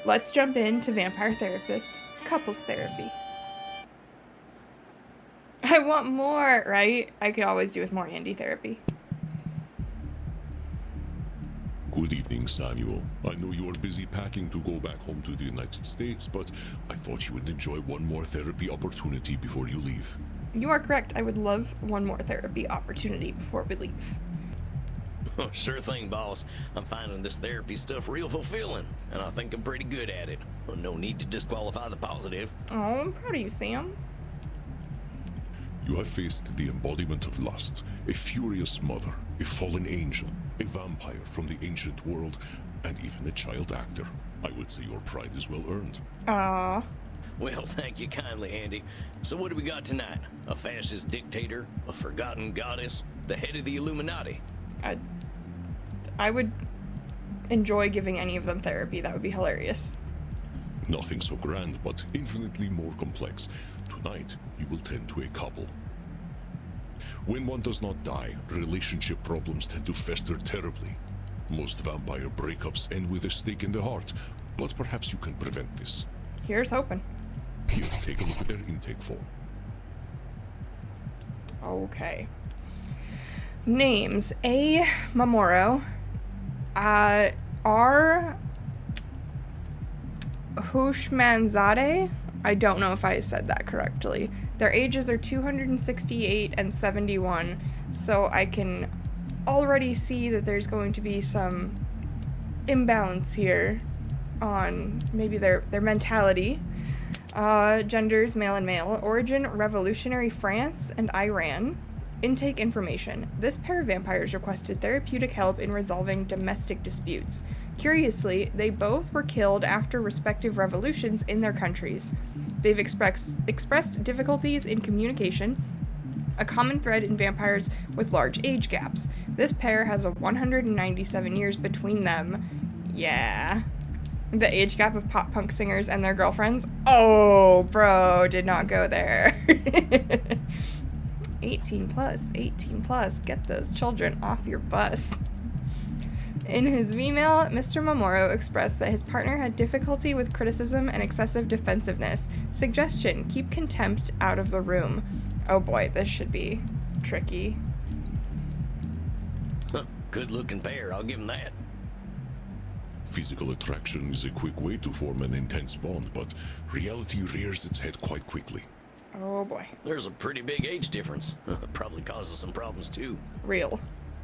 Let's jump into vampire therapist, couples therapy. I want more, right? I could always do with more Andy therapy. Good evening, Samuel. I know you are busy packing to go back home to the United States, but I thought you would enjoy one more therapy opportunity before you leave. You are correct. I would love one more therapy opportunity before we leave. Oh, sure thing, boss. I'm finding this therapy stuff real fulfilling, and I think I'm pretty good at it. Well, no need to disqualify the positive. Oh, I'm proud of you, Sam. You have faced the embodiment of lust, a furious mother, a fallen angel, a vampire from the ancient world, and even a child actor. I would say your pride is well earned. Aww. Well, thank you kindly, Andy. So what do we got tonight? A fascist dictator? A forgotten goddess? The head of the Illuminati? I would enjoy giving any of them therapy. That would be hilarious. Nothing so grand, but infinitely more complex. Tonight, you will tend to a couple. When one does not die, relationship problems tend to fester terribly. Most vampire breakups end with a stake in the heart, but perhaps you can prevent this. Here's hoping. Here, take a look at their intake form. Okay. Names: A. Mamoru, R. Hushmanzadeh. I don't know if I said that correctly. Their ages are 268 and 71, so I can already see that there's going to be some imbalance here on maybe their mentality. Genders: male and male. Origin: revolutionary France and Iran. Intake information: this pair of vampires requested therapeutic help in resolving domestic disputes. Curiously, they both were killed after respective revolutions in their countries. They've expressed difficulties in communication, a common thread in vampires with large age gaps. This pair has a 197 years between them. Yeah. The age gap of pop punk singers and their girlfriends. Oh, bro, did not go there. 18 plus, get those children off your bus. In his email, Mr. Mamoru expressed that his partner had difficulty with criticism and excessive defensiveness. Suggestion: keep contempt out of the room. Oh boy, this should be tricky. Huh, good-looking pair, I'll give him that. Physical attraction is a quick way to form an intense bond, but reality rears its head quite quickly. Oh boy. There's a pretty big age difference. Probably causes some problems too. Real.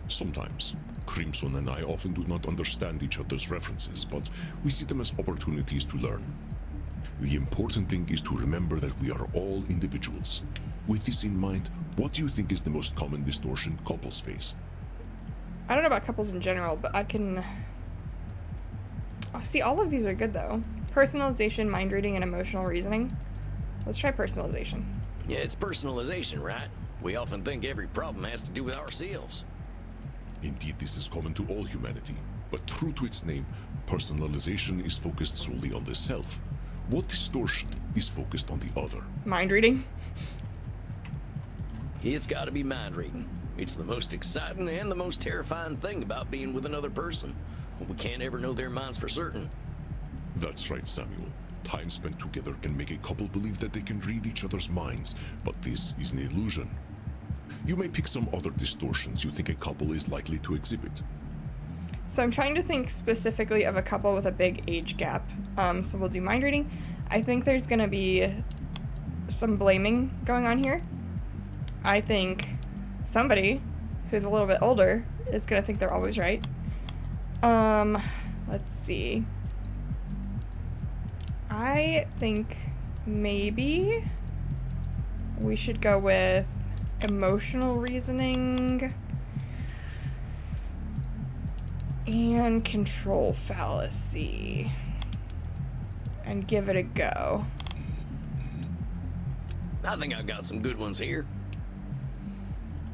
Sometimes. Crimson and I often do not understand each other's references, but we see them as opportunities to learn. The important thing is to remember that we are all individuals. With this in mind, what do you think is the most common distortion couples face? I don't know about couples in general, but I can... Oh, see, all of these are good though. Personalization, mind reading, and emotional reasoning. Let's try personalization. Yeah, it's personalization, right? We often think every problem has to do with ourselves. Indeed, this is common to all humanity, but true to its name, personalization is focused solely on the self. What distortion is focused on the other? Mind reading? It's gotta be mind reading. It's the most exciting and the most terrifying thing about being with another person. We can't ever know their minds for certain. That's right, Samuel. Time spent together can make a couple believe that they can read each other's minds, but this is an illusion. You may pick some other distortions you think a couple is likely to exhibit. So I'm trying to think specifically of a couple with a big age gap. So we'll do mind reading. I think there's gonna be some blaming going on here. I think somebody who's a little bit older is gonna think they're always right. Let's see. I think maybe we should go with emotional reasoning and control fallacy and give it a go. I think I've got some good ones here.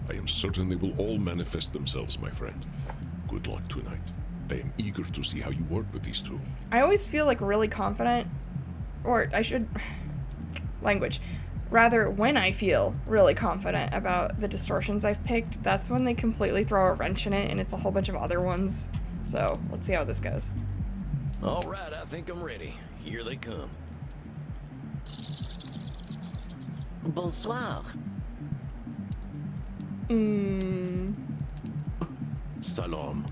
I am certain they will all manifest themselves, my friend. Good luck tonight. I am eager to see how you work with these two. I always feel like really confident, or I should... language. Rather, when I feel really confident about the distortions I've picked, that's when they completely throw a wrench in it and it's a whole bunch of other ones. So, let's see how this goes. All right, I think I'm ready. Here they come. Bonsoir. Salam.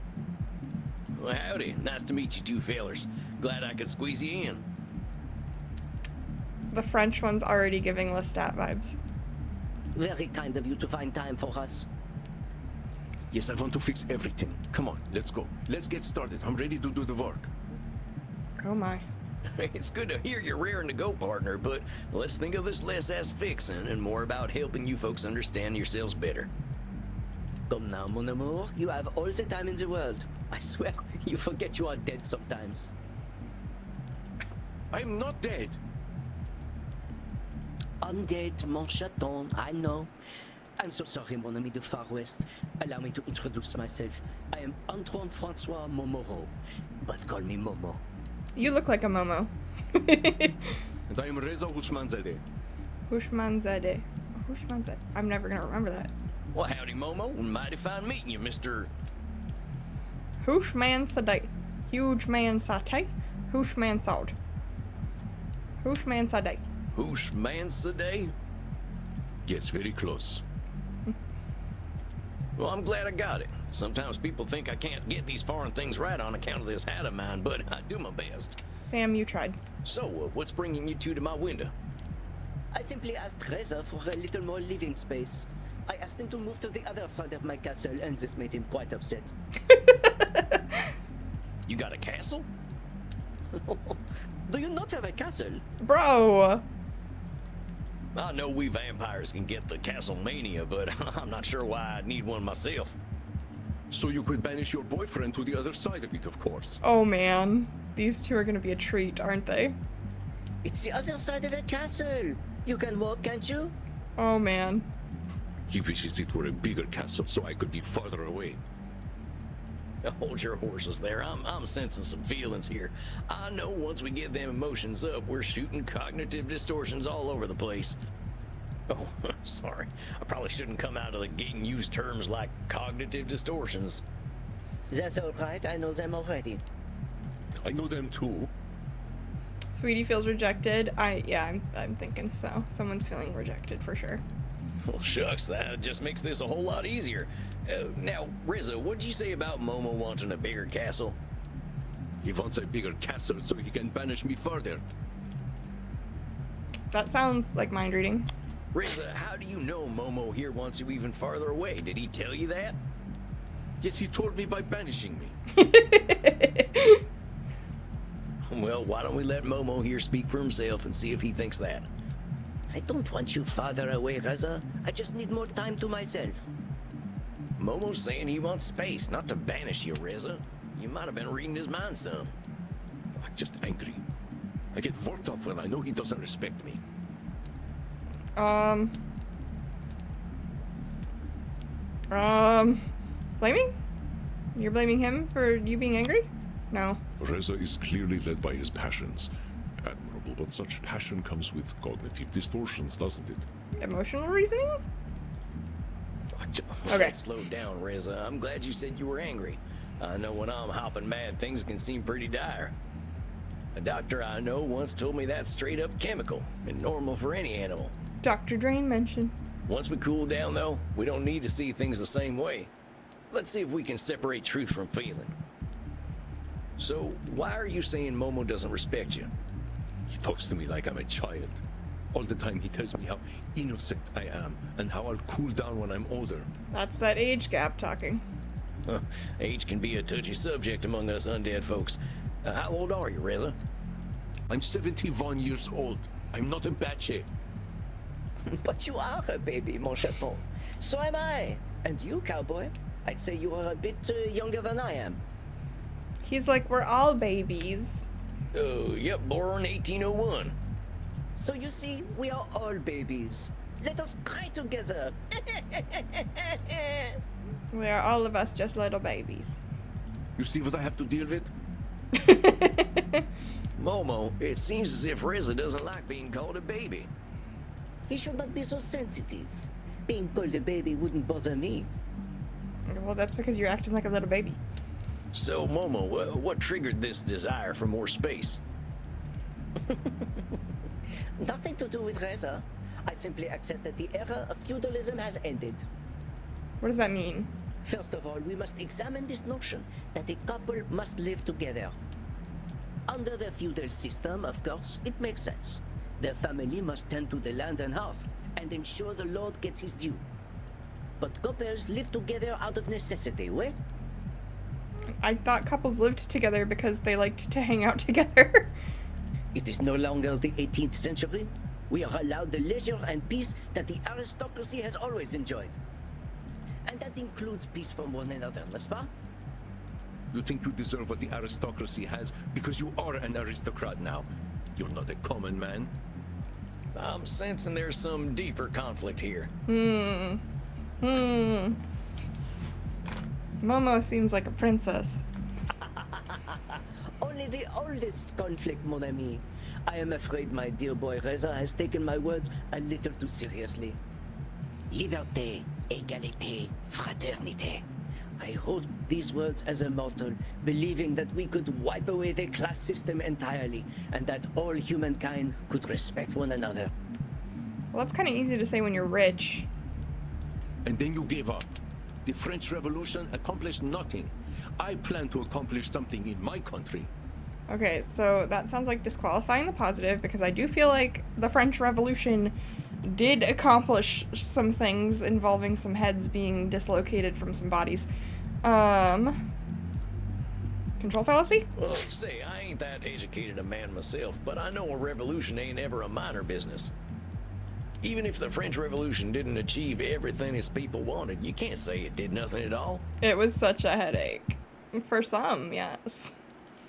Well, howdy. Nice to meet you two fellers. Glad I could squeeze you in. The French one's already giving Lestat vibes. Very kind of you to find time for us. Yes, I want to fix everything. Come on, let's go. Let's get started. I'm ready to do the work. Oh my. It's good to hear you're raring to go, partner, but let's think of this less as fixing and more about helping you folks understand yourselves better. Come now, mon amour. You have all the time in the world. I swear, you forget you are dead sometimes. I'm not dead. Undead, mon chaton, I know. I'm so sorry, mon ami du Far West. Allow me to introduce myself. I am Antoine Francois Momoro, but call me Momo. You look like a Momo. And I am Reza Hushmanzadeh. Hushmanzadeh. Hushmanzadeh. I'm never gonna remember that. Well, howdy, Momo. Mighty fine meeting you, Mr. Hushmanzadeh. Huge man satay. Hushmansad. Hushmanzadeh. Hushmanzadeh? Yes, very close. Well, I'm glad I got it. Sometimes people think I can't get these foreign things right on account of this hat of mine, but I do my best. Sam, you tried. So, what's bringing you two to my window? I simply asked Reza for a little more living space. I asked him to move to the other side of my castle, and this made him quite upset. You got a castle? Do you not have a castle? Bro! I know we vampires can get the castle mania, but I'm not sure why I'd need one myself. So you could banish your boyfriend to the other side of it, of course. Oh man. These two are gonna be a treat, aren't they? It's the other side of a castle. You can walk, can't you? Oh man. He wishes it were a bigger castle so I could be farther away. Hold your horses there. I'm sensing some feelings here. I know once we get them emotions up, we're shooting cognitive distortions all over the place. Oh, sorry. I probably shouldn't come out of the gate and use terms like cognitive distortions. That's all right. I know them already. I know them too. Sweetie feels rejected. I'm thinking so. Someone's feeling rejected for sure. Well, shucks, that just makes this a whole lot easier. Now, Rizzo, what'd you say about Momo wanting a bigger castle? He wants a bigger castle so he can banish me further. That sounds like mind reading. Rizzo, how do you know Momo here wants you even farther away? Did he tell you that? Yes, he told me by banishing me. Well, why don't we let Momo here speak for himself and see if he thinks that? I don't want you farther away, Reza. I just need more time to myself. Momo's saying he wants space, not to banish you, Reza. You might have been reading his mind some. I'm just angry. I get worked up when I know he doesn't respect me. Blaming? You're blaming him for you being angry? No. Reza is clearly led by his passions. Admirable, but such passion comes with cognitive distortions, doesn't it? Emotional reasoning? Okay. Let's slow down, Reza. I'm glad you said you were angry. I know when I'm hopping mad, things can seem pretty dire. A doctor I know once told me that's straight up chemical and normal for any animal. Dr. Drain mentioned. Once we cool down, though, we don't need to see things the same way. Let's see if we can separate truth from feeling. So, why are you saying Momo doesn't respect you? He talks to me like I'm a child. All the time he tells me how innocent I am and how I'll cool down when I'm older. That's that age gap talking. Age can be a touchy subject among us undead folks. How old are you, Reza? I'm 71 years old. I'm not a bad shape. But you are a baby, mon chaton. So am I. And you, cowboy? I'd say you are a bit younger than I am. He's like, we're all babies. Oh, yep, born 1801. So you see, we are all babies. Let us cry together. We are all of us just little babies. You see what I have to deal with? Momo, it seems as if Reza doesn't like being called a baby. He should not be so sensitive. Being called a baby wouldn't bother me. Well, that's because you're acting like a little baby. So, Momo, what triggered this desire for more space? Nothing to do with Reza. I simply accept that the era of feudalism has ended. What does that mean? First of all, we must examine this notion that a couple must live together. Under the feudal system, of course, it makes sense. The family must tend to the land and hearth and ensure the lord gets his due. But couples live together out of necessity, ouais? I thought couples lived together because they liked to hang out together. It is no longer the 18th century. We are allowed the leisure and peace that the aristocracy has always enjoyed. And that includes peace from one another, n'est-ce pas? You think you deserve what the aristocracy has because you are an aristocrat now. You're not a common man. I'm sensing there's some deeper conflict here. Momo seems like a princess. Only the oldest conflict, mon ami. I am afraid my dear boy Reza has taken my words a little too seriously. Liberté, égalité, fraternité. I hold these words as a mortal, believing that we could wipe away the class system entirely, and that all humankind could respect one another. Well, that's kind of easy to say when you're rich. And then you gave up. The French Revolution accomplished nothing. I plan to accomplish something in my country. Okay, so that sounds like disqualifying the positive, because I do feel like the French Revolution did accomplish some things involving some heads being dislocated from some bodies. Control fallacy? Well, say, I ain't that educated a man myself, but I know a revolution ain't ever a minor business. Even if the French Revolution didn't achieve everything its people wanted, you can't say it did nothing at all. It was such a headache. For some, yes.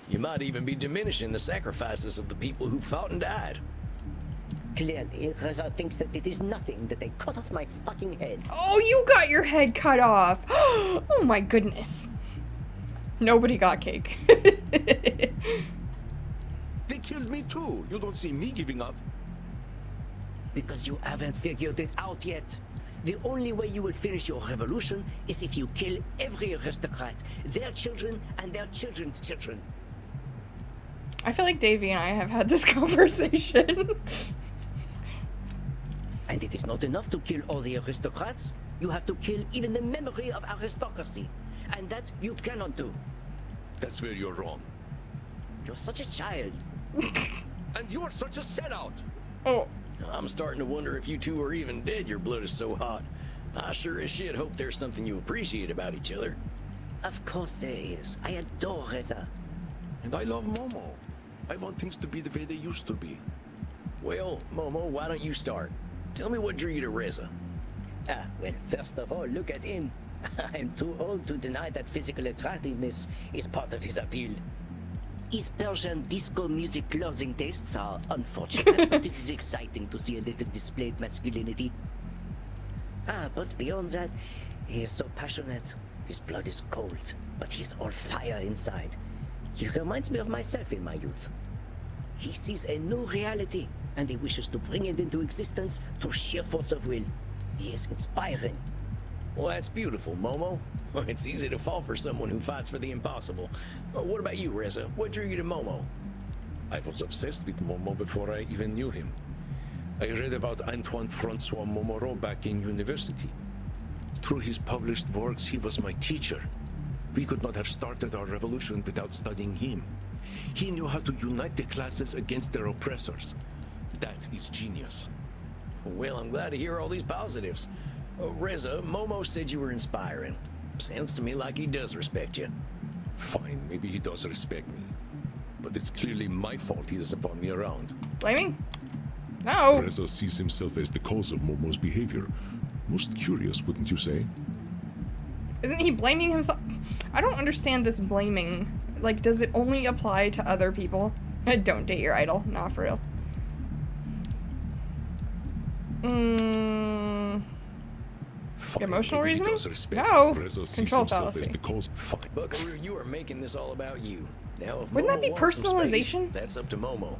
You might even be diminishing the sacrifices of the people who fought and died. Clearly, Reza thinks that it is nothing that they cut off my fucking head. Oh, you got your head cut off! Oh my goodness. Nobody got cake. They killed me too. You don't see me giving up. Because you haven't figured it out yet. The only way you will finish your revolution is if you kill every aristocrat, their children and their children's children. I feel like Davey and I have had this conversation. And it is not enough to kill all the aristocrats. You have to kill even the memory of aristocracy. And that you cannot do. That's where you're wrong. You're such a child. And you're such a sellout. Oh. I'm starting to wonder if you two are even dead, your blood is so hot. I sure as shit hope there's something you appreciate about each other. Of course there is. I adore Reza. And I love Momo. I want things to be the way they used to be. Well, Momo, why don't you start? Tell me what drew you to Reza. Well, first of all, look at him. I'm too old to deny that physical attractiveness is part of his appeal. His Persian disco music clothing tastes are unfortunate, but it is exciting to see a little displayed masculinity. But beyond that, he is so passionate. His blood is cold, but he's all fire inside. He reminds me of myself in my youth. He sees a new reality, and he wishes to bring it into existence through sheer force of will. He is inspiring. Well, that's beautiful, Momo. It's easy to fall for someone who fights for the impossible. What about you, Reza? What drew you to Momo? I was obsessed with Momo before I even knew him. I read about Antoine Francois Montmoreau back in university. Through his published works, he was my teacher. We could not have started our revolution without studying him. He knew how to unite the classes against their oppressors. That is genius. Well, I'm glad to hear all these positives. Reza, Momo said you were inspiring. Sounds to me like he does respect you. Fine, maybe he does respect me. But it's clearly my fault he doesn't want me around. Blaming? No. Reza sees himself as the cause of Momo's behavior. Most curious, wouldn't you say? Isn't he blaming himself? I don't understand this blaming. Like, does it only apply to other people? Don't date your idol. Nah, for real. Fine, Emotional maybe he reasoning? does respect No. Reza sees Control himself as fallacy. the cause. Fine. Buckaroo, you are making this all about you. Now, if Wouldn't that Momo be wants some space, personalization? that's up to Momo.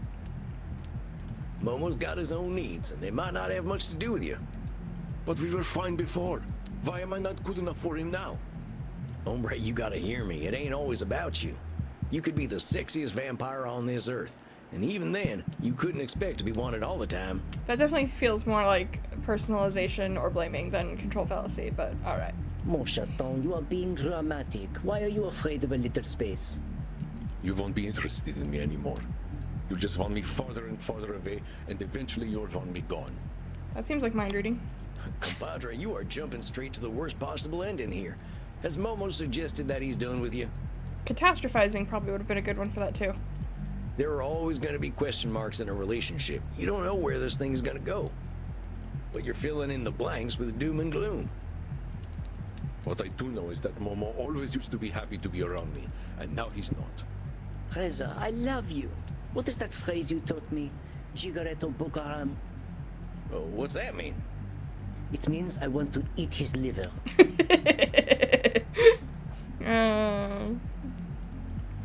Momo's got his own needs, and they might not have much to do with you. But we were fine before. Why am I not good enough for him now? Hombre, you gotta hear me. It ain't always about you. You could be the sexiest vampire on this earth, and even then, you couldn't expect to be wanted all the time. That definitely feels more like personalization or blaming than control fallacy, but alright. Mon chaton, you are being dramatic. Why are you afraid of a little space? You won't be interested in me anymore. You just want me farther and farther away, and eventually you'll want me gone. That seems like mind reading. Compadre, you are jumping straight to the worst possible ending here. Has Momo suggested that he's done with you? Catastrophizing probably would have been a good one for that too. There are always going to be question marks in a relationship. You don't know where this thing's going to go. But you're filling in the blanks with doom and gloom. What I do know is that Momo always used to be happy to be around me, and now he's not. Reza, I love you. What is that phrase you taught me? Jigareto Bokaram? Oh, what's that mean? It means I want to eat his liver. Oh.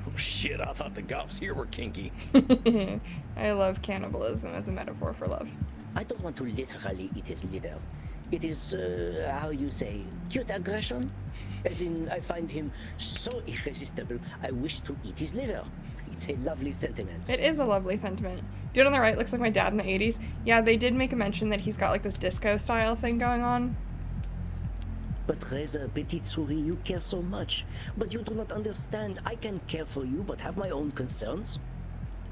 Oh shit, I thought the goths here were kinky. I love cannibalism as a metaphor for love. I don't want to literally eat his liver. It is, how you say, cute aggression? As in, I find him so irresistible, I wish to eat his liver. It's a lovely sentiment. It is a lovely sentiment. Dude on the right looks like my dad in the 80s. Yeah, they did make a mention that he's got like this disco style thing going on. But Reza, Petite Souris, you care so much. But you do not understand. I can care for you, but have my own concerns.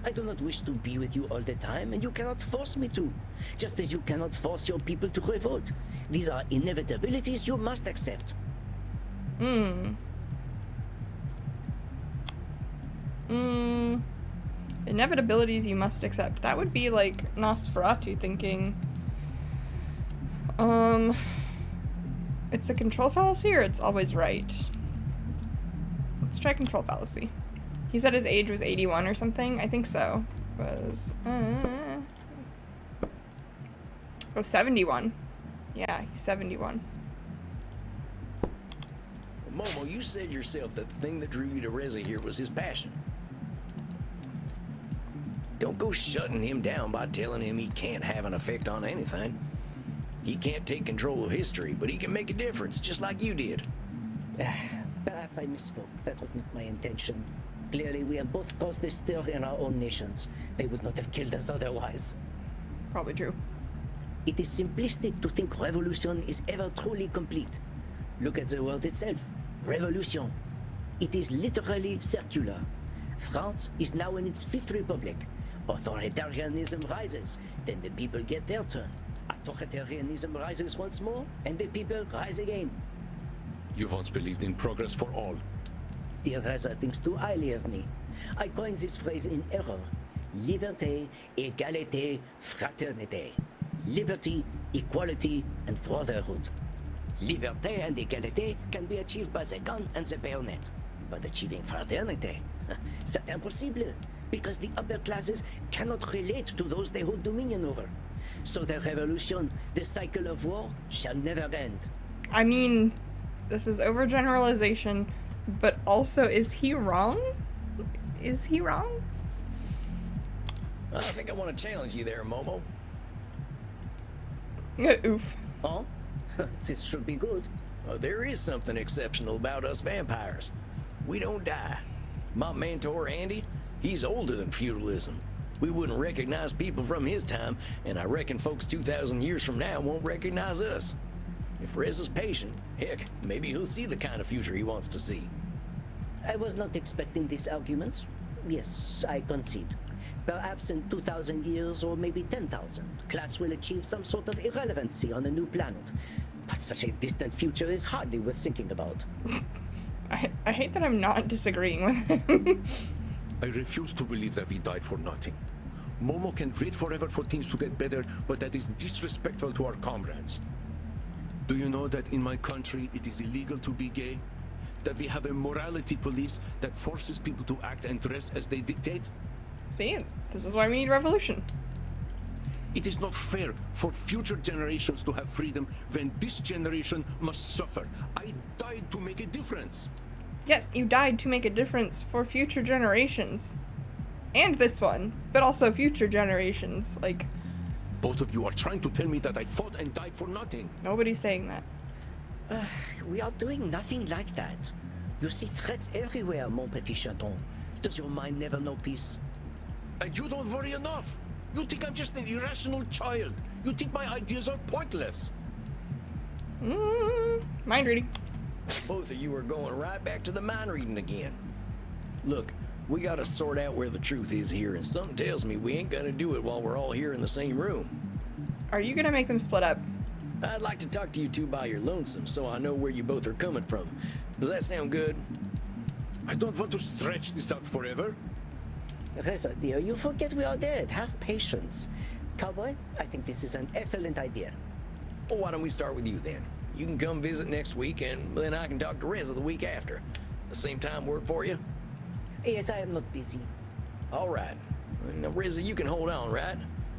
I do not wish to be with you all the time, and you cannot force me to. Just as you cannot force your people to revolt. These are inevitabilities you must accept. Inevitabilities you must accept. That would be like Nosferatu thinking. It's a control fallacy or it's always right? Let's try control fallacy. He said his age was 81 or something. I think so. Was oh, 71. Yeah, he's 71. Well, Momo, you said yourself that the thing that drew you to Reza here was his passion. Don't go shutting him down by telling him he can't have an effect on anything. He can't take control of history, but he can make a difference, just like you did. Perhaps I misspoke. That was not my intention. Clearly, we have both caused this stir in our own nations. They would not have killed us otherwise. Probably true. It is simplistic to think revolution is ever truly complete. Look at the word itself. Revolution. It is literally circular. France is now in its 5th republic. Authoritarianism rises, then the people get their turn. Authoritarianism rises once more, and the people rise again. You once believed in progress for all. Dear Reza thinks too highly of me. I coined this phrase in error. Liberté, égalité, fraternité. Liberty, equality, and brotherhood. Liberté and égalité can be achieved by the gun and the bayonet. But achieving fraternité, c'est impossible, because the upper classes cannot relate to those they hold dominion over. So the revolution, the cycle of war, shall never end. I mean, this is overgeneralization, but also, is he wrong? Is he wrong? I think I want to challenge you there, Momo. Oof. Huh? This should be good. There is something exceptional about us vampires. We don't die. My mentor, Andy, he's older than feudalism. We wouldn't recognize people from his time, and I reckon folks 2,000 years from now won't recognize us. If Reza's patient, heck, maybe he'll see the kind of future he wants to see. I was not expecting this argument. Yes, I concede. Perhaps in 2,000 years, or maybe 10,000, class will achieve some sort of irrelevancy on a new planet. But such a distant future is hardly worth thinking about. I hate that I'm not disagreeing with him. I refuse to believe that we died for nothing. Momo can wait forever for things to get better, but that is disrespectful to our comrades. Do you know that in my country it is illegal to be gay? That we have a morality police that forces people to act and dress as they dictate? See, this is why we need revolution. It is not fair for future generations to have freedom when this generation must suffer. I died to make a difference. Yes, you died to make a difference for future generations. And this one, but also future generations. Like, Both of you are trying to tell me that I fought and died for nothing. nobody's saying that. We are doing nothing like that. You see threats everywhere, mon petit chaton. Does your mind never know peace? And you don't worry enough. You think I'm just an irrational child. You think my ideas are pointless. Mind reading. Both of you are going right back to the mind reading again. Look, we gotta sort out where the truth is here, and something tells me we ain't gonna do it while we're all here in the same room. Are you gonna make them split up? I'd like to talk to you two by your lonesome, so I know where you both are coming from. Does that sound good? I don't want to stretch this out forever. Reza, dear, you forget we are dead. Have patience. Cowboy, I think this is an excellent idea. Well, why don't we start with you then? You can come visit next week, and then I can talk to Reza the week after. The same time work for you? Yes, I am not busy. All right. Now, Reza, you can hold on, right?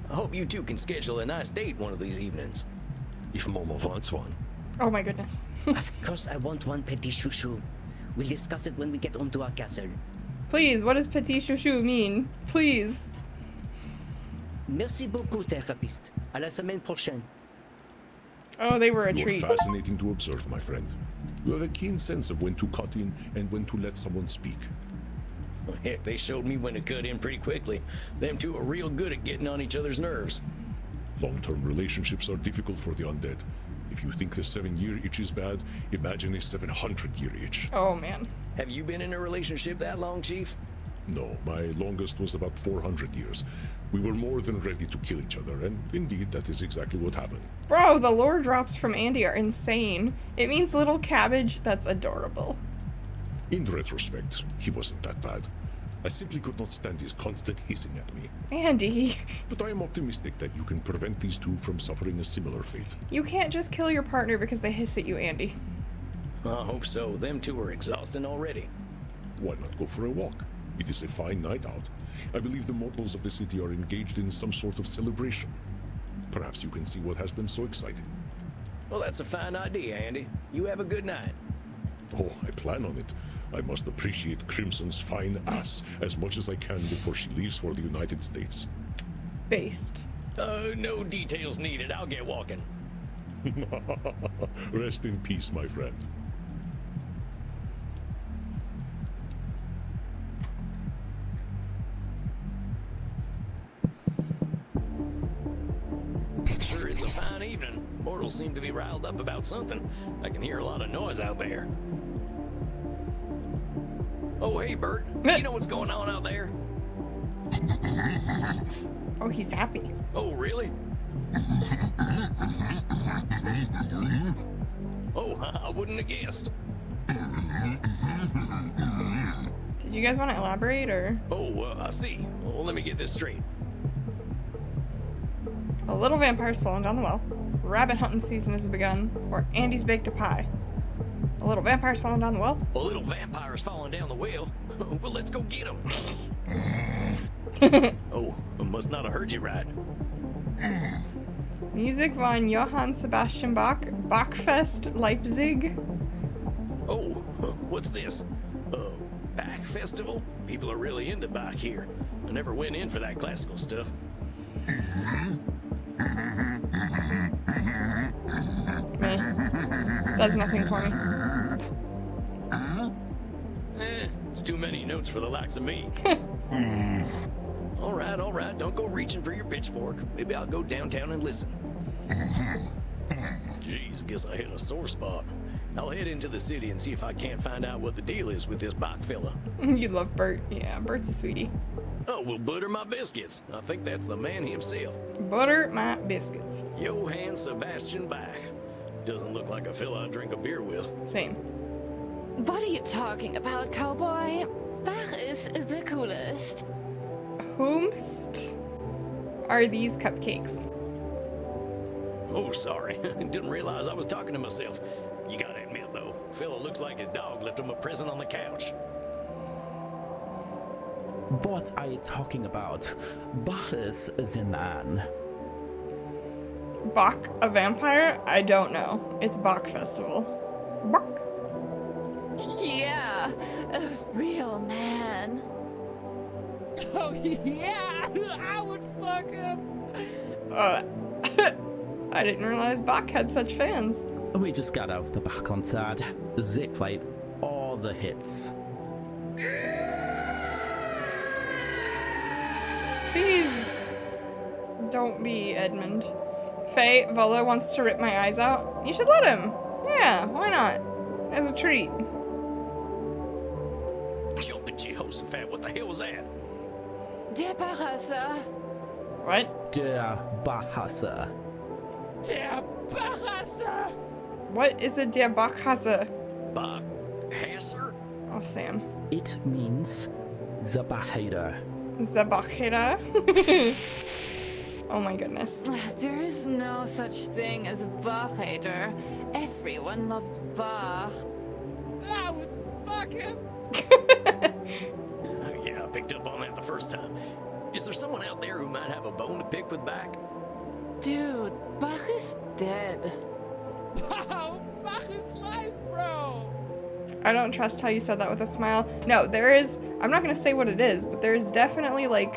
I hope you two can schedule a nice date one of these evenings. If Momo wants one. Oh my goodness. Of course I want one, petit chouchou. We'll discuss it when we get home to our castle. Please, what does petit chouchou mean? Please. Merci beaucoup, thérapeute. À la semaine prochaine. Oh, they were a You are treat. fascinating to observe, my friend. You have a keen sense of when to cut in and when to let someone speak. Well, heck, they showed me when to cut in pretty quickly. Them two are real good at getting on each other's nerves. Long-term relationships are difficult for the undead. If you think the 7-year itch is bad, imagine a 700-year itch. Oh man. Have you been in a relationship that long, Chief? No, my longest was about 400 years. We were more than ready to kill each other, and indeed, that is exactly what happened. Bro, the lore drops from Andy are insane. It means little cabbage. That's adorable. In retrospect, he wasn't that bad. I simply could not stand his constant hissing at me. Andy, But I am optimistic that you can prevent these two from suffering a similar fate. you can't just kill your partner because they hiss at you, Andy. I hope so. Them two are exhausting already. Why not go for a walk? It is a fine night out. I believe the mortals of the city are engaged in some sort of celebration. Perhaps you can see what has them so excited. Well, that's a fine idea, Andy. You have a good night. Oh, I plan on it. I must appreciate Crimson's fine ass as much as I can before she leaves for the United States. Based. No details needed. I'll get walking. Rest in peace, my friend. Sure, it's a fine evening. Mortals seem to be riled up about something. I can hear a lot of noise out there. Oh, hey, Bert. You know what's going on out there? Oh, he's happy. Oh, really? Oh, I wouldn't have guessed. Did you guys want to elaborate, or? Oh, I see. Well, let me get this straight. A little vampire's fallen down the well. Rabbit hunting season has begun. Or Andy's baked a pie. A little vampire's fallen down the well. A little vampire's falling down the well. Well, let's go get him. Oh, I must not have heard you right. Music von Johann Sebastian Bach. Bachfest Leipzig. Oh, what's this? Bach festival? People are really into Bach here. I never went in for that classical stuff. Meh. Does nothing for me. It's too many notes for the likes of me. All right. Don't go reaching for your pitchfork. Maybe I'll go downtown and listen. Jeez, guess I hit a sore spot. I'll head into the city and see if I can't find out what the deal is with this Bach fella. You love Bert. Yeah, Bert's a sweetie. Oh, well, butter my biscuits. I think that's the man himself. Butter my biscuits. Johann Sebastian Bach. Doesn't look like a fella I drink a beer with. Same. What are you talking about, cowboy? Bach is the coolest. Whomst are these cupcakes? Oh, sorry. Didn't realize I was talking to myself. You gotta admit, though, fella looks like his dog left him a present on the couch. What are you talking about? Bach is the man. Bach, a vampire? I don't know. It's Bach Festival. Bach. Yeah, a real man. Oh yeah, I would fuck him. I didn't realize Bach had such fans. We just got out the Bach concert. They played all all the hits. Please don't be Edmund. Faye, Volo wants to rip my eyes out. You should let him. Yeah, why not? As a treat. Jumping Jehoshaphat, what the hell was that? Der Barasser. What? Der Bahasa. Der Barasser! What is a der Bachhase? Bach Hasser? Oh, Sam. It means the Bahada. Zabachera? Oh my goodness. There is no such thing as a Bach-hater. Everyone loved Bach. I would fuck him! Yeah, I picked up on that the first time. Is there someone out there who might have a bone to pick with Bach? Dude, Bach is dead. Wow, Bach is life, bro! I don't trust how you said that with a smile. No, there is, I'm not gonna say what it is, but there's definitely like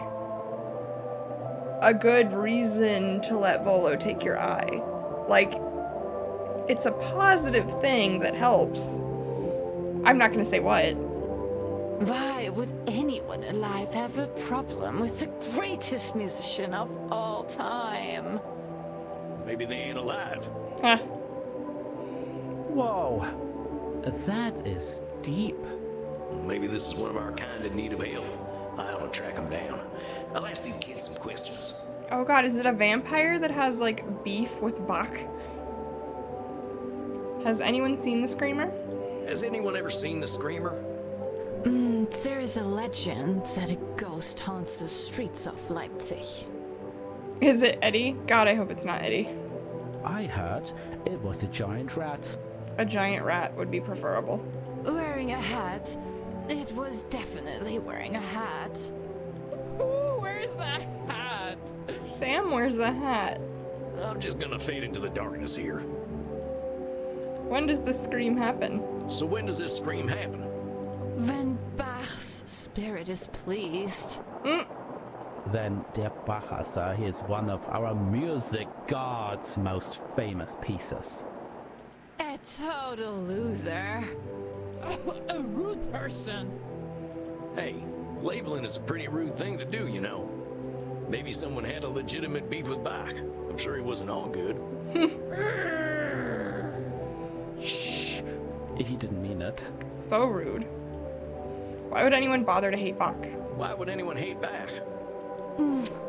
a good reason to let Volo take your eye. Like, it's a positive thing that helps. I'm not gonna say what. Why would anyone alive have a problem with the greatest musician of all time? Maybe they ain't alive. Huh. Whoa, that is deep. Maybe this is one of our kind in need of help. I ought to track them down. I'll ask these kids some questions. Oh god, is it a vampire that has like beef with Bach? Has anyone seen the Screamer? Has anyone ever seen the Screamer? There is a legend that a ghost haunts the streets of Leipzig. Is it Eddie? God, I hope it's not Eddie. I heard it was a giant rat. A giant rat would be preferable. Wearing a hat. It was definitely wearing a hat. Who wears that hat? Sam wears a hat. I'm just gonna fade into the darkness here. When does the scream happen? So when does this scream happen? When Bach's spirit is pleased. Then Der Bahasa is one of our music god's most famous pieces. A total loser. A rude person. Hey, labeling is a pretty rude thing to do, you know. Maybe someone had a legitimate beef with Bach. I'm sure he wasn't all good. Shh, he didn't mean it. So rude. Why would anyone bother to hate Bach? Why would anyone hate Bach?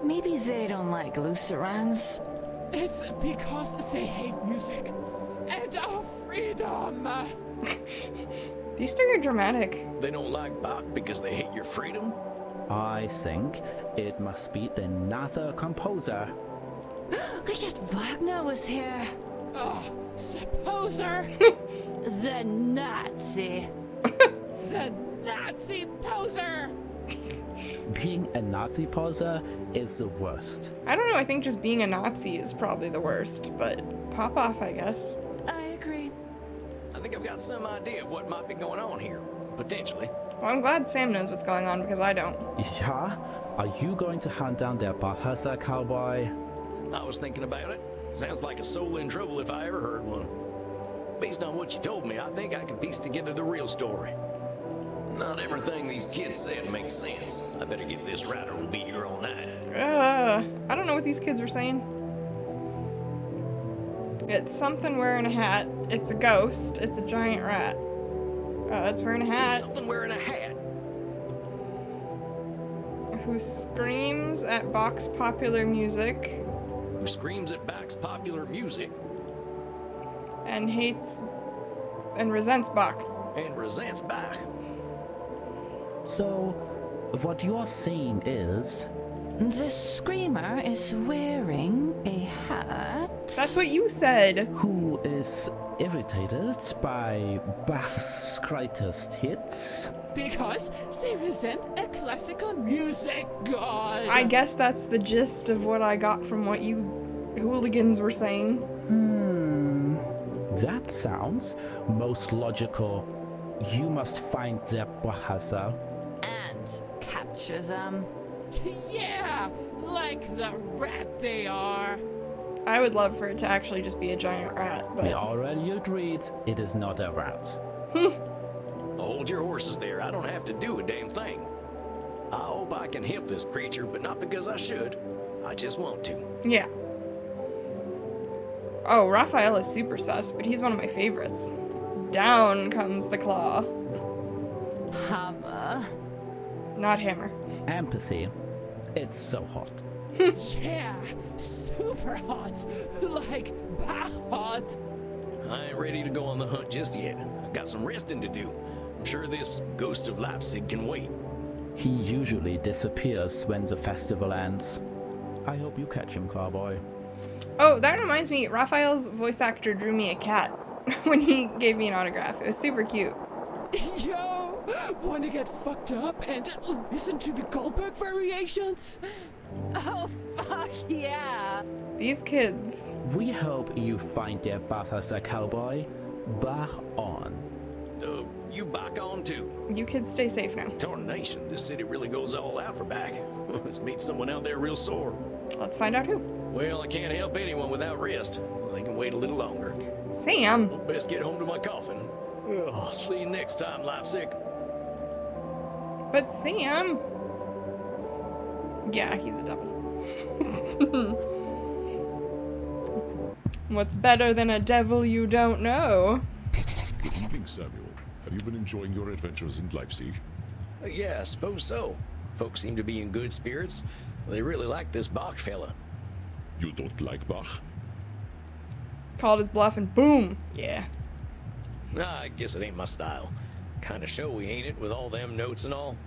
Maybe they don't like Lutherans. It's because they hate music and our freedom. These two are dramatic. They don't like Bach because they hate your freedom? I think it must be another composer. Richard Wagner was here. Oh, supposer. The Nazi. The Nazi poser. Being a Nazi poser is the worst. I don't know, I think just being a Nazi is probably the worst, but pop off, I guess. I agree. I think I've got some idea of what might be going on here. Potentially. Well, I'm glad Sam knows what's going on because I don't. Yeah? Are you going to hunt down their Bahasa cowboy? I was thinking about it. Sounds like a soul in trouble if I ever heard one. Based on what you told me, I think I can piece together the real story. Not everything these kids said makes sense. I better get this right or we'll be here all night. I don't know what these kids were saying. It's something wearing a hat. It's a ghost. It's a giant rat. It's wearing a It's hat. something wearing a hat. Who screams at Bach's popular music Who screams at Bach's popular music and hates and resents Bach. and resents Bach. So, what you're saying is... The screamer is wearing a hat. That's what you said. Who is irritated by Bach's greatest hits? Because they resent a classical music god. I guess that's the gist of what I got from what you hooligans were saying. That sounds most logical. You must find their Bahasa. And capture them. Yeah, like the rat they are. I would love for it to actually just be a giant rat, We but already agreed it is not a rat. Hold your horses there. I don't have to do a damn thing. I hope I can help this creature, but not because I should. I just want to. Yeah. Oh, Raphael is super sus, but he's one of my favorites. Down comes the claw. Hammer. Not hammer. Empathy. It's so hot. Yeah, super hot. Like, bah hot. I ain't ready to go on the hunt just yet. I've got some resting to do. I'm sure this ghost of Leipzig can wait. He usually disappears when the festival ends. I hope you catch him, cowboy. Oh, that reminds me, Raphael's voice actor drew me a cat when he gave me an autograph. It was super cute. Yo, wanna get fucked up and listen to the Goldberg variations? Oh, fuck yeah. These kids. We hope you find their butters a cowboy. Back on. You back on too. You kids stay safe now. Tarnation, this city really goes all out for back. Let's meet someone out there real sore. Let's find out who. Well, I can't help anyone without rest. They can wait a little longer. Sam. Best get home to my coffin. Ugh, see you next time, Leipzig. But Sam. Yeah, he's a devil. What's better than a devil you don't know? Good evening, Samuel. Have you been enjoying your adventures in Leipzig? Yeah, I suppose so. Folks seem to be in good spirits. They really like this Bach fella. You don't like Bach? Called his bluff and boom. Yeah. Nah, I guess it ain't my style. Kinda showy, ain't it, with all them notes and all?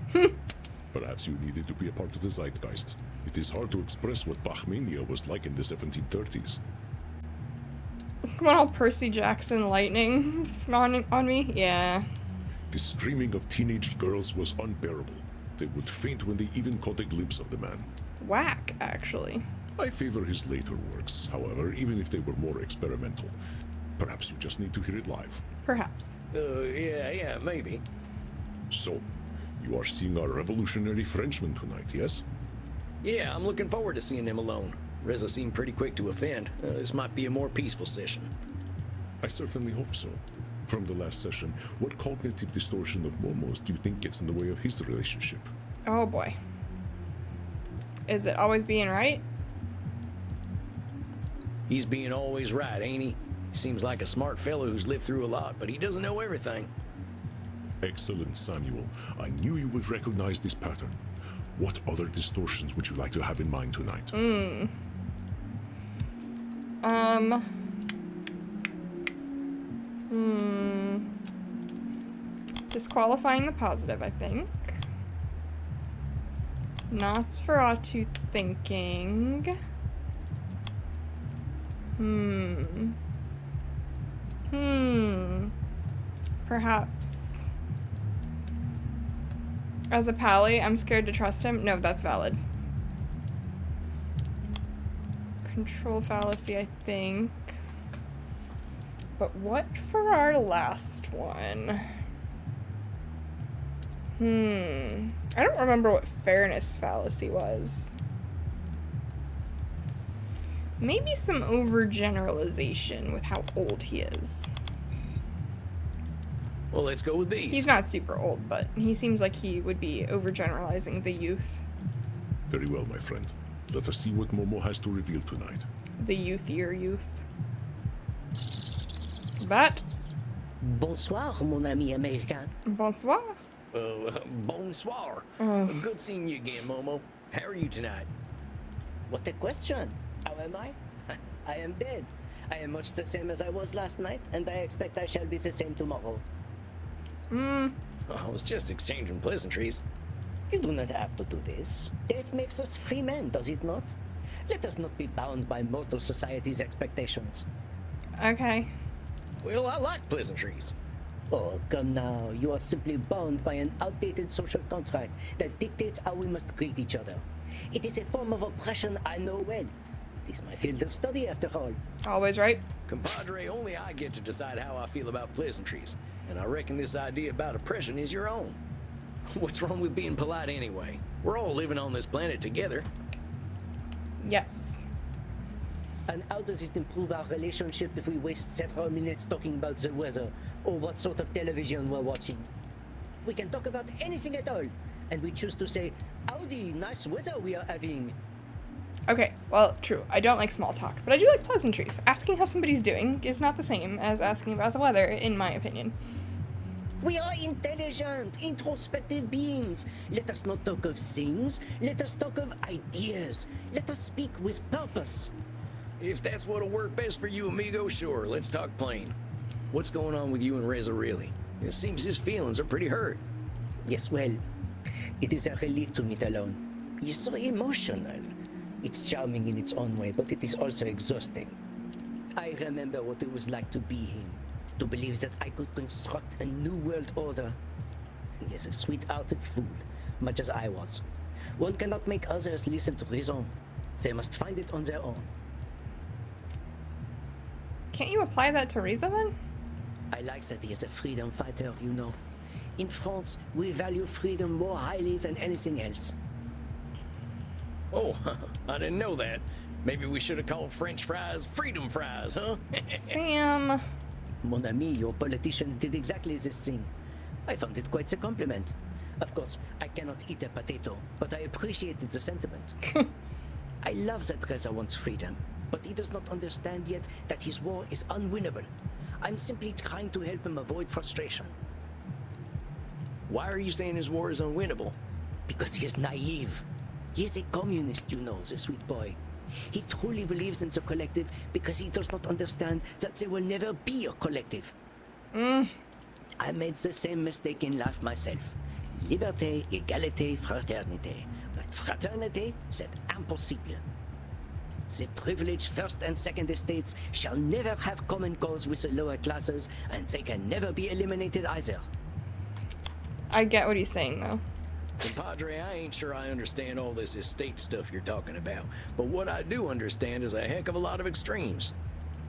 Perhaps you needed to be a part of the zeitgeist. It is hard to express what Bachmania was like in the 1730s. Come on, all Percy Jackson lightning on me. Yeah. The screaming of teenage girls was unbearable. They would faint when they even caught a glimpse of the man. Whack, actually. I favor his later works, however, even if they were more experimental. Perhaps you just need to hear it live. Perhaps. Yeah, maybe. So, you are seeing our revolutionary Frenchman tonight, yes? Yeah, I'm looking forward to seeing them alone. Reza seemed pretty quick to offend. This might be a more peaceful session. I certainly hope so. From the last session, what cognitive distortion of Momo's do you think gets in the way of his relationship? Oh boy. Is it always being right? He's being always right, ain't he? Seems like a smart fellow who's lived through a lot, but he doesn't know everything. Excellent, Samuel. I knew you would recognize this pattern. What other distortions would you like to have in mind tonight? Disqualifying the positive, I think. Nosferatu thinking. Perhaps. As a pally, I'm scared to trust him. No, that's valid. Control fallacy, I think. But what for our last one? I don't remember what fairness fallacy was. Maybe some overgeneralization with how old he is. Well, let's go with these. He's not super old, but he seems like he would be overgeneralizing the youth. Very well, my friend. Let us see what Momo has to reveal tonight. The youthier youth. But Bonsoir, mon ami américain. bonsoir. Bonsoir. Oh. Good seeing you again, Momo. How are you tonight? What a question. How am I? I am dead. I am much the same as I was last night, and I expect I shall be the same tomorrow. I was just exchanging pleasantries. You do not have to do this. Death makes us free men, does it not? Let us not be bound by mortal society's expectations. Okay. Well, I like pleasantries. Oh, come now. You are simply bound by an outdated social contract that dictates how we must greet each other. It is a form of oppression I know well. It is my field of study, after all. Always right. Compadre, only I get to decide how I feel about pleasantries, and I reckon this idea about oppression is your own. What's wrong with being polite anyway? We're all living on this planet together. Yes. And how does it improve our relationship if we waste several minutes talking about the weather or what sort of television we're watching? We can talk about anything at all. And we choose to say, howdy, nice weather we are having. Okay, well, true. I don't like small talk, but I do like pleasantries. Asking how somebody's doing is not the same as asking about the weather, in my opinion. We are intelligent, introspective beings. Let us not talk of things. Let us talk of ideas. Let us speak with purpose. If that's what'll work best for you, amigo, sure, let's talk plain. What's going on with you and Reza, really? It seems his feelings are pretty hurt. Yes, well, it is a relief to meet alone. He's so emotional. It's charming in its own way, but it is also exhausting. I remember what it was like to be him, to believe that I could construct a new world order. He is a sweet-hearted fool, much as I was. One cannot make others listen to reason. They must find it on their own. Can't you apply that to Reza then? I like that he is a freedom fighter, you know. In France, we value freedom more highly than anything else. Oh, I didn't know that. Maybe we should have called French fries freedom fries, huh? Sam. Mon ami, your politicians did exactly this thing. I found it quite a compliment. Of course, I cannot eat a potato, but I appreciated the sentiment. I love that Reza wants freedom, but he does not understand yet that his war is unwinnable. I'm simply trying to help him avoid frustration. Why are you saying his war is unwinnable? Because he is naive. He is a communist, you know, the sweet boy. He truly believes in the collective because he does not understand that there will never be a collective. I made the same mistake in life myself. Liberté, égalité, fraternité. But fraternité, c'est impossible. The privileged first and second estates shall never have common cause with the lower classes, and they can never be eliminated either. I get what he's saying, though. Compadre, I ain't sure I understand all this estate stuff you're talking about, but what I do understand is a heck of a lot of extremes.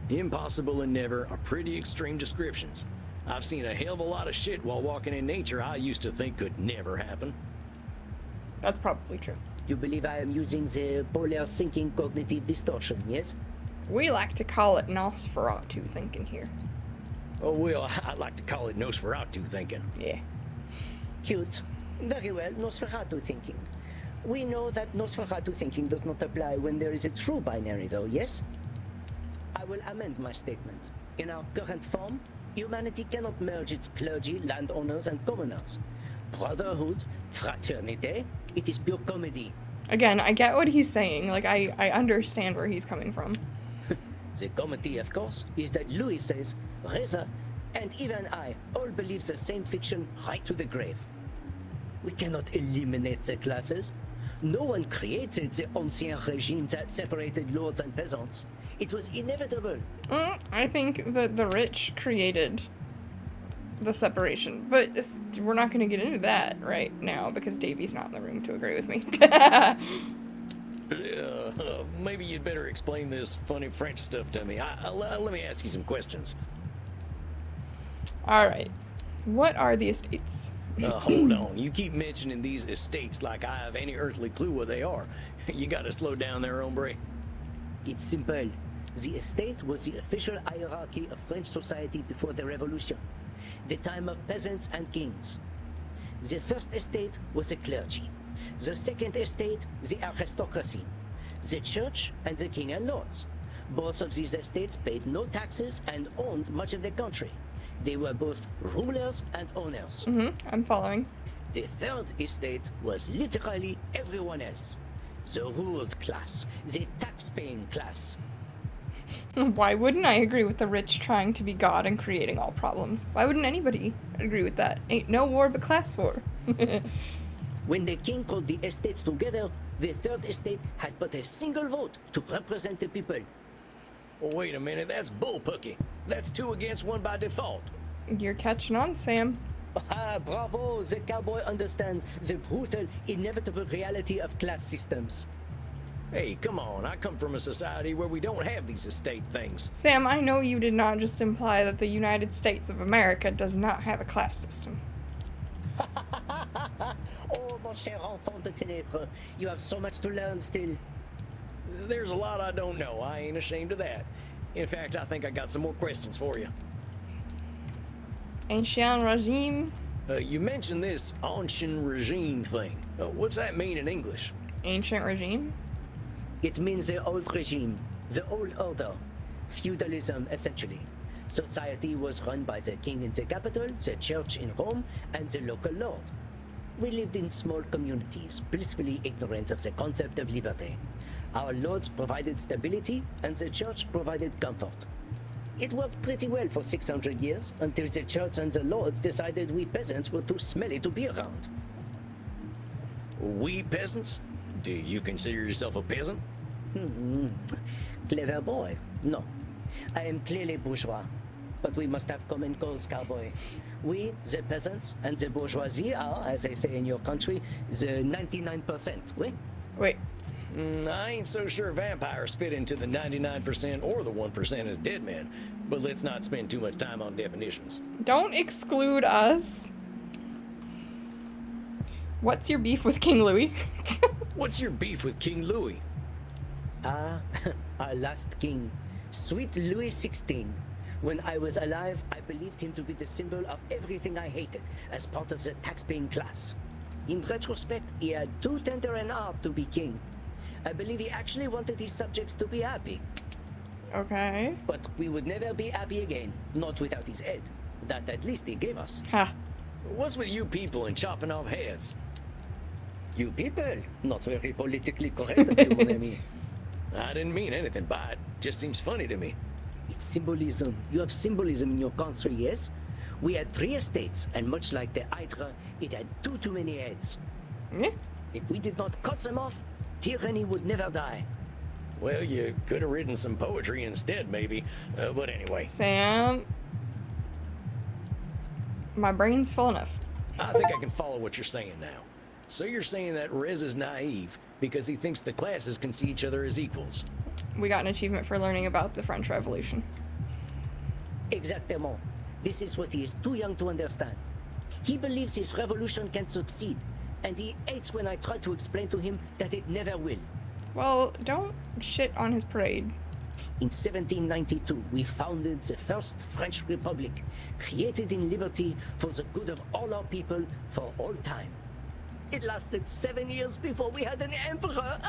Impossible and never are pretty extreme descriptions. I've seen a hell of a lot of shit while walking in nature I used to think could never happen. That's probably true. You believe I am using the polar thinking cognitive distortion, yes? We like to call it Nosferatu thinking here. Oh, well, I like to call it Nosferatu thinking. Yeah. Cute. Very well, Nosferatu thinking. We know that Nosferatu thinking does not apply when there is a true binary, though, yes? I will amend my statement. In our current form, humanity cannot merge its clergy, landowners, and commoners. Brotherhood, fraternité, it is pure comedy. Again, I get what he's saying. Like, I understand where he's coming from. The comedy, of course, is that Louis says, Reza, and even I all believe the same fiction right to the grave. We cannot eliminate the classes. No one created the ancien regime that separated lords and peasants. It was inevitable. I think that the rich created the separation, but we're not going to get into that right now because Davey's not in the room to agree with me. Maybe you'd better explain this funny French stuff to me. Let me ask you some questions. All right. What are the estates? Hold on. You keep mentioning these estates like I have any earthly clue what they are. You gotta slow down there, hombre. It's simple. The estate was the official hierarchy of French society before the revolution, the time of peasants and kings. The first estate was the clergy. The second estate, the aristocracy. The church and the king and lords. Both of these estates paid no taxes and owned much of the country. They were both rulers and owners. I'm following. The third estate was literally everyone else. The ruled class, the tax-paying class. Why wouldn't I agree with the rich trying to be God and creating all problems? Why wouldn't anybody agree with that? Ain't no war but class war. When the king called the estates together, the third estate had but a single vote to represent the people. Oh, wait a minute, that's bullpucky. That's 2 against 1 by default. You're catching on, Sam. Ah, bravo! The cowboy understands the brutal, inevitable reality of class systems. Hey, come on, I come from a society where we don't have these estate things. Sam, I know you did not just imply that the United States of America does not have a class system. Oh, mon cher enfant de ténèbres, you have so much to learn still. There's a lot I don't know. I ain't ashamed of that. In fact, I think I got some more questions for you. Ancien regime? You mentioned this ancient regime thing. What's that mean in English? Ancient regime? It means the old regime, the old order, feudalism essentially. Society was run by the king in the capital, the church in Rome, and the local lord. We lived in small communities, blissfully ignorant of the concept of liberty. Our lords provided stability, and the church provided comfort. It worked pretty well for 600 years, until the church and the lords decided we peasants were too smelly to be around. We peasants? Do you consider yourself a peasant? Clever boy. No. I am clearly bourgeois. But we must have common cause, cowboy. We, the peasants, and the bourgeoisie are, as they say in your country, the 99%, oui? Wait. I ain't so sure vampires fit into the 99% or the 1% as dead men, but let's not spend too much time on definitions. Don't exclude us. What's your beef with King Louis? What's your beef with King Louis? Our last king, sweet Louis XVI. When I was alive, I believed him to be the symbol of everything I hated as part of the tax-paying class. In retrospect, he had too tender an heart to be king. I believe he actually wanted his subjects to be happy. Okay. But we would never be happy again, not without his head. That at least he gave us. Ha. What's with you people and chopping off heads? You people, not very politically correct of you, mon ami. I didn't mean anything by it. Just seems funny to me. It's symbolism. You have symbolism in your country, yes? We had 3 estates, and much like the Hydra, it had too many heads. Yeah. If we did not cut them off, tyranny would never die. Well, you could have written some poetry instead, maybe. But anyway, Sam. My brain's full enough. I think I can follow what you're saying now. So you're saying that Rez is naive because he thinks the classes can see each other as equals. We got an achievement for learning about the French Revolution. Exactement. This is what he is too young to understand. He believes his revolution can succeed, and he hates when I try to explain to him that it never will. Well, don't shit on his parade. In 1792, we founded the first French Republic, created in liberty for the good of all our people for all time. It lasted 7 years before we had an emperor.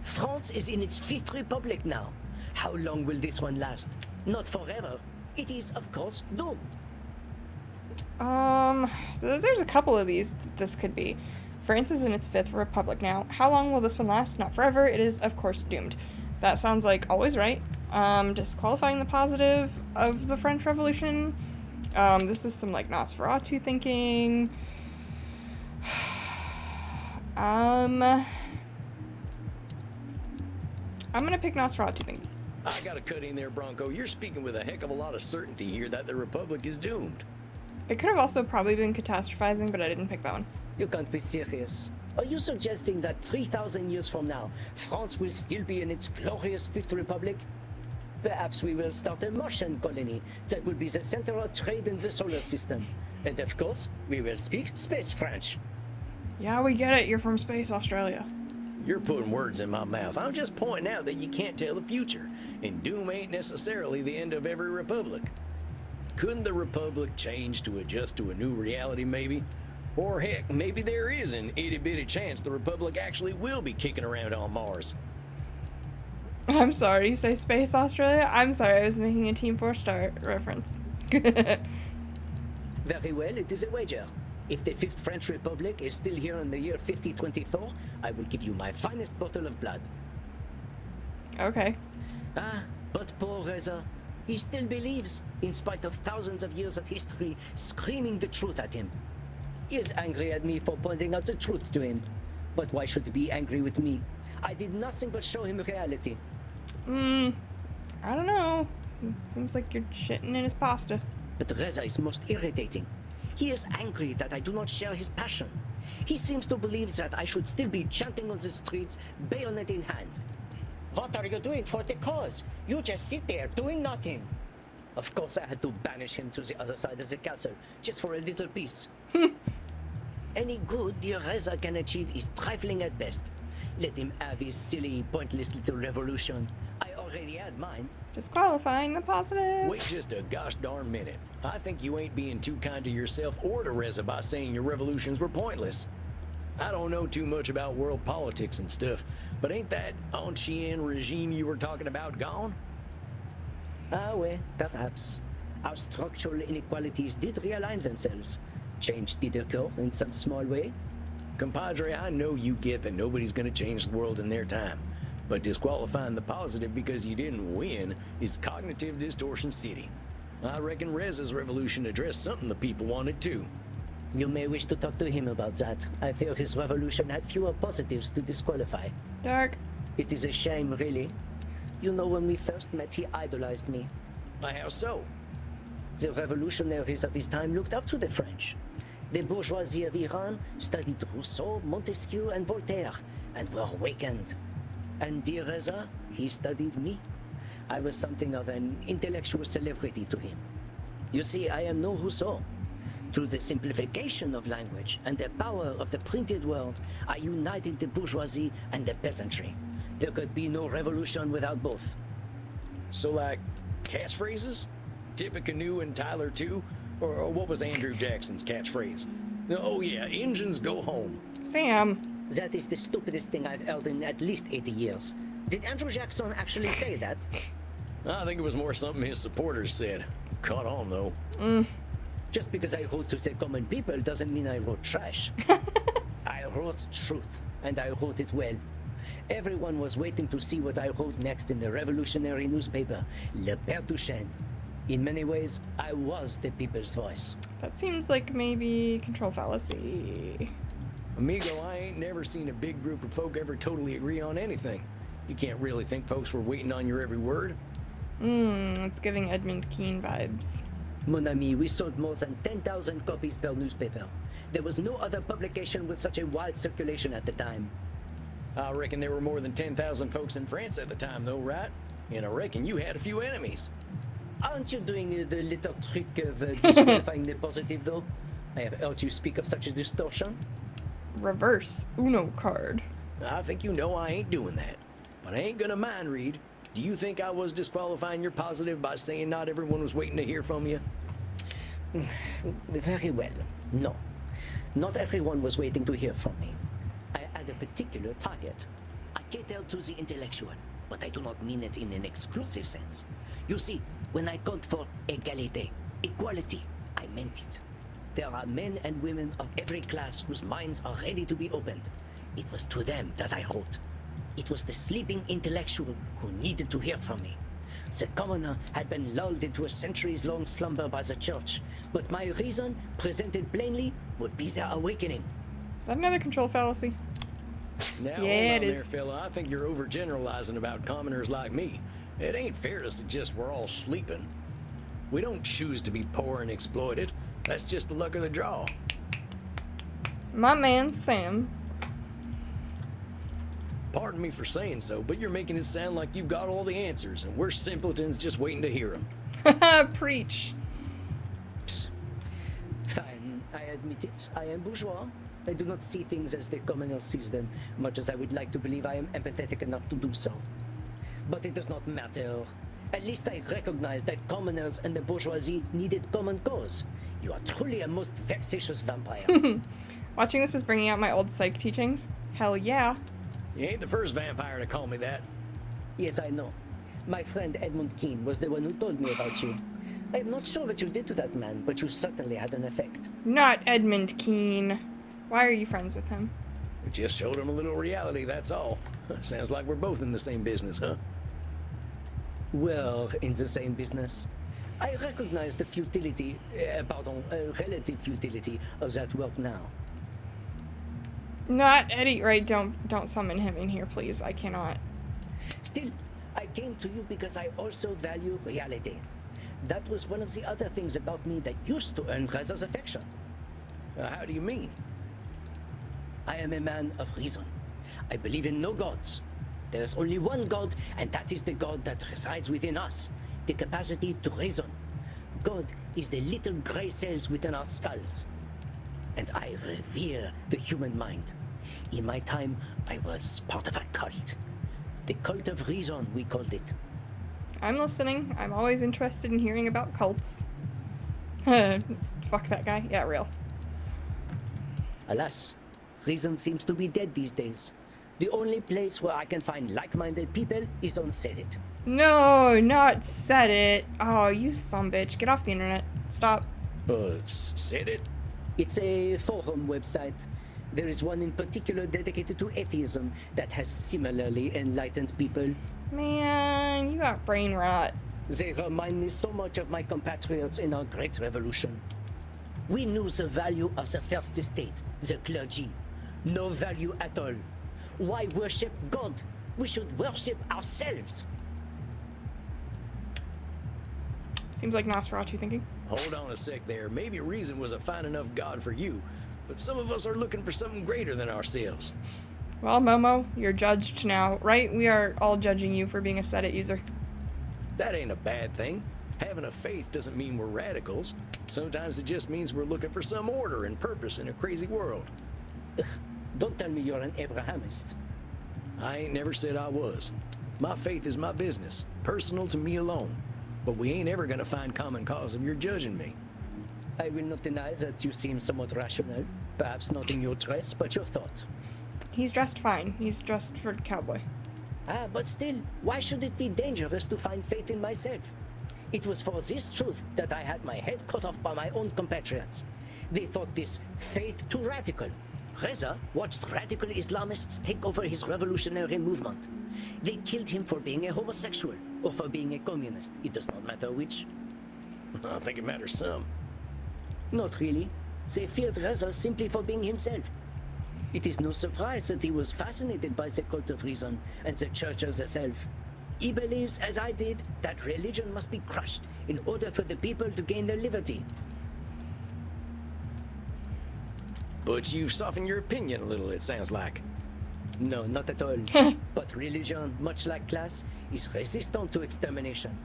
France is in its 5th republic now. How long will this one last? Not forever. It is, of course, doomed. There's a couple of these that this could be. France is in its 5th republic now. How long will this one last? Not forever. It is, of course, doomed. That sounds like always right. Disqualifying the positive of the French Revolution. This is some, like, Nosferatu thinking. I'm gonna pick Nosferatu thinking. I gotta cut in there, Bronco. You're speaking with a heck of a lot of certainty here that the Republic is doomed. It could have also probably been catastrophizing, but I didn't pick that one. You can't be serious. Are you suggesting that 3,000 years from now, France will still be in its glorious 5th Republic? Perhaps we will start a Martian colony that will be the center of trade in the solar system. And of course, we will speak space French. Yeah, we get it. You're from space, Australia. You're putting words in my mouth. I'm just pointing out that you can't tell the future, and doom ain't necessarily the end of every republic. Couldn't the Republic change to adjust to a new reality, maybe? Or heck, maybe there is an itty-bitty chance the Republic actually will be kicking around on Mars. I'm sorry, you say space, Australia? I'm sorry, I was making a Team 4-star reference. Very well, it is a wager. If the 5th French Republic is still here in the year 5024, I will give you my finest bottle of blood. Okay. But poor Reza, he still believes, in spite of thousands of years of history screaming the truth at him. He is angry at me for pointing out the truth to him. But why should he be angry with me? I did nothing but show him reality. I don't know. Seems like you're shitting in his pasta. But Reza is most irritating. He is angry that I do not share his passion. He seems to believe that I should still be chanting on the streets, bayonet in hand. What are you doing for the cause? You just sit there doing nothing. Of course, I had to banish him to the other side of the castle, just for a little peace. Any good dear Reza can achieve is trifling at best. Let him have his silly, pointless little revolution. I already had mine. Disqualifying the positive. Wait just a gosh darn minute. I think you ain't being too kind to yourself or to Reza by saying your revolutions were pointless. I don't know too much about world politics and stuff, but ain't that ancien regime you were talking about gone? Ah, well, perhaps. Our structural inequalities did realign themselves. Change did occur in some small way. Compadre, I know you get that nobody's gonna change the world in their time, but disqualifying the positive because you didn't win is cognitive distortion city. I reckon Reza's revolution addressed something the people wanted too. You may wish to talk to him about that. I fear his revolution had fewer positives to disqualify. Dark. It is a shame, really. You know, when we first met, he idolized me. How so? The revolutionaries of his time looked up to the French. The bourgeoisie of Iran studied Rousseau, Montesquieu, and Voltaire, and were awakened. And dear Reza, he studied me. I was something of an intellectual celebrity to him. You see, I am no Rousseau. Through the simplification of language and the power of the printed word, I united the bourgeoisie and the peasantry. There could be no revolution without both. So like catchphrases? Tippecanoe and Tyler too? Or what was Andrew Jackson's catchphrase? Oh yeah, engines go home. Sam. That is the stupidest thing I've heard in at least 80 years. Did Andrew Jackson actually say that? I think it was more something his supporters said. Caught on though. Just because I wrote to the common people doesn't mean I wrote trash. I wrote truth, and I wrote it well. Everyone was waiting to see what I wrote next in the revolutionary newspaper, Le Père Duchesne. In many ways, I was the people's voice. That seems like maybe control fallacy. Amigo, I ain't never seen a big group of folk ever totally agree on anything. You can't really think folks were waiting on your every word. It's giving Edmund Keane vibes. Mon ami, we sold more than 10,000 copies per newspaper. There was no other publication with such a wide circulation at the time. I reckon there were more than 10,000 folks in France at the time though, right? And I reckon you had a few enemies. Aren't you doing the little trick of disqualifying the positive, though? I have heard you speak of such a distortion. Reverse Uno card. I think you know I ain't doing that. But I ain't gonna mind read. Do you think I was disqualifying your positive by saying not everyone was waiting to hear from you? Very well. No. Not everyone was waiting to hear from me. I had a particular target. I catered to the intellectual, but I do not mean it in an exclusive sense. You see, when I called for égalité, equality, I meant it. There are men and women of every class whose minds are ready to be opened. It was to them that I wrote. It was the sleeping intellectual who needed to hear from me. The commoner had been lulled into a centuries-long slumber by the church, but my reason, presented plainly, would be their awakening. Is that another control fallacy? Now, Yeah, hold it on is. there, fella. I think you're overgeneralizing about commoners like me. It ain't fair to suggest we're all sleeping. We don't choose to be poor and exploited. That's just the luck of the draw. My man, Sam. Pardon me for saying so, but you're making it sound like you've got all the answers, and we're simpletons just waiting to hear them. Preach. Fine, I admit it. I am bourgeois. I do not see things as the commoner sees them, much as I would like to believe I am empathetic enough to do so. But it does not matter. At least I recognize that commoners and the bourgeoisie needed common cause. You are truly a most vexatious vampire. Watching this is bringing out my old psych teachings. Hell yeah. You ain't the first vampire to call me that. Yes, I know. My friend Edmund Keane was the one who told me about you. I am not sure what you did to that man, but you certainly had an effect. Not Edmund Keane. Why are you friends with him? We just showed him a little reality, that's all. Sounds like we're both in the same business, huh? We're in the same business. I recognize the futility, relative futility of that work now. Not Eddie, right? Don't summon him in here, please. I cannot. Still, I came to you because I also value reality. That was one of the other things about me that used to earn Reza's affection. How do you mean? I am a man of reason. I believe in no gods. There is only one God, and that is the God that resides within us, the capacity to reason. God is the little gray cells within our skulls. And I revere the human mind. In my time, I was part of a cult. The cult of reason, we called it. I'm listening. I'm always interested in hearing about cults. Fuck that guy. Yeah, real. Alas, reason seems to be dead these days. The only place where I can find like-minded people is on Reddit. No, not said it. Oh, you sumbitch. Get off the internet. Stop. Said it? It's a forum website. There is one in particular dedicated to atheism that has similarly enlightened people. Man, you got brain rot. They remind me so much of my compatriots in our Great Revolution. We knew the value of the First Estate, the clergy. No value at all. Why worship God? We should worship ourselves. Seems like Nosferatu thinking. Hold on a sec there. Maybe reason was a fine enough God for you, but some of us are looking for something greater than ourselves. Well, Momo, you're judged now, right? We are all judging you for being a Reddit user. That ain't a bad thing. Having a faith doesn't mean we're radicals. Sometimes it just means we're looking for some order and purpose in a crazy world. Ugh, don't tell me you're an Abrahamist. I ain't never said I was. My faith is my business, personal to me alone. But we ain't ever gonna find common cause if you're judging me. I will not deny that you seem somewhat rational. Perhaps not in your dress, but your thought. He's dressed fine. He's dressed for cowboy. Ah, but still, why should it be dangerous to find faith in myself? It was for this truth that I had my head cut off by my own compatriots. They thought this faith too radical. Reza watched radical Islamists take over his revolutionary movement. They killed him for being a homosexual or for being a communist. It does not matter which. I think it matters some. Not really. They feared Reza simply for being himself. It is no surprise that he was fascinated by the cult of reason and the church of the self. He believes, as I did, that religion must be crushed in order for the people to gain their liberty. But you've softened your opinion a little, it sounds like. No, not at all. But religion, much like class, is resistant to extermination.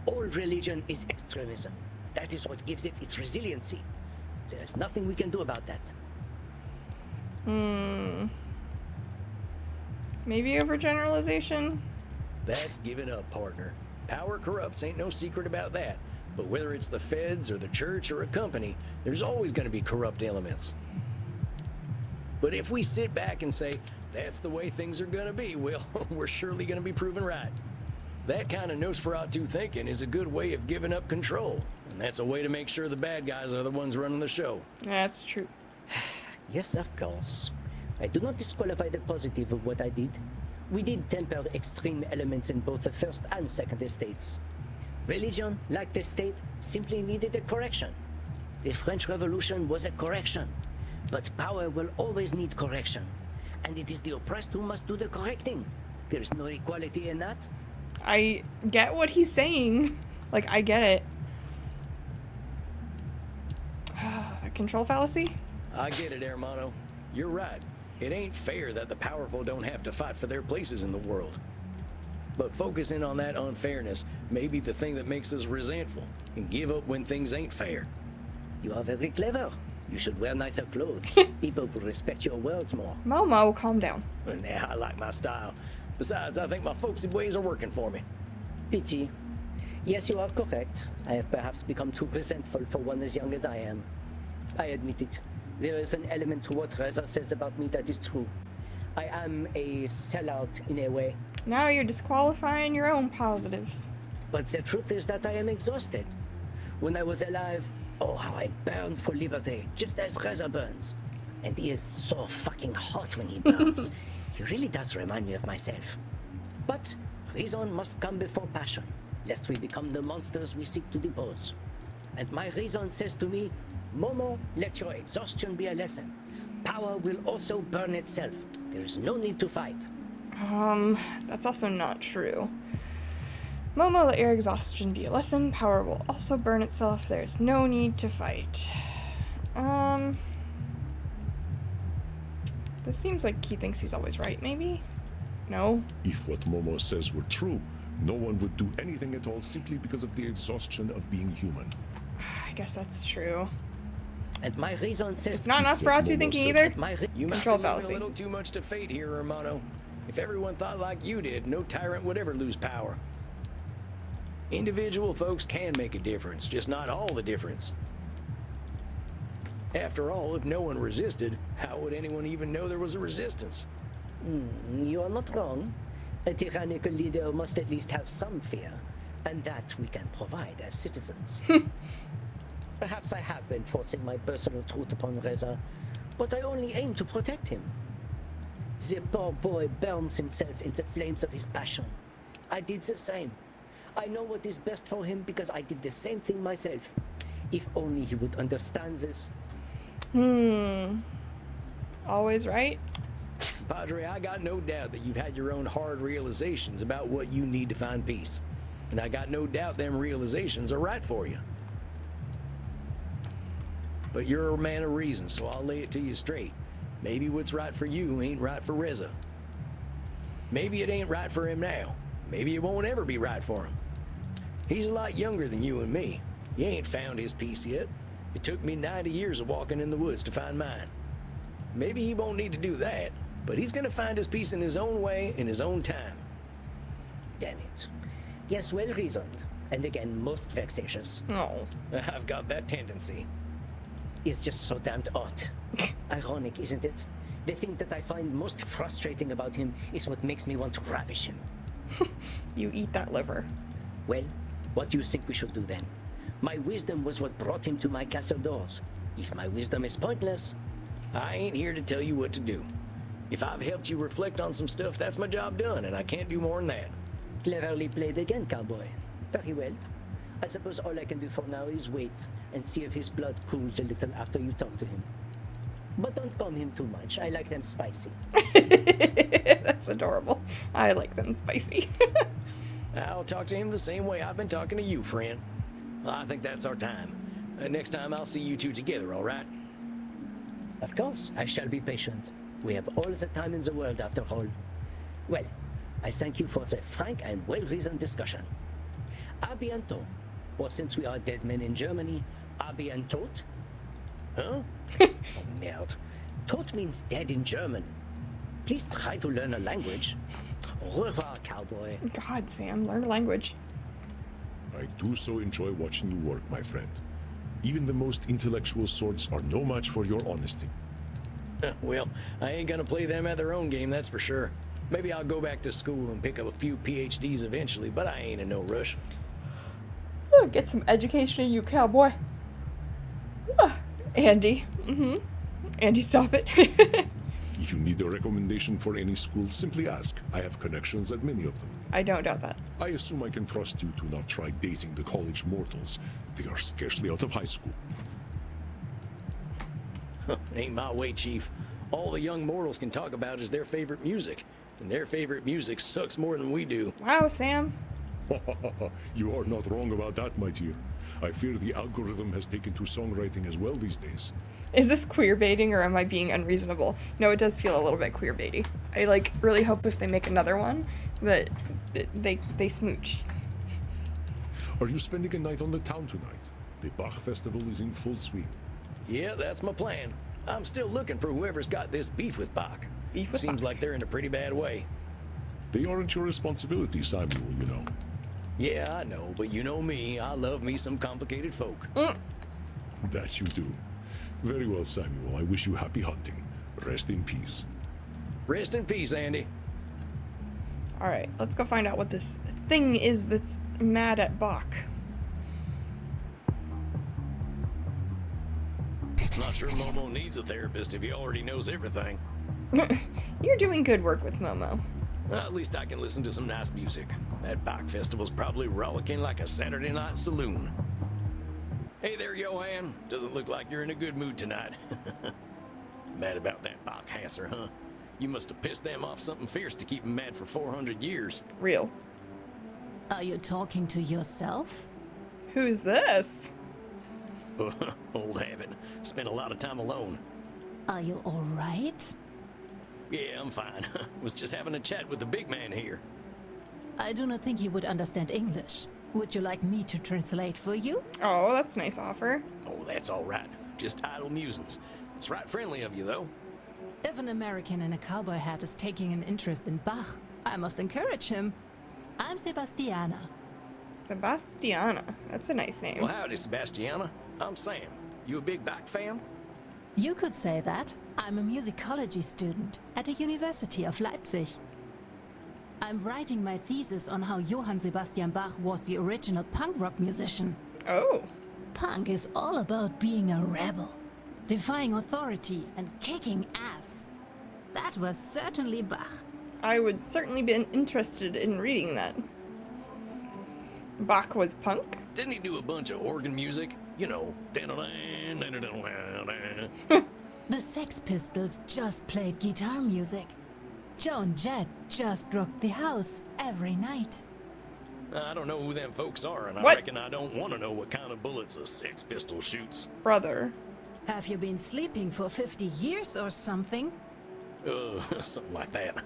All religion is extremism. That is what gives it its resiliency. There is nothing we can do about that. Maybe overgeneralization? That's giving up, partner. Power corrupts, ain't no secret about that. But whether it's the feds or the church or a company, there's always going to be corrupt elements. But if we sit back and say, that's the way things are going to be, well, we're surely going to be proven right. That kind of Nosferatu thinking is a good way of giving up control. And that's a way to make sure the bad guys are the ones running the show. That's true. Yes, of course. I do not disqualify the positive of what I did. We did temper extreme elements in both the first and second estates. Religion, like the state, simply needed a correction. The French Revolution was a correction. But power will always need correction. And it is the oppressed who must do the correcting. There is no equality in that. I get what he's saying. Like, I get it. Control fallacy? I get it, Hermano. You're right. It ain't fair that the powerful don't have to fight for their places in the world. But focusing on that unfairness may be the thing that makes us resentful and give up when things ain't fair. You are very clever. You should wear nicer clothes. People will respect your words more. Momo, calm down. Nah, I like my style. Besides, I think my folksy ways are working for me. Pity. Yes, you are correct. I have perhaps become too resentful for one as young as I am. I admit it. There is an element to what Reza says about me that is true. I am a sellout in a way. Now you're disqualifying your own positives. But the truth is that I am exhausted. When I was alive, oh, how I burned for liberty, just as Reza burns. And he is so fucking hot when he burns. He really does remind me of myself. But reason must come before passion, lest we become the monsters we seek to depose. And my reason says to me, Momo, let your exhaustion be a lesson. Power will also burn itself. There is no need to fight. That's also not true. Momo, let your exhaustion be a lesson. Power will also burn itself. There's no need to fight. This seems like he thinks he's always right, maybe? No? If what Momo says were true, no one would do anything at all simply because of the exhaustion of being human. I guess that's true. And my reason says... It's not Nosferatu thinking either. You might Control be fallacy. a little too much to fate here, Hermano. If everyone thought like you did, no tyrant would ever lose power. Individual folks can make a difference, just not all the difference. After all, if no one resisted, how would anyone even know there was a resistance? You are not wrong. A tyrannical leader must at least have some fear, and that we can provide as citizens. Perhaps I have been forcing my personal truth upon Reza, but I only aim to protect him. The poor boy burns himself in the flames of his passion. I did the same. I know what is best for him because I did the same thing myself. If only he would understand this. Always right? Padre, I got no doubt that you've had your own hard realizations about what you need to find peace. And I got no doubt them realizations are right for you. But you're a man of reason, so I'll lay it to you straight. Maybe what's right for you ain't right for Reza. Maybe it ain't right for him now. Maybe it won't ever be right for him. He's a lot younger than you and me. He ain't found his peace yet. It took me 90 years of walking in the woods to find mine. Maybe he won't need to do that, but he's gonna find his peace in his own way, in his own time. Damn it. Yes, well reasoned, and again, most vexatious. Oh. I've got that tendency. It's just so damned odd. Ironic, isn't it? The thing that I find most frustrating about him is what makes me want to ravish him. You eat that liver. Well, what do you think we should do then? My wisdom was what brought him to my castle doors. If my wisdom is pointless, I ain't here to tell you what to do. If I've helped you reflect on some stuff, that's my job done, and I can't do more than that. cleverly played again, cowboy. Very well. I suppose all I can do for now is wait and see if his blood cools a little after you talk to him. But don't calm him too much. I like them spicy. That's adorable. I like them spicy. I'll talk to him the same way I've been talking to you, friend. I think that's our time. Next time I'll see you two together, all right? Of course, I shall be patient. We have all the time in the world, after all. Well, I thank you for the frank and well-reasoned discussion. A bientôt. Or since we are dead men in Germany, a bientôt? Huh? Oh, merde. Tot means dead in German. Please try to learn a language. Au revoir, cowboy. God, Sam, learn a language. I do so enjoy watching you work, my friend. Even the most intellectual sorts are no match for your honesty. Well, I ain't gonna play them at their own game, that's for sure. Maybe I'll go back to school and pick up a few PhDs eventually, but I ain't in no rush. Ooh, get some education, you cowboy. Andy. Andy, stop it. If you need a recommendation for any school, simply ask. I have connections at many of them. I don't doubt that. I assume I can trust you to not try dating the college mortals. They are scarcely out of high school. Ain't my way, Chief. All the young mortals can talk about is their favorite music. And their favorite music sucks more than we do. Wow, Sam. You are not wrong about that, my dear. I fear the algorithm has taken to songwriting as well these days. Is this queer baiting or am I being unreasonable? No, it does feel a little bit queer baity. I really hope if they make another one that they smooch. Are you spending a night on the town tonight? The Bach Festival is in full swing. Yeah, that's my plan. I'm still looking for whoever's got this beef with Bach. Beef with Seems Bach. like they're in a pretty bad way. They aren't your responsibility, Samuel, you know. Yeah, I know, but you know me, I love me some complicated folk. That you do. Very well, Samuel. I wish you happy hunting. Rest in peace. Rest in peace, Andy. Alright, let's go find out what this thing is that's mad at Bach. Not sure Momo needs a therapist if he already knows everything. You're doing good work with Momo. Well, at least I can listen to some nice music. That Bach Festival's probably rollicking like a Saturday night saloon. Hey there, Johan. Doesn't look like you're in a good mood tonight. Mad about that Bach Hasser, huh? You must have pissed them off something fierce to keep them mad for 400 years. Real. Are you talking to yourself? Who's this? Old habit. Spent a lot of time alone. Are you all right? Yeah, I'm fine. Was just having a chat with the big man here. I do not think he would understand English. Would you like me to translate for you? Oh, that's a nice offer. Oh, that's all right. Just idle musings. It's right friendly of you, though. If an American in a cowboy hat is taking an interest in Bach, I must encourage him. I'm Sebastiana. Sebastiana. That's a nice name. Well, howdy, Sebastiana. I'm Sam. You a big Bach fan? You could say that. I'm a musicology student at the University of Leipzig. I'm writing my thesis on how Johann Sebastian Bach was the original punk rock musician. Oh. Punk is all about being a rebel, defying authority and kicking ass. That was certainly Bach. I would certainly be interested in reading that. Bach was punk? Didn't he do a bunch of organ music? You know, The Sex Pistols just played guitar music. Joan Jett just rocked the house every night. I don't know who them folks are, and I What? reckon I don't want to know what kind of bullets a Sex Pistol shoots. Brother. Have you been sleeping for 50 years or something? Something like that.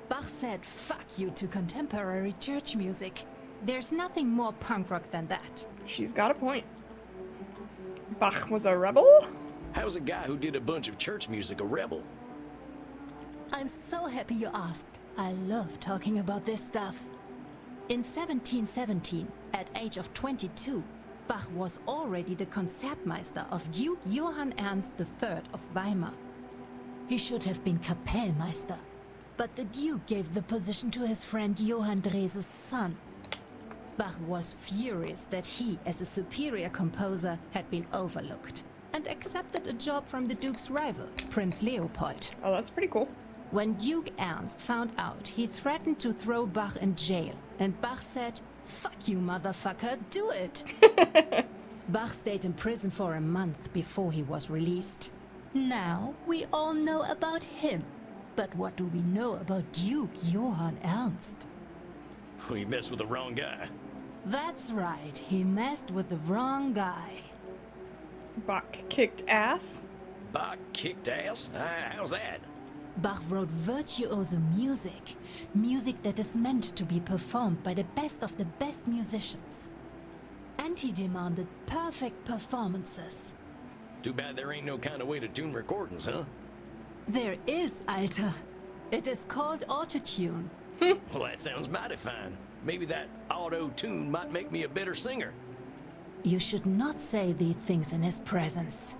Bach said fuck you to contemporary church music. There's nothing more punk rock than that. She's got a point. Bach was a rebel? How's a guy who did a bunch of church music a rebel? I'm so happy you asked. I love talking about this stuff. In 1717, at age of 22, Bach was already the Concertmeister of Duke Johann Ernst III of Weimar. He should have been Kapellmeister, but the Duke gave the position to his friend Johann Drese's son. Bach was furious that he, as a superior composer, had been overlooked, and accepted a job from the Duke's rival, Prince Leopold. Oh, that's pretty cool. When Duke Ernst found out, he threatened to throw Bach in jail, and Bach said, "Fuck you, motherfucker, do it!" Bach stayed in prison for a month before he was released. Now, we all know about him. But what do we know about Duke Johann Ernst? We messed with the wrong guy. That's right, he messed with the wrong guy. Bach kicked ass? Bach kicked ass? How's that? Bach wrote virtuoso music, music that is meant to be performed by the best of the best musicians. And he demanded perfect performances. Too bad there ain't no kind of way to tune recordings, huh? There is, Alter. It is called autotune. Well, that sounds mighty fine. Maybe that auto-tune might make me a better singer. You should not say these things in his presence.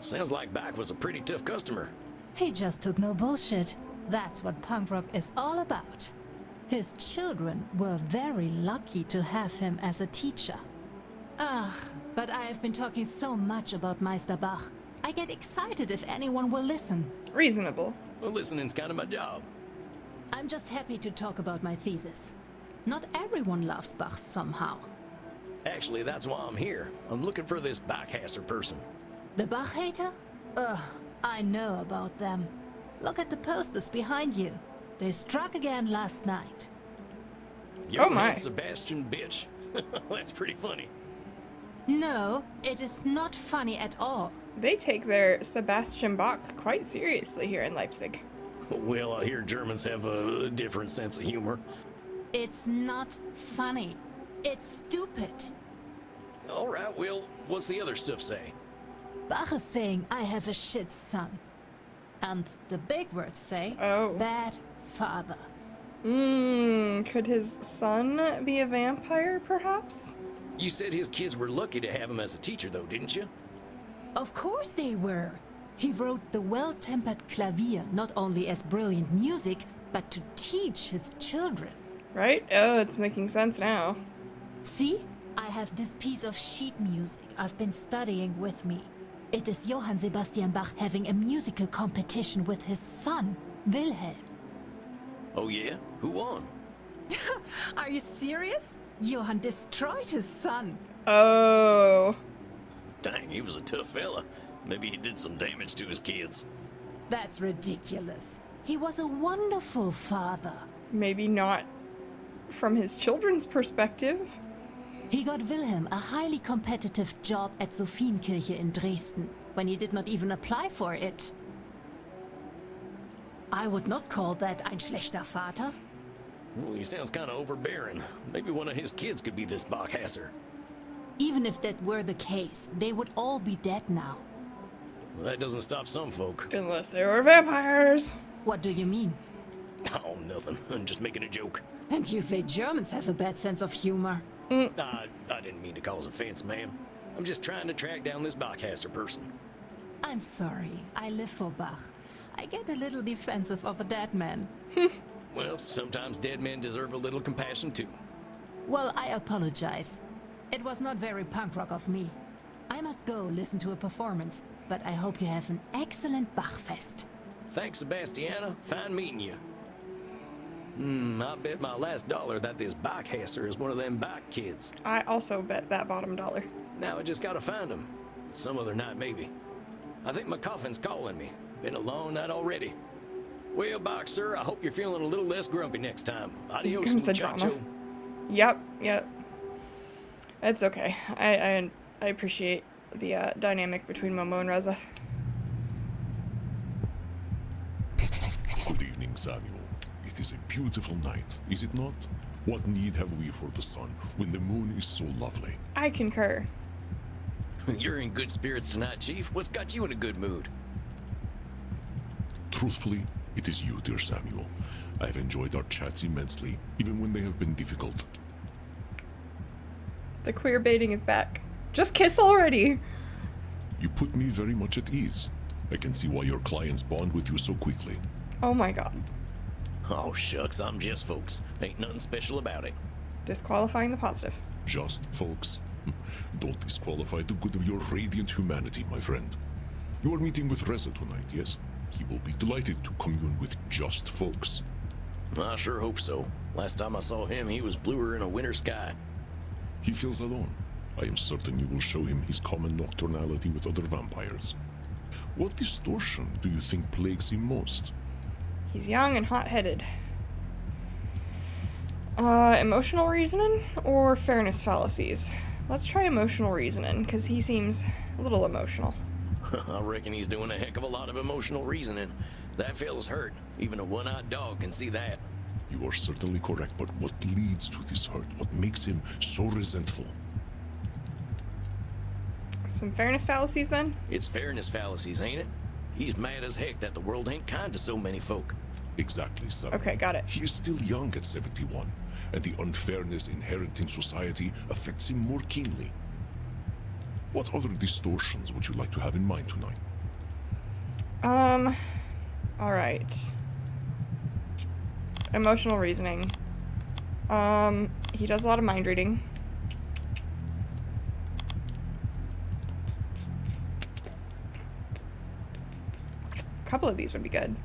Sounds like Bach was a pretty tough customer. He just took no bullshit. That's what punk rock is all about. His children were very lucky to have him as a teacher. But I have been talking so much about Meister Bach. I get excited if anyone will listen. Reasonable. Well, listening's kind of my job. I'm just happy to talk about my thesis. Not everyone loves Bach somehow. Actually, that's why I'm here. I'm looking for this Bachhasser person. The Bach hater? Ugh, I know about them. Look at the posters behind you. They struck again last night. Yo, my. Sebastian bitch. That's pretty funny. No, it is not funny at all. They take their Sebastian Bach quite seriously here in Leipzig. Well, I hear Germans have a different sense of humor. It's not funny. It's stupid. All right, well, what's the other stuff say? Bach is saying I have a shit son. And the big words say, Oh. bad father. Could his son be a vampire, perhaps? You said his kids were lucky to have him as a teacher, though, didn't you? Of course they were. He wrote the well-tempered clavier not only as brilliant music, but to teach his children. Right? Oh, it's making sense now. See? I have this piece of sheet music I've been studying with me. It is Johann Sebastian Bach having a musical competition with his son, Wilhelm. Oh, yeah? Who won? Are you serious? Johann destroyed his son. Oh. Dang, he was a tough fella. Maybe he did some damage to his kids. That's ridiculous. He was a wonderful father. Maybe not from his children's perspective. He got Wilhelm a highly competitive job at Sophienkirche in Dresden, when he did not even apply for it. I would not call that ein schlechter Vater. Well, he sounds kind of overbearing. Maybe one of his kids could be this Bachhasser. Even if that were the case, they would all be dead now. Well, that doesn't stop some folk. Unless they were vampires. What do you mean? Oh, nothing. I'm just making a joke. And you say Germans have a bad sense of humor. I didn't mean to cause offense, ma'am. I'm just trying to track down this Bachhaster person. I'm sorry. I live for Bach. I get a little defensive of a dead man. Well, sometimes dead men deserve a little compassion too. Well, I apologize. It was not very punk rock of me. I must go listen to a performance, but I hope you have an excellent Bachfest. Thanks, Sebastiana. Fine meeting you. I bet my last dollar that this Bachhaster is one of them Bach kids. I also bet that bottom dollar. Now I just gotta find him. Some other night, maybe. I think my coffin's calling me. Been a long night already. Well, Bach, sir, I hope you're feeling a little less grumpy next time. Adios, Comes the muchacho. drama. Yep. It's okay. I appreciate the dynamic between Momo and Reza. Good evening, Samuel. It is a beautiful night, is it not? What need have we for the sun when the moon is so lovely? I concur. You're in good spirits tonight, Chief. What's got you in a good mood? Truthfully, it is you, dear Samuel. I have enjoyed our chats immensely, even when they have been difficult. The queer baiting is back. Just kiss already. You put me very much at ease. I can see why your clients bond with you so quickly. Oh my god. Oh, shucks, I'm just folks. Ain't nothing special about it. Disqualifying the positive. Just, folks. Don't disqualify the good of your radiant humanity, my friend. You are meeting with Reza tonight, yes? He will be delighted to commune with just folks. I sure hope so. Last time I saw him, he was bluer in a winter sky. He feels alone. I am certain you will show him his common nocturnality with other vampires. What distortion do you think plagues him most? He's young and hot-headed. Emotional reasoning or fairness fallacies? Let's try emotional reasoning, because he seems a little emotional. I reckon he's doing a heck of a lot of emotional reasoning. That fella's hurt. Even a one-eyed dog can see that. You are certainly correct, but what leads to this hurt? What makes him so resentful? Some fairness fallacies, then? It's fairness fallacies, ain't it? He's mad as heck that the world ain't kind to so many folk. Exactly, son. Okay, got it. He is still young at 71, and the unfairness inherent in society affects him more keenly. What other distortions would you like to have in mind tonight? Alright. Emotional reasoning. He does a lot of mind reading. A couple of these would be good.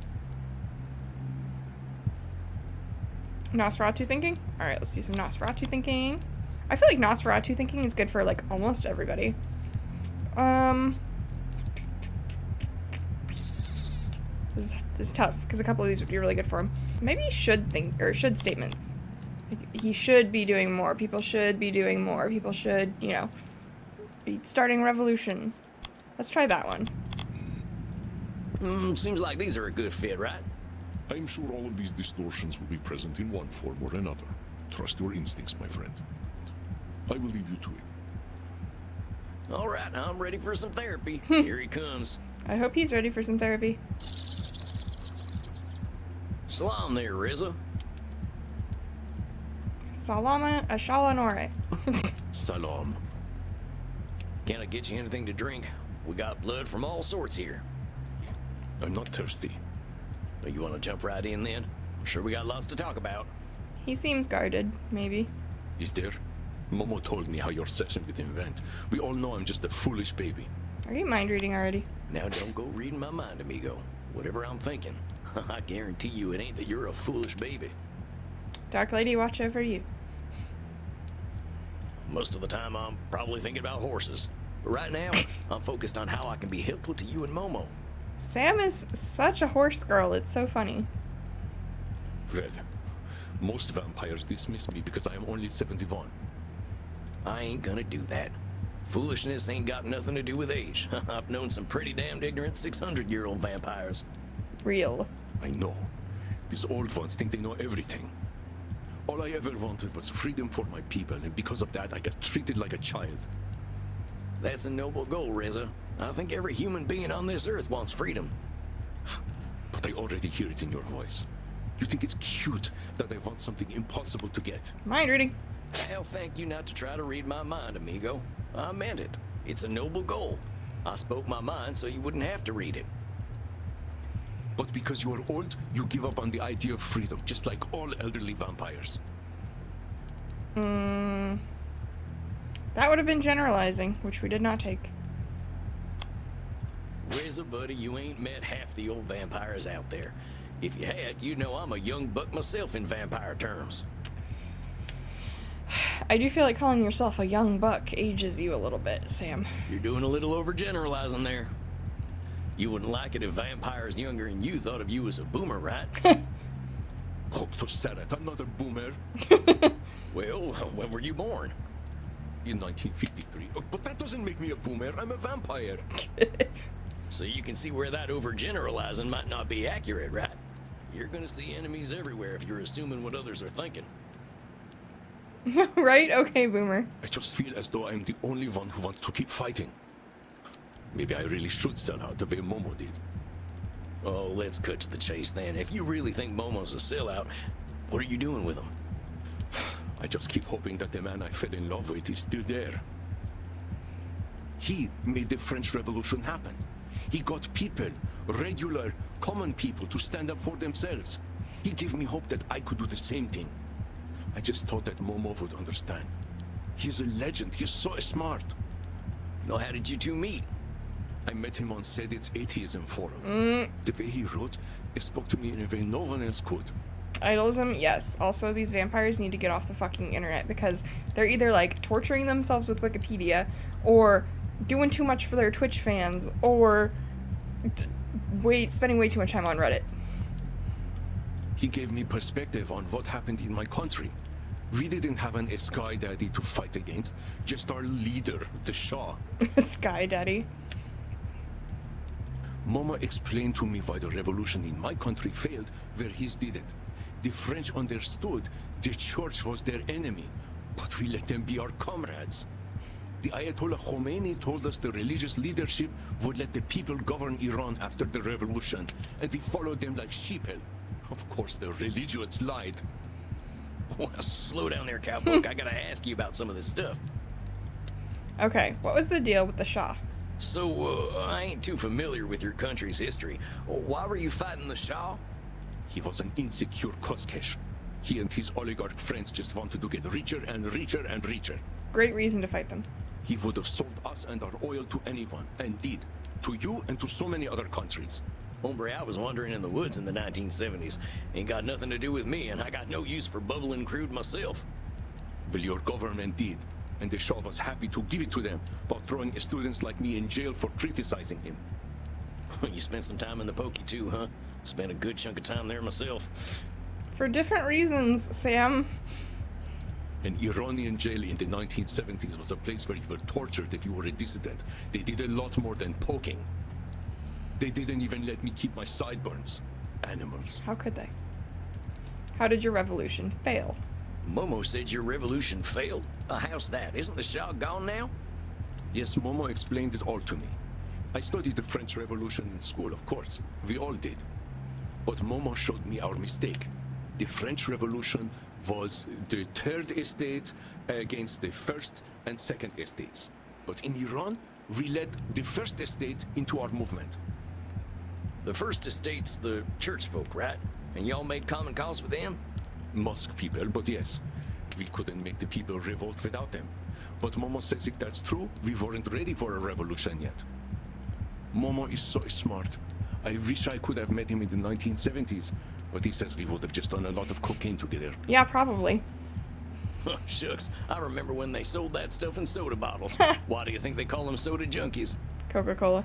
Nosferatu thinking? Alright, let's do some Nosferatu thinking. I feel like Nosferatu thinking is good for, like, almost everybody. This is tough, because a couple of these would be really good for him. Maybe he should think, or should statements. Like, he should be doing more. People should be doing more. People should, you know, be starting a revolution. Let's try that one. Seems like these are a good fit, right? I am sure all of these distortions will be present in one form or another. Trust your instincts, my friend. I will leave you to it. All right, I'm ready for some therapy. Here he comes. I hope he's ready for some therapy. Salam there, Reza. Shalanore. Salam. Can I get you anything to drink? We got blood from all sorts here. I'm not thirsty. Oh, you want to jump right in then? I'm sure we got lots to talk about. He seems guarded, maybe. Is there? Momo told me how your session with him went. We all know I'm just a foolish baby. Are you mind reading already? Now don't go reading my mind, amigo. Whatever I'm thinking, I guarantee you it ain't that you're a foolish baby. Dark Lady, watch over you. Most of the time I'm probably thinking about horses. But right now, I'm focused on how I can be helpful to you and Momo. Sam is such a horse girl, it's so funny. Well, most vampires dismiss me because I am only 71. I ain't gonna do that. Foolishness ain't got nothing to do with age. I've known some pretty damned ignorant 600-year-old vampires. Real. I know. These old ones think they know everything. All I ever wanted was freedom for my people, and because of that, I got treated like a child. That's a noble goal, Reza. I think every human being on this earth wants freedom. But I already hear it in your voice. You think it's cute that I want something impossible to get. Mind reading. I'll thank you not to try to read my mind, amigo. I meant it. It's a noble goal. I spoke my mind so you wouldn't have to read it. But because you are old, you give up on the idea of freedom, just like all elderly vampires. That would have been generalizing, which we did not take. Reza, buddy, you ain't met half the old vampires out there. If you had, you'd know I'm a young buck myself in vampire terms. I do feel like calling yourself a young buck ages you a little bit, Sam. You're doing a little overgeneralizing there. You wouldn't like it if vampires younger than you thought of you as a boomer, right? Dr. Sarat, I'm not a boomer. Well, when were you born? In 1953. Oh, but that doesn't make me a boomer. I'm a vampire. So you can see where that overgeneralizing might not be accurate, right? You're gonna see enemies everywhere if you're assuming what others are thinking. Right? Okay, boomer. I just feel as though I'm the only one who wants to keep fighting. Maybe I really should sell out the way Momo did. Oh, let's cut to the chase then. If you really think Momo's a sellout, what are you doing with him? I just keep hoping that the man I fell in love with is still there. He made the French Revolution happen. He got people, regular, common people, to stand up for themselves. He gave me hope that I could do the same thing. I just thought that Momo would understand. He's a legend. He's so smart. Well, how did you two meet? I met him on Sedit's atheism forum. The way he wrote, it spoke to me in a way no one else could. Idolism, yes. Also, these vampires need to get off the fucking internet because they're either like torturing themselves with Wikipedia or doing too much for their Twitch fans or spending way too much time on Reddit. He gave me perspective on what happened in my country. We didn't have an Sky Daddy to fight against, just our leader, the Shah. Sky Daddy. Momo explained to me why the revolution in my country failed where his didn't. The French understood the church was their enemy, but we let them be our comrades. The Ayatollah Khomeini told us the religious leadership would let the people govern Iran after the revolution, and we followed them like sheep. Of course, the religions lied. Well, slow down there, cowboy. I gotta ask you about some of this stuff. Okay, what was the deal with the Shah? So, I ain't too familiar with your country's history. Why were you fighting the Shah? He was an insecure Kotzkesh. He and his oligarch friends just wanted to get richer and richer and richer. Great reason to fight them. He would have sold us and our oil to anyone, and did. To you and to so many other countries. Hombre, I was wandering in the woods in the 1970s. Ain't got nothing to do with me, and I got no use for bubbling crude myself. Well, your government did, and the Shah was happy to give it to them while throwing students like me in jail for criticizing him. You spent some time in the pokey too, huh? Spent a good chunk of time there myself. For different reasons, Sam. An Iranian jail in the 1970s was a place where you were tortured if you were a dissident. They did a lot more than poking. They didn't even let me keep my sideburns. Animals. How could they? How did your revolution fail? Momo said your revolution failed? How's that? Isn't the Shah gone now? Yes, Momo explained it all to me. I studied the French Revolution in school, of course. We all did. But Momo showed me our mistake. The French Revolution was the third estate against the first and second estates. But in Iran, we let the first estate into our movement. The first estate's the church folk, right? And y'all made common cause with them? Mosque people, but yes. We couldn't make the people revolt without them. But Momo says if that's true, we weren't ready for a revolution yet. Momo is so smart. I wish I could have met him in the 1970s, but he says we would have just done a lot of cocaine together. Yeah, probably. Shucks, I remember when they sold that stuff in soda bottles. Why do you think they call them soda junkies? Coca-Cola.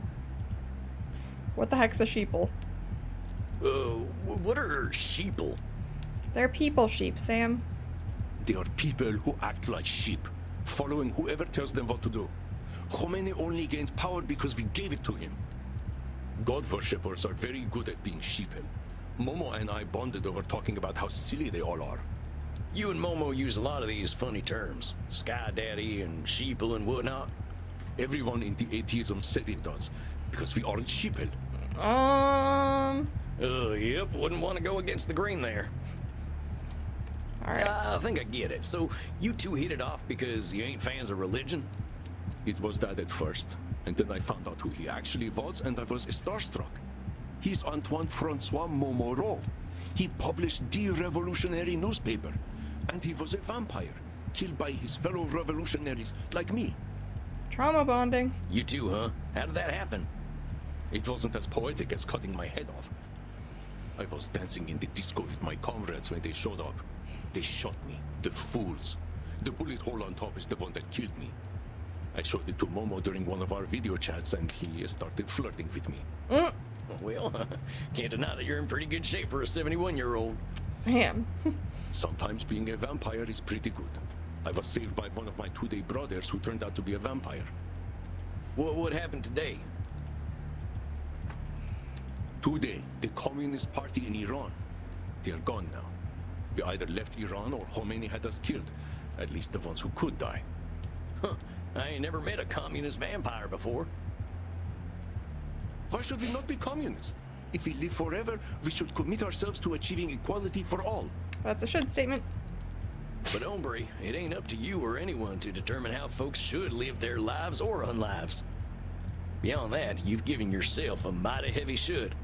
What the heck's a sheeple? What are sheeple? They're people sheep, Sam. They are people who act like sheep, following whoever tells them what to do. Khomeini only gained power because we gave it to him. God worshippers are very good at being sheeple. Momo and I bonded over talking about how silly they all are. You and Momo use a lot of these funny terms. Sky Daddy and sheeple and whatnot. Everyone in the atheism said it does, because we aren't sheeple. Yep, wouldn't want to go against the grain there. All right. I think I get it. So you two hit it off because you ain't fans of religion? It was that at first, and then I found out who he actually was, and I was starstruck. He's Antoine Francois Montmoreau. He published the revolutionary newspaper, and he was a vampire, killed by his fellow revolutionaries like me. Trauma bonding. You too, huh? How did that happen? It wasn't as poetic as cutting my head off. I was dancing in the disco with my comrades when they showed up. They shot me, the fools. The bullet hole on top is the one that killed me. I showed it to Momo during one of our video chats, and he started flirting with me. Well, can't deny that you're in pretty good shape for a 71-year-old. Sam. Sometimes being a vampire is pretty good. I was saved by one of my two-day brothers who turned out to be a vampire. What happened today? Today, the Communist Party in Iran. They're gone now. We either left Iran or Khomeini had us killed. At least the ones who could die. Huh. I ain't never met a communist vampire before. Why should we not be communist? If we live forever, we should commit ourselves to achieving equality for all. That's a should statement. But hombre, it ain't up to you or anyone to determine how folks should live their lives or unlives. Beyond that, you've given yourself a mighty heavy should.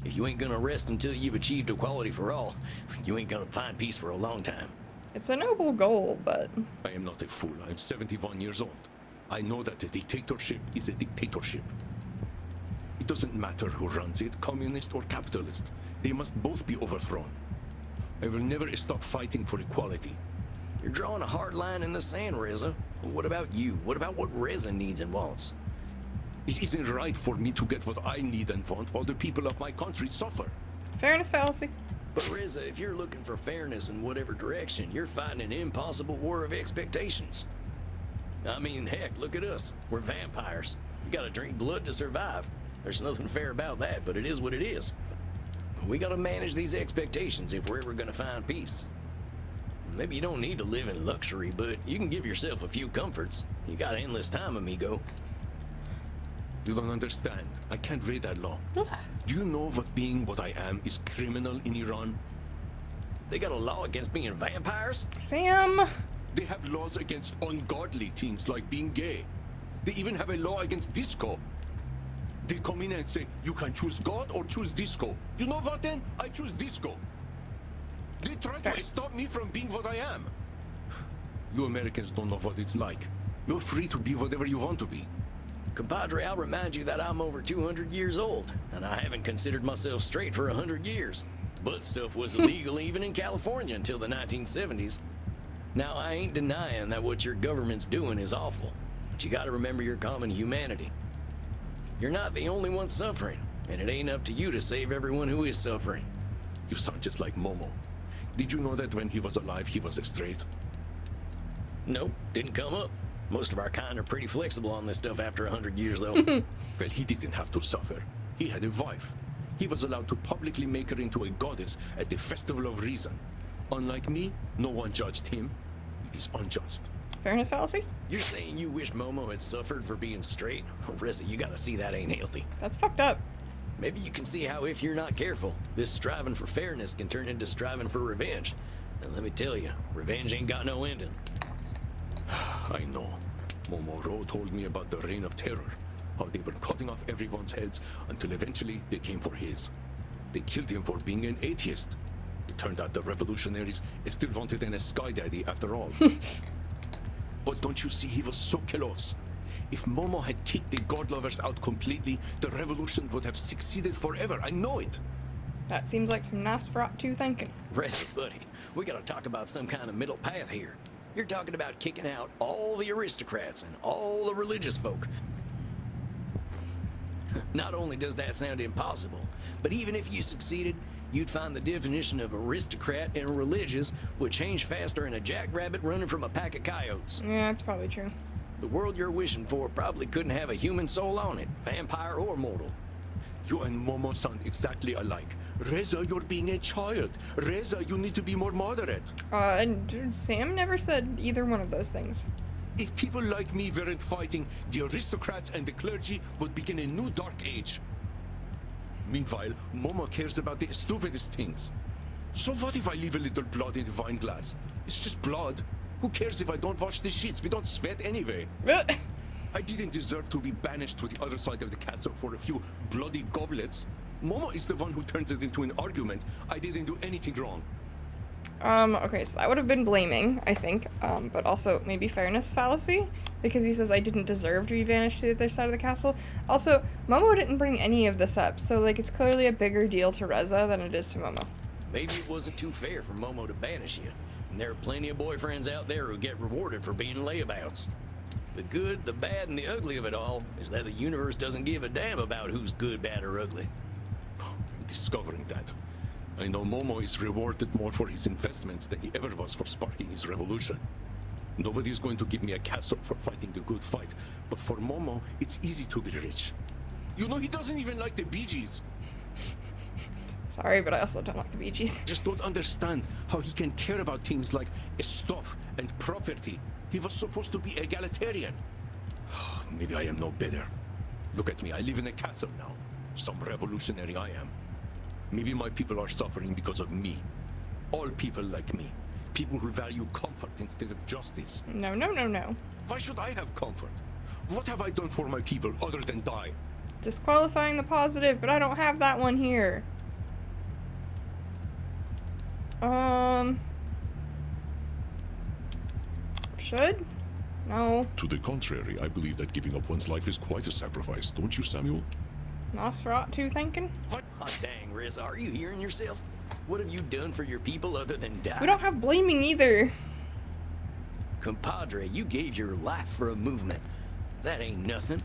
If you ain't gonna rest until you've achieved equality for all, you ain't gonna find peace for a long time. It's a noble goal, but... I am not a fool. I'm 71 years old. I know that a dictatorship is a dictatorship. It doesn't matter who runs it, communist or capitalist. They must both be overthrown. I will never stop fighting for equality. You're drawing a hard line in the sand, Reza. What about you? What about what Reza needs and wants? It isn't right for me to get what I need and want while the people of my country suffer. Fairness fallacy. But Reza, if you're looking for fairness in whatever direction, you're fighting an impossible war of expectations. I mean, heck, look at us. We're vampires. We gotta drink blood to survive. There's nothing fair about that, but it is what it is. We gotta manage these expectations if we're ever gonna find peace. Maybe you don't need to live in luxury, but you can give yourself a few comforts. You got endless time, amigo. You don't understand. I can't wait that long. Do you know what being what I am is criminal in Iran? They got a law against being vampires? Sam. They have laws against ungodly things like being gay. They even have a law against disco. They come in and say, you can choose God or choose disco. You know what then? I choose disco. They try to stop me from being what I am. You Americans don't know what it's like. You're free to be whatever you want to be. Compadre, I'll remind you that I'm over 200 years old, and I haven't considered myself straight for 100 years. Butt stuff was illegal even in California until the 1970s. Now, I ain't denying that what your government's doing is awful, but you gotta remember your common humanity. You're not the only one suffering, and it ain't up to you to save everyone who is suffering. You sound just like Momo. Did you know that when he was alive, he was straight? Nope, didn't come up. Most of our kind are pretty flexible on this stuff after 100 years, though. Well, he didn't have to suffer. He had a wife. He was allowed to publicly make her into a goddess at the Festival of Reason. Unlike me, no one judged him. It is unjust. Fairness fallacy? You're saying you wish Momo had suffered for being straight? Oh, Reza, you gotta see that ain't healthy. That's fucked up. Maybe you can see how, if you're not careful, this striving for fairness can turn into striving for revenge. And let me tell you, revenge ain't got no ending. I know. Montmoreau told me about the Reign of Terror, how they were cutting off everyone's heads until eventually they came for his. They killed him for being an atheist. It turned out the revolutionaries still wanted a sky daddy after all. But don't you see, he was so close. If Momo had kicked the god lovers out completely, the revolution would have succeeded forever. I know it. That seems like some Nosferatu thinking. Reza, buddy, we gotta talk about some kind of middle path here. You're talking about kicking out all the aristocrats and all the religious folk. Not only does that sound impossible, but even if you succeeded, you'd find the definition of aristocrat and religious would change faster than a jackrabbit running from a pack of coyotes. Yeah, that's probably true. The world you're wishing for probably couldn't have a human soul on it, vampire or mortal. You and Momo sound exactly alike. Reza, you're being a child. Reza, you need to be more moderate. And Sam never said either one of those things. If people like me weren't fighting, the aristocrats and the clergy would begin a new dark age. Meanwhile, Momo cares about the stupidest things. So what if I leave a little blood in the wine glass? It's just blood. Who cares if I don't wash the sheets? We don't sweat anyway. I didn't deserve to be banished to the other side of the castle for a few bloody goblets. Momo is the one who turns it into an argument. I didn't do anything wrong. Okay, so that would have been blaming, I think, but also maybe fairness fallacy, because he says I didn't deserve to be banished to the other side of the castle. Also, Momo didn't bring any of this up, so, like, it's clearly a bigger deal to Reza than it is to Momo. Maybe it wasn't too fair for Momo to banish you, and there are plenty of boyfriends out there who get rewarded for being layabouts. The good, the bad, and the ugly of it all is that the universe doesn't give a damn about who's good, bad, or ugly. Discovering that, I know Momo is rewarded more for his investments than he ever was for sparking his revolution. Nobody's going to give me a castle for fighting the good fight, but for Momo, it's easy to be rich. You know, he doesn't even like the Bee Gees. Sorry, but I also don't like the Bee Gees. Just don't understand how he can care about things like stuff and property. He was supposed to be egalitarian. Maybe I am no better. Look at me, I live in a castle now. Some revolutionary I am. Maybe my people are suffering because of me. All people like me. People who value comfort instead of justice. No, no, no, no. Why should I have comfort? What have I done for my people other than die? Disqualifying the positive, but I don't have that one here. Should? No. To the contrary, I believe that giving up one's life is quite a sacrifice, don't you, Samuel? Nosferatu thinking? What? Oh, dang, Riz, are you hearing yourself? What have you done for your people other than die? We don't have blaming either. Compadre, you gave your life for a movement. That ain't nothing.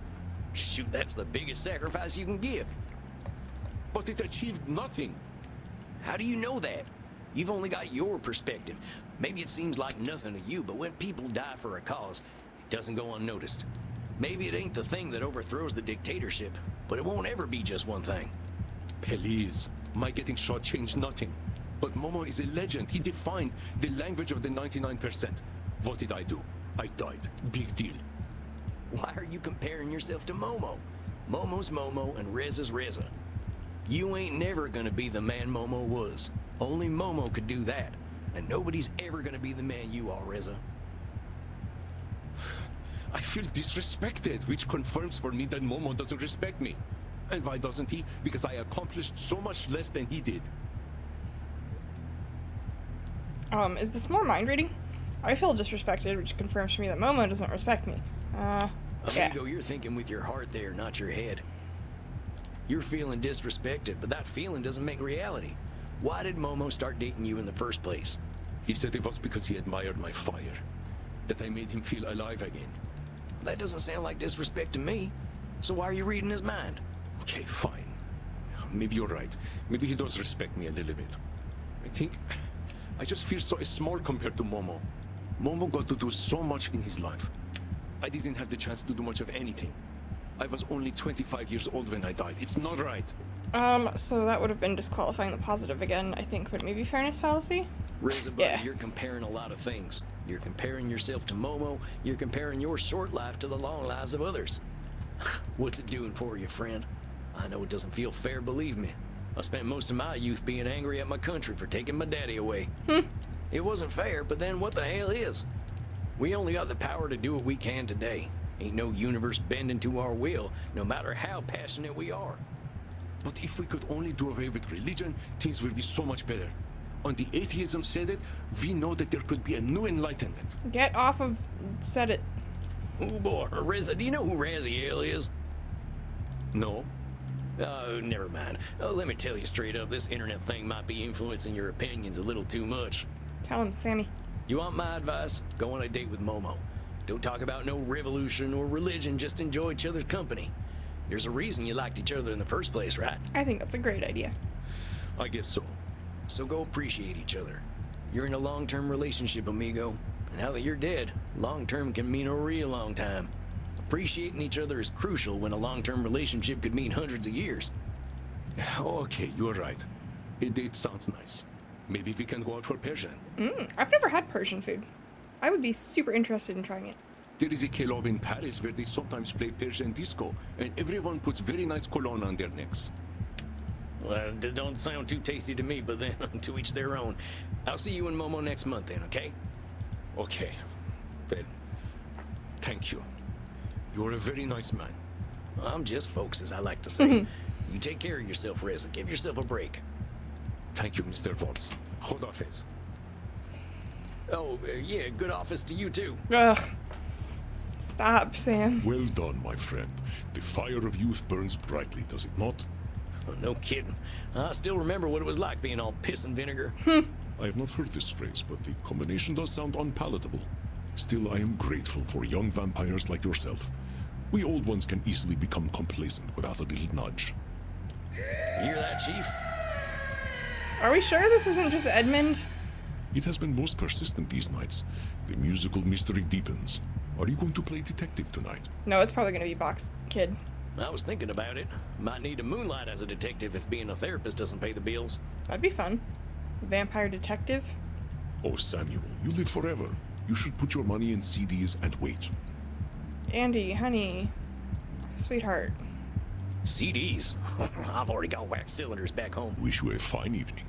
Shoot, that's the biggest sacrifice you can give. But it achieved nothing. How do you know that? You've only got your perspective. Maybe it seems like nothing to you, but when people die for a cause, it doesn't go unnoticed. Maybe it ain't the thing that overthrows the dictatorship, but it won't ever be just one thing. Please, my getting shot changed nothing. But Momo is a legend. He defined the language of the 99%. What did I do? I died. Big deal. Why are you comparing yourself to Momo? Momo's Momo and Reza's Reza. You ain't never gonna be the man Momo was. Only Momo could do that. And nobody's ever gonna be the man you are, Reza. I feel disrespected, which confirms for me that Momo doesn't respect me. And why doesn't he? Because I accomplished so much less than he did. Is this more mind reading? I feel disrespected, which confirms for me that Momo doesn't respect me. Yeah. Amigo, you're thinking with your heart there, not your head. You're feeling disrespected, but that feeling doesn't make reality. Why did Momo start dating you in the first place? He said it was because he admired my fire. That I made him feel alive again. That doesn't sound like disrespect to me. So why are you reading his mind? Okay, fine. Maybe you're right. Maybe he does respect me a little bit. I think I just feel so small compared to Momo. Momo got to do so much in his life. I didn't have the chance to do much of anything. I was only 25 years old when I died. It's not right. So that would have been disqualifying the positive again, I think, but maybe fairness fallacy? Reza, buddy, you're comparing a lot of things. You're comparing yourself to Momo. You're comparing your short life to the long lives of others. What's it doing for you, friend? I know it doesn't feel fair, believe me. I spent most of my youth being angry at my country for taking my daddy away. It wasn't fair, but then what the hell is? We only got the power to do what we can today. Ain't no universe bending to our will, no matter how passionate we are. But if we could only do away with religion, things would be so much better. On the atheism said it, we know that there could be a new enlightenment. Get off of... said it. Oh boy, Reza, do you know who Raziel is? No. Never mind. Let me tell you straight up, this internet thing might be influencing your opinions a little too much. Tell him, Sammy. You want my advice? Go on a date with Momo. Don't talk about no revolution or religion, just enjoy each other's company. There's a reason you liked each other in the first place, right? I think that's a great idea. I guess so. So go appreciate each other. You're in a long-term relationship, amigo. And now that you're dead, long-term can mean a real long time. Appreciating each other is crucial when a long-term relationship could mean hundreds of years. Okay, you're right. A date sounds nice. Maybe we can go out for Persian. I've never had Persian food. I would be super interested in trying it. There is a club in Paris where they sometimes play Persian disco, and everyone puts very nice cologne on their necks. Well, that don't sound too tasty to me, but then to each their own. I'll see you and Momo next month then, okay? Okay. Well, thank you. You're a very nice man. I'm just folks, as I like to say. You take care of yourself, Reza. Give yourself a break. Thank you, Mr. Waltz. Hold office. Oh, yeah, good office to you too. Ugh. Stop, Sam. Well done, my friend. The fire of youth burns brightly, does it not? Oh, no kidding. I still remember what it was like being all piss and vinegar. I have not heard this phrase, but the combination does sound unpalatable. Still, I am grateful for young vampires like yourself. We old ones can easily become complacent without a little nudge. You hear that, Chief? Are we sure this isn't just Edmund? It has been most persistent these nights. The musical mystery deepens. Are you going to play detective tonight? No, it's probably gonna be Box Kid. I was thinking about it. Might need to moonlight as a detective if being a therapist doesn't pay the bills. That'd be fun. Vampire detective? Oh, Samuel, you live forever. You should put your money in CDs and wait. Andy, honey, sweetheart. CDs? I've already got wax cylinders back home. Wish you a fine evening.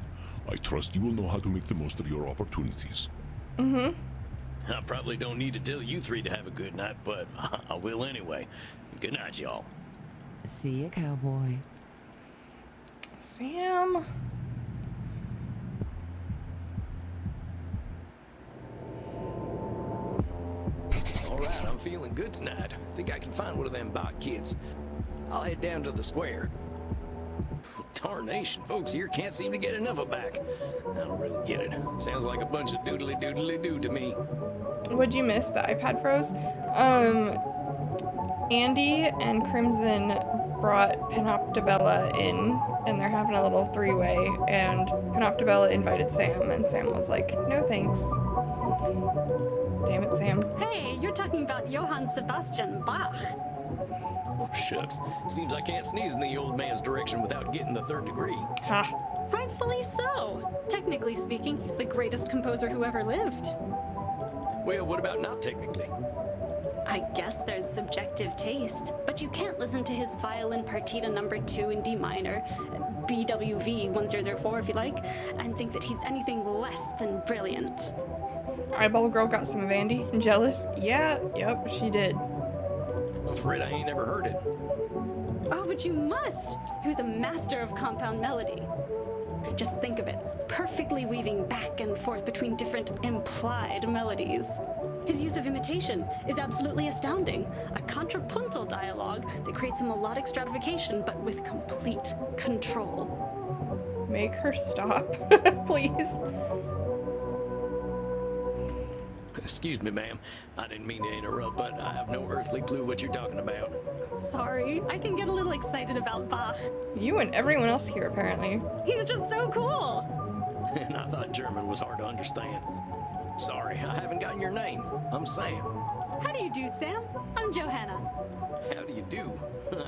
I trust you will know how to make the most of your opportunities. Mm-hmm. I probably don't need to tell you three to have a good night, but I will anyway. Good night, y'all. See ya, cowboy. Sam. Alright, I'm feeling good tonight. Think I can find one of them bot kids. I'll head down to the square. Tarnation, folks here can't seem to get enough of back. I don't really get it. Sounds like a bunch of doodly doodly doo to me. What'd you miss? The iPad froze? Andy and Crimson brought Panoptabella in, and they're having a little three-way, and Panoptabella invited Sam, and Sam was like, no thanks. Damn it, Sam. Hey, you're talking about Johann Sebastian Bach. Oh, shucks. Seems I can't sneeze in the old man's direction without getting the third degree. Ha. Rightfully so. Technically speaking, he's the greatest composer who ever lived. Well, what about not technically? I guess there's subjective taste, but you can't listen to his violin partita number 2 in D minor, BWV 1004 if you like, and think that he's anything less than brilliant. Eyeball girl got some of Andy. Jealous? Yeah, yep, she did. I'm afraid I ain't never heard it. Oh, but you must! He was a master of compound melody. Just think of it, perfectly weaving back and forth between different implied melodies. His use of imitation is absolutely astounding. A contrapuntal dialogue that creates a melodic stratification, but with complete control. Make her stop, please. Excuse me, ma'am. I didn't mean to interrupt, but I have no earthly clue what you're talking about. Sorry, I can get a little excited about Bach. You and everyone else here, apparently. He's just so cool. And I thought German was hard to understand. Sorry, I haven't gotten your name. I'm Sam. How do you do, Sam? I'm Johanna. How do you do?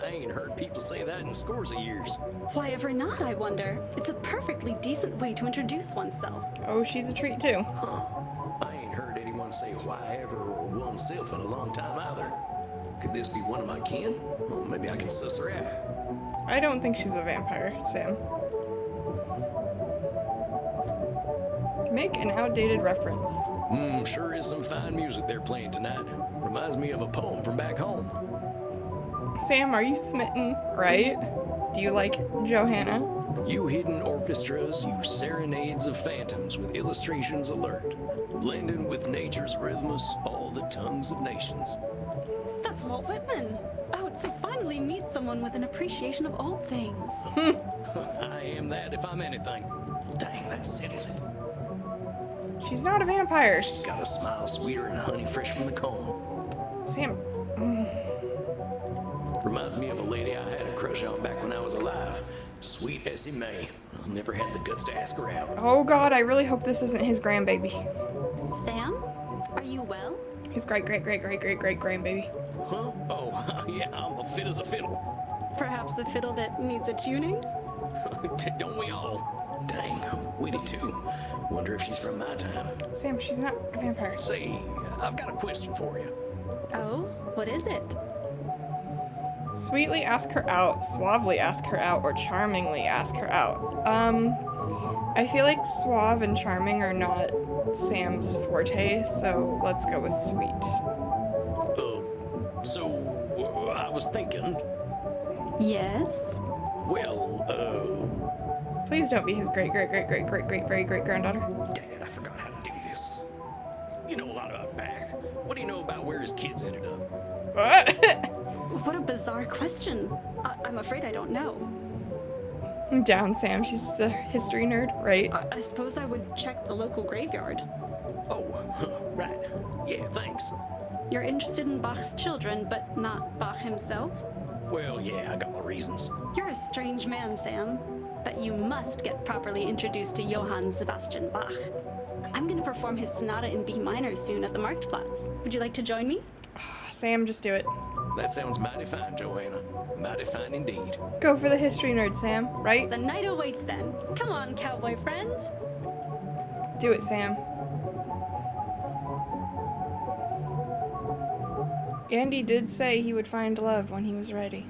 I ain't heard people say that in scores of years. Why ever not, I wonder? It's a perfectly decent way to introduce oneself. Oh, she's a treat, too. Huh. I ain't heard anyone say why ever or oneself in a long time either. Could this be one of my kin? Well, maybe I can suss her out. I don't think she's a vampire, Sam. Make an outdated reference. Sure is some fine music they're playing tonight. Reminds me of a poem from back home. Sam, are you smitten, right? Do you like Johanna? You hidden orchestras, you serenades of phantoms with illustrations alert, blending with nature's rhythms, all the tongues of nations. That's Walt Whitman. Oh, to finally meet someone with an appreciation of old things. I am that if I'm anything. Dang, that settles it. She's not a vampire. She's got a smile sweeter than honey fresh from the comb. Sam. Reminds me of a lady I had a crush on back when I was alive. Sweet Essie May. I never had the guts to ask her out. Oh God, I really hope this isn't his grandbaby. Sam, are you well? His great-great-great-great-great-great-grandbaby. Huh? Oh, yeah, I'm a fit as a fiddle. Perhaps a fiddle that needs a tuning? Don't we all? Dang, witty too. Wonder if she's from my time. Sam, she's not a vampire. Say, I've got a question for you. Oh, what is it? Sweetly ask her out, suavely ask her out, or charmingly ask her out. I feel like suave and charming are not Sam's forte, so let's go with sweet. I was thinking, Yes? well, Please don't be his great granddaughter. Dad, I forgot how to do this. You know a lot about Bach. What do you know about where his kids ended up? What? What a bizarre question. I'm afraid I don't know. I'm down, Sam. She's just a history nerd, right? I suppose I would check the local graveyard. Oh, right. Yeah, thanks. You're interested in Bach's children, but not Bach himself? Well, yeah, I got my reasons. You're a strange man, Sam. But you must get properly introduced to Johann Sebastian Bach. I'm gonna perform his sonata in B minor soon at the Marktplatz. Would you like to join me? Sam, just do it. That sounds mighty fine, Joanna. Mighty fine indeed. Go for the history nerd, Sam, right? The night awaits then. Come on, cowboy friends. Do it, Sam. Andy did say he would find love when he was ready.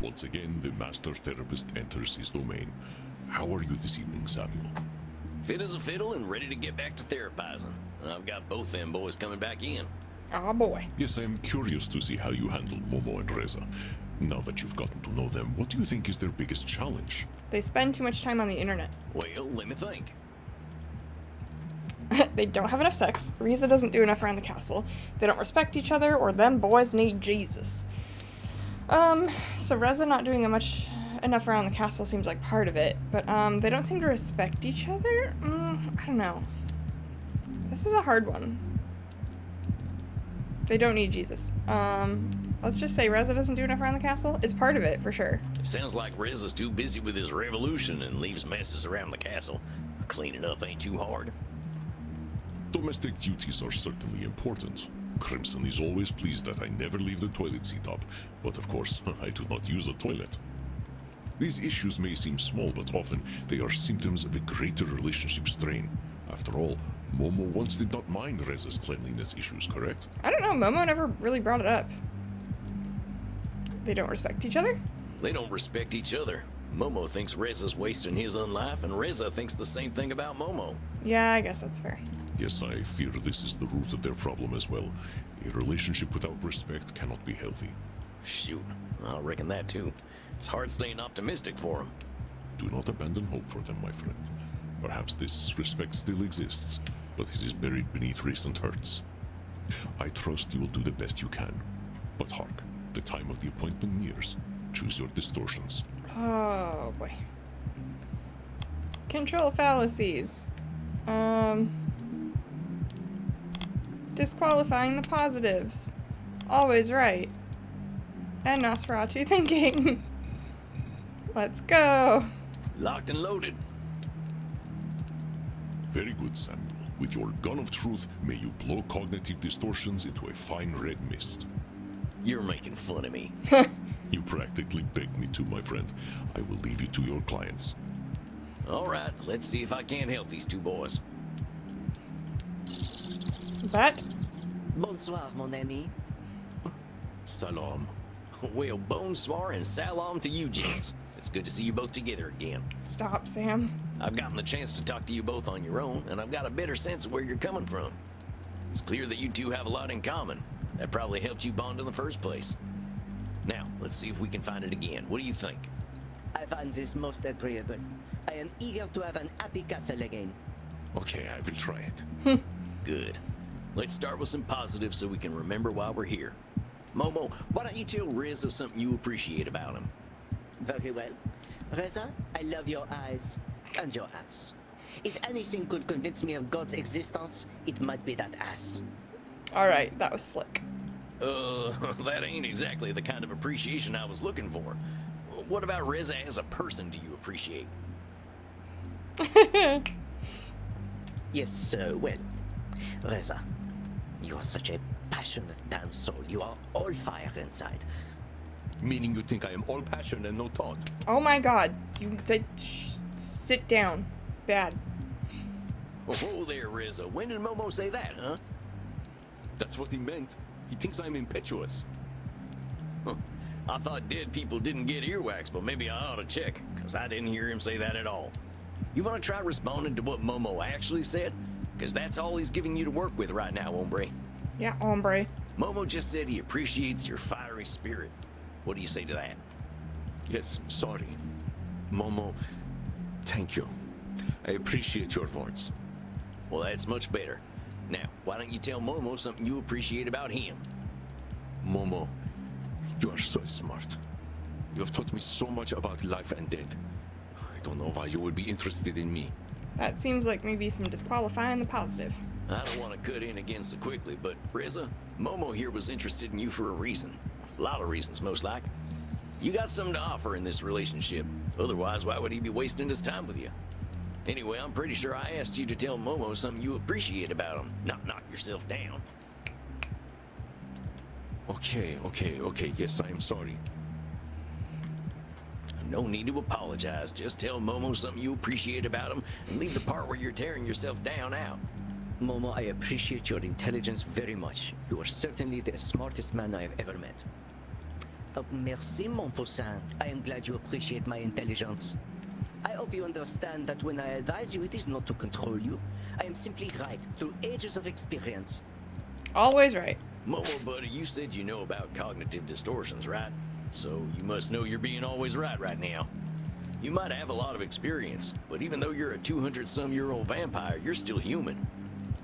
Once again, the master therapist enters his domain. How are you this evening, Samuel? Fit as a fiddle and ready to get back to therapizing. I've got both them boys coming back in. Oh boy. Yes, I am curious to see how you handle Momo and Reza. Now that you've gotten to know them, what do you think is their biggest challenge? They spend too much time on the internet. Well, let me think. They don't have enough sex. Reza doesn't do enough around the castle. They don't respect each other, or them boys need Jesus. So Reza not doing enough around the castle seems like part of it, but they don't seem to respect each other. I don't know. This is a hard one. They don't need Jesus. Let's just say Reza doesn't do enough around the castle. It's part of it for sure. It sounds like Reza's too busy with his revolution and leaves messes around the castle. Cleaning up ain't too hard. Domestic duties are certainly important. Crimson is always pleased that I never leave the toilet seat up, but of course, I do not use a toilet. These issues may seem small, but often they are symptoms of a greater relationship strain. After all, Momo once did not mind Reza's cleanliness issues, correct? I don't know, Momo never really brought it up. They don't respect each other? They don't respect each other. Momo thinks Reza's wasting his own life, and Reza thinks the same thing about Momo. Yeah, I guess that's fair. Yes, I fear this is the root of their problem as well. A relationship without respect cannot be healthy. Shoot, I reckon that too. It's hard staying optimistic for them. Do not abandon hope for them, my friend. Perhaps this respect still exists, but it is buried beneath recent hurts. I trust you will do the best you can. But hark, the time of the appointment nears. Choose your distortions. Oh boy. Control fallacies. Disqualifying the positives. Always right. And Nosferatu thinking. Let's go. Locked and loaded. Very good, Samuel. With your gun of truth, may you blow cognitive distortions into a fine red mist. You're making fun of me. You practically begged me to, my friend. I will leave you to your clients. All right, let's see if I can't help these two boys. That? Bonsoir, mon ami. Salam. Well, bonsoir and salam to you gents. It's good to see you both together again. Stop, Sam. I've gotten the chance to talk to you both on your own, and I've got a better sense of where you're coming from. It's clear that you two have a lot in common. That probably helped you bond in the first place. Now, let's see if we can find it again. What do you think? I find this most agreeable. I am eager to have an happy castle again. Okay, I will try it. Good. Let's start with some positives so we can remember why we're here. Momo, why don't you tell Reza something you appreciate about him? Very well. Reza, I love your eyes and your ass. If anything could convince me of God's existence, it might be that ass. Alright, that was slick. That ain't exactly the kind of appreciation I was looking for. What about Reza as a person do you appreciate? Yes, well, Reza, you are such a passionate damn soul. You are all fire inside. Meaning you think I am all passion and no thought? Oh my god. Sit down. Bad. Oh, there, Reza. When did Momo say that, huh? That's what he meant. He thinks I'm impetuous. I thought dead people didn't get earwax, but maybe I ought to check, because I didn't hear him say that at all. You want to try responding to what Momo actually said? Because that's all he's giving you to work with right now, hombre. Yeah, hombre. Momo just said he appreciates your fiery spirit. What do you say to that? Yes, sorry. Momo, thank you. I appreciate your words. Well, that's much better. Now, why don't you tell Momo something you appreciate about him? Momo, you are so smart. You have taught me so much about life and death. I don't know why you would be interested in me. That seems like maybe some disqualifying the positive. I don't want to cut in again so quickly, but Reza, Momo here was interested in you for a reason. A lot of reasons, most like. You got something to offer in this relationship. Otherwise, why would he be wasting his time with you? Anyway, I'm pretty sure I asked you to tell Momo something you appreciate about him, not knock yourself down. Okay. Yes, I am sorry. No need to apologize. Just tell Momo something you appreciate about him and leave the part where you're tearing yourself down out. Momo, I appreciate your intelligence very much. You are certainly the smartest man I have ever met. Oh, merci, mon poussin. I am glad you appreciate my intelligence. I hope you understand that when I advise you, it is not to control you. I am simply right, through ages of experience. Always right. Momo, buddy, you said you know about cognitive distortions, right? So you must know you're being always right now. You might have a lot of experience, but even though you're a 200-some-year-old vampire, you're still human.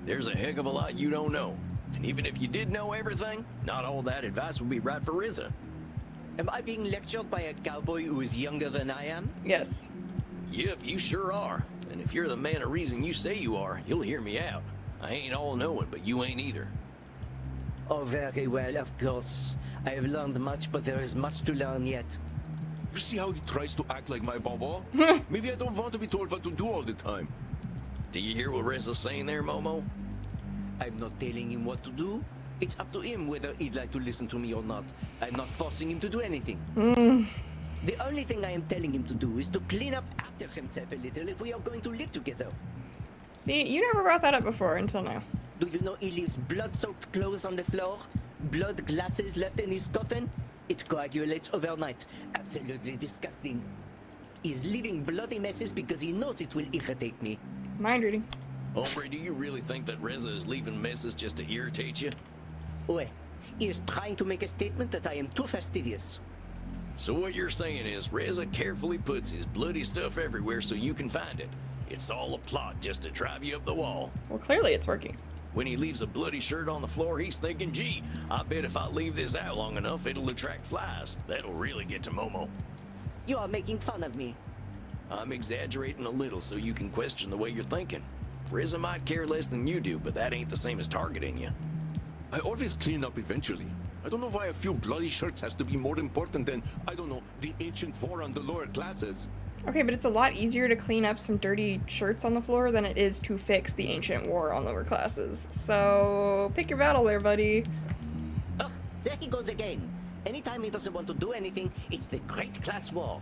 There's a heck of a lot you don't know. And even if you did know everything, not all that advice would be right for Rizza. Am I being lectured by a cowboy who is younger than I am? Yes. Yep, you sure are. And if you're the man of reason you say you are, you'll hear me out. I ain't all-knowing, but you ain't either. Oh, very well, of course. I have learned much, but there is much to learn yet. You see how he tries to act like my baba? Maybe I don't want to be told what to do all the time. Do you hear what Rizza's saying there, Momo? I'm not telling him what to do. It's up to him whether he'd like to listen to me or not. I'm not forcing him to do anything. The only thing I am telling him to do is to clean up after himself a little if we are going to live together. See, you never brought that up before until now. Do you know he leaves blood-soaked clothes on the floor? Blood glasses left in his coffin? It coagulates overnight. Absolutely disgusting. He's leaving bloody messes because he knows it will irritate me. Mind reading. Hombre, do you really think that Rizza is leaving messes just to irritate you? Well, he is trying to make a statement that I am too fastidious. So what you're saying is Rizza carefully puts his bloody stuff everywhere so you can find it. It's all a plot just to drive you up the wall. Well, clearly it's working. When he leaves a bloody shirt on the floor, he's thinking, gee, I bet if I leave this out long enough, it'll attract flies. That'll really get to Momo. You are making fun of me. I'm exaggerating a little so you can question the way you're thinking. Rizza might care less than you do, but that ain't the same as targeting you. I always clean up eventually. I don't know why a few bloody shirts has to be more important than, I don't know, the ancient war on the lower classes. Okay, but it's a lot easier to clean up some dirty shirts on the floor than it is to fix the ancient war on lower classes. So, pick your battle there, buddy. Ugh, there he goes again. Anytime he doesn't want to do anything, it's the Great Class War.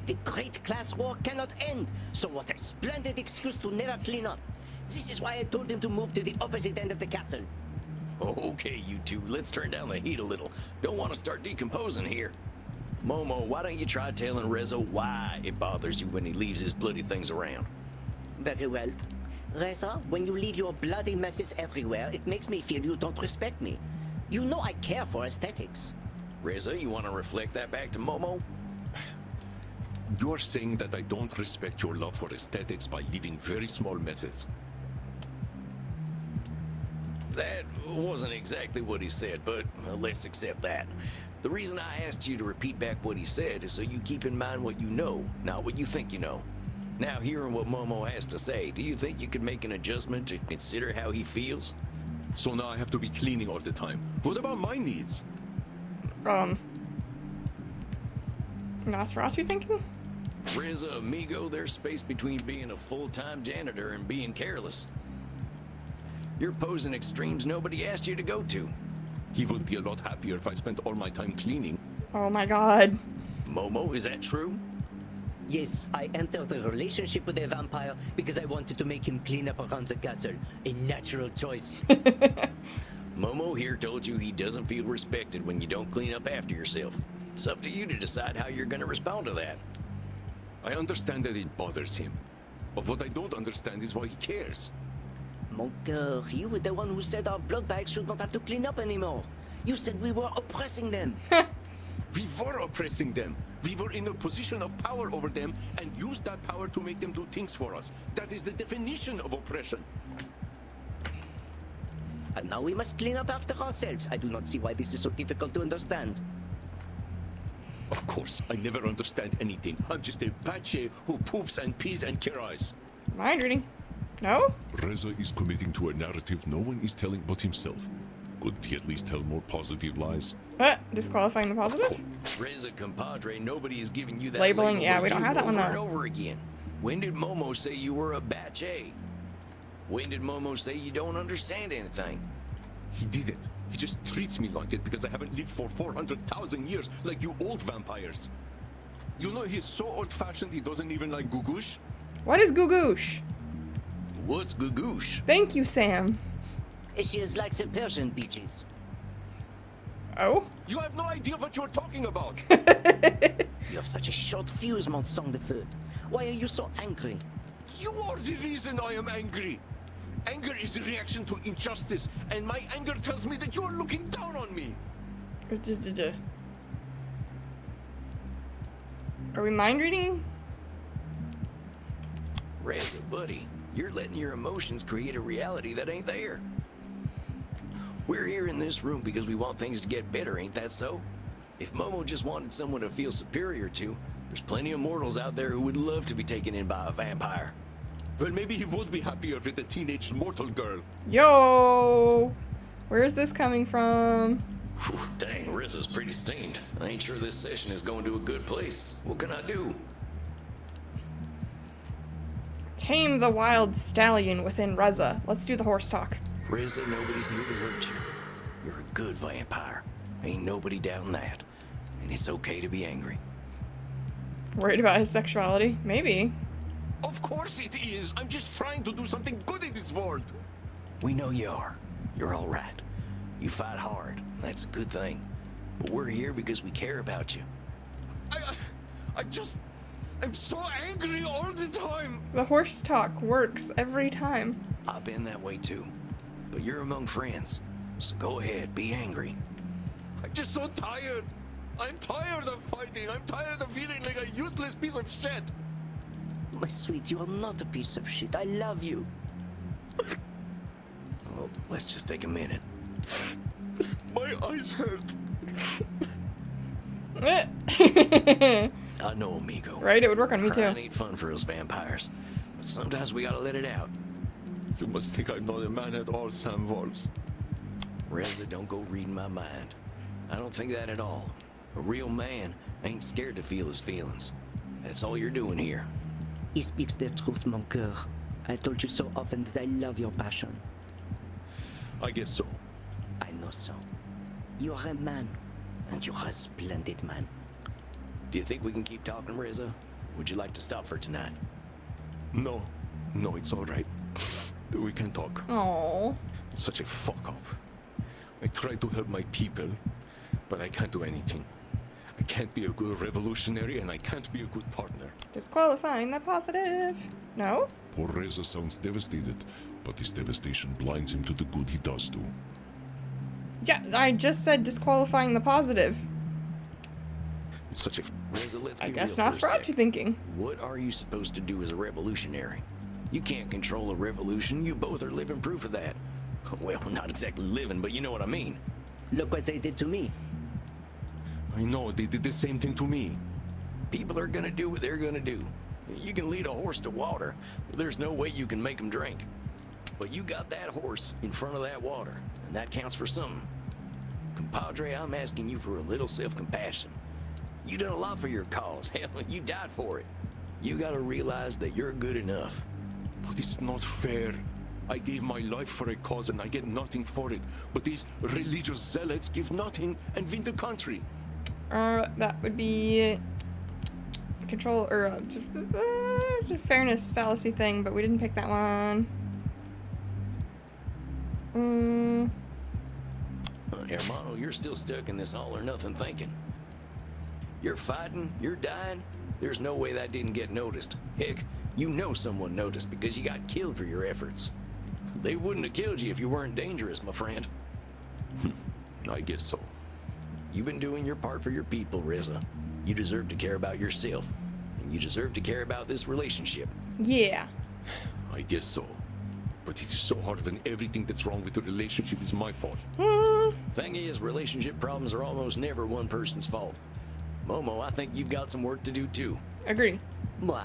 The Great Class War cannot end, so what a splendid excuse to never clean up. This is why I told him to move to the opposite end of the castle. Okay, you two, let's turn down the heat a little. Don't want to start decomposing here. Momo, why don't you try telling Rizza why it bothers you when he leaves his bloody things around? Very well. Reza, when you leave your bloody messes everywhere, it makes me feel you don't respect me. You know I care for aesthetics. Rizza, you want to reflect that back to Momo? You're saying that I don't respect your love for aesthetics by leaving very small messes. That wasn't exactly what he said, but let's accept that. The reason I asked you to repeat back what he said is so you keep in mind what you know, not what you think you know. Now, hearing what Momo has to say, do you think you could make an adjustment to consider how he feels? So now I have to be cleaning all the time. What about my needs? Nosferatu thinking? Rizza, amigo, there's space between being a full-time janitor and being careless. You're posing extremes nobody asked you to go to. He would be a lot happier if I spent all my time cleaning. Oh my god. Momo, is that true? Yes, I entered a relationship with a vampire because I wanted to make him clean up around the castle. A natural choice. Momo here told you he doesn't feel respected when you don't clean up after yourself. It's up to you to decide how you're gonna respond to that. I understand that it bothers him, but what I don't understand is why he cares. Mon cœur, you were the one who said our blood bags should not have to clean up anymore. You said we were oppressing them. We were oppressing them. We were in a position of power over them and used that power to make them do things for us. That is the definition of oppression. And now we must clean up after ourselves. I do not see why this is so difficult to understand. Of course, I never understand anything. I'm just a pache who poops and pees and cries. Mind reading. No? Reza is committing to a narrative no one is telling but himself. Couldn't he at least tell more positive lies? Disqualifying the positive? Reza, compadre, nobody is giving you that Labeling, label yeah, we don't have that one, over and though. over again. When did Momo say you were a bache? When did Momo say you don't understand anything? He didn't. He just treats me like it because I haven't lived for 400,000 years like you old vampires. You know he is so old-fashioned he doesn't even like Gugush? What is Gugoosh? What's Gugoosh? Thank you, Sam. She is like the Persian beaches. Oh? You have no idea what you're talking about. You have such a short fuse, mon sang de feu. Why are you so angry? You are the reason I am angry. Anger is a reaction to injustice, and my anger tells me that you are looking down on me. Are we mind reading? Reza, buddy, you're letting your emotions create a reality that ain't there. We're here in this room because we want things to get better, ain't that so? If Momo just wanted someone to feel superior to, there's plenty of mortals out there who would love to be taken in by a vampire. Well, maybe he would be happier with a teenage mortal girl. Yo! Where's this coming from? Whew, dang, Reza's pretty steamed. I ain't sure this session is going to a good place. What can I do? Tame the wild stallion within Reza. Let's do the horse talk. Reza, nobody's here to hurt you. You're a good vampire. Ain't nobody doubting that. And it's okay to be angry. Worried about his sexuality? Maybe. Of course it is. I'm just trying to do something good in this world. We know you are. You're all right. You fight hard. That's a good thing. But we're here because we care about you. I'm so angry all the time. The horse talk works every time. I've been that way too. But you're among friends. So go ahead, be angry. I'm just so tired. I'm tired of fighting. I'm tired of feeling like a useless piece of shit. My sweet, you are not a piece of shit. I love you. Well, let's just take a minute. My eyes hurt. I know, amigo. Right? It would work on me too. Crying ain't fun for us vampires. But sometimes we gotta let it out. You must think I'm not a man at all, Sam Walls. Reza, don't go reading my mind. I don't think that at all. A real man ain't scared to feel his feelings. That's all you're doing here. He speaks the truth, mon cœur. I told you so often that I love your passion. I guess so. I know so. You are a man, and you're a splendid man. Do you think we can keep talking, Reza? Would you like to stop for tonight? No, it's all right. We can talk. Aww. It's such a fuck up. I try to help my people, but I can't do anything. I can't be a good revolutionary, and I can't be a good partner. Disqualifying the positive. No? Poor Reza sounds devastated, but his devastation blinds him to the good he does do. Yeah, I just said disqualifying the positive. It's such a... Reza, let's be I guess real for a Nosferatu sec. thinking. What are you supposed to do as a revolutionary? You can't control a revolution. You both are living proof of that. Well, not exactly living, but you know what I mean. Look what they did to me. I know, they did the same thing to me. People are gonna do what they're gonna do. You can lead a horse to water, but there's no way you can make him drink. But you got that horse in front of that water, and that counts for something. Compadre, I'm asking you for a little self-compassion. You done a lot for your cause. Hell, you died for it. You gotta realize that you're good enough. But it's not fair. I gave my life for a cause and I get nothing for it. But these religious zealots give nothing and win the country. That would be control or fairness fallacy thing, but we didn't pick that one. Hermano, you're still stuck in this all or nothing thinking. You're fighting, you're dying. There's no way that didn't get noticed. Heck, you know someone noticed because you got killed for your efforts. They wouldn't have killed you if you weren't dangerous, my friend. I guess so. You've been doing your part for your people, Reza. You deserve to care about yourself. And you deserve to care about this relationship. Yeah. I guess so. But it is so hard when everything that's wrong with the relationship is my fault. Thing is, relationship problems are almost never one person's fault. Momo, I think you've got some work to do too. Agree. Moi?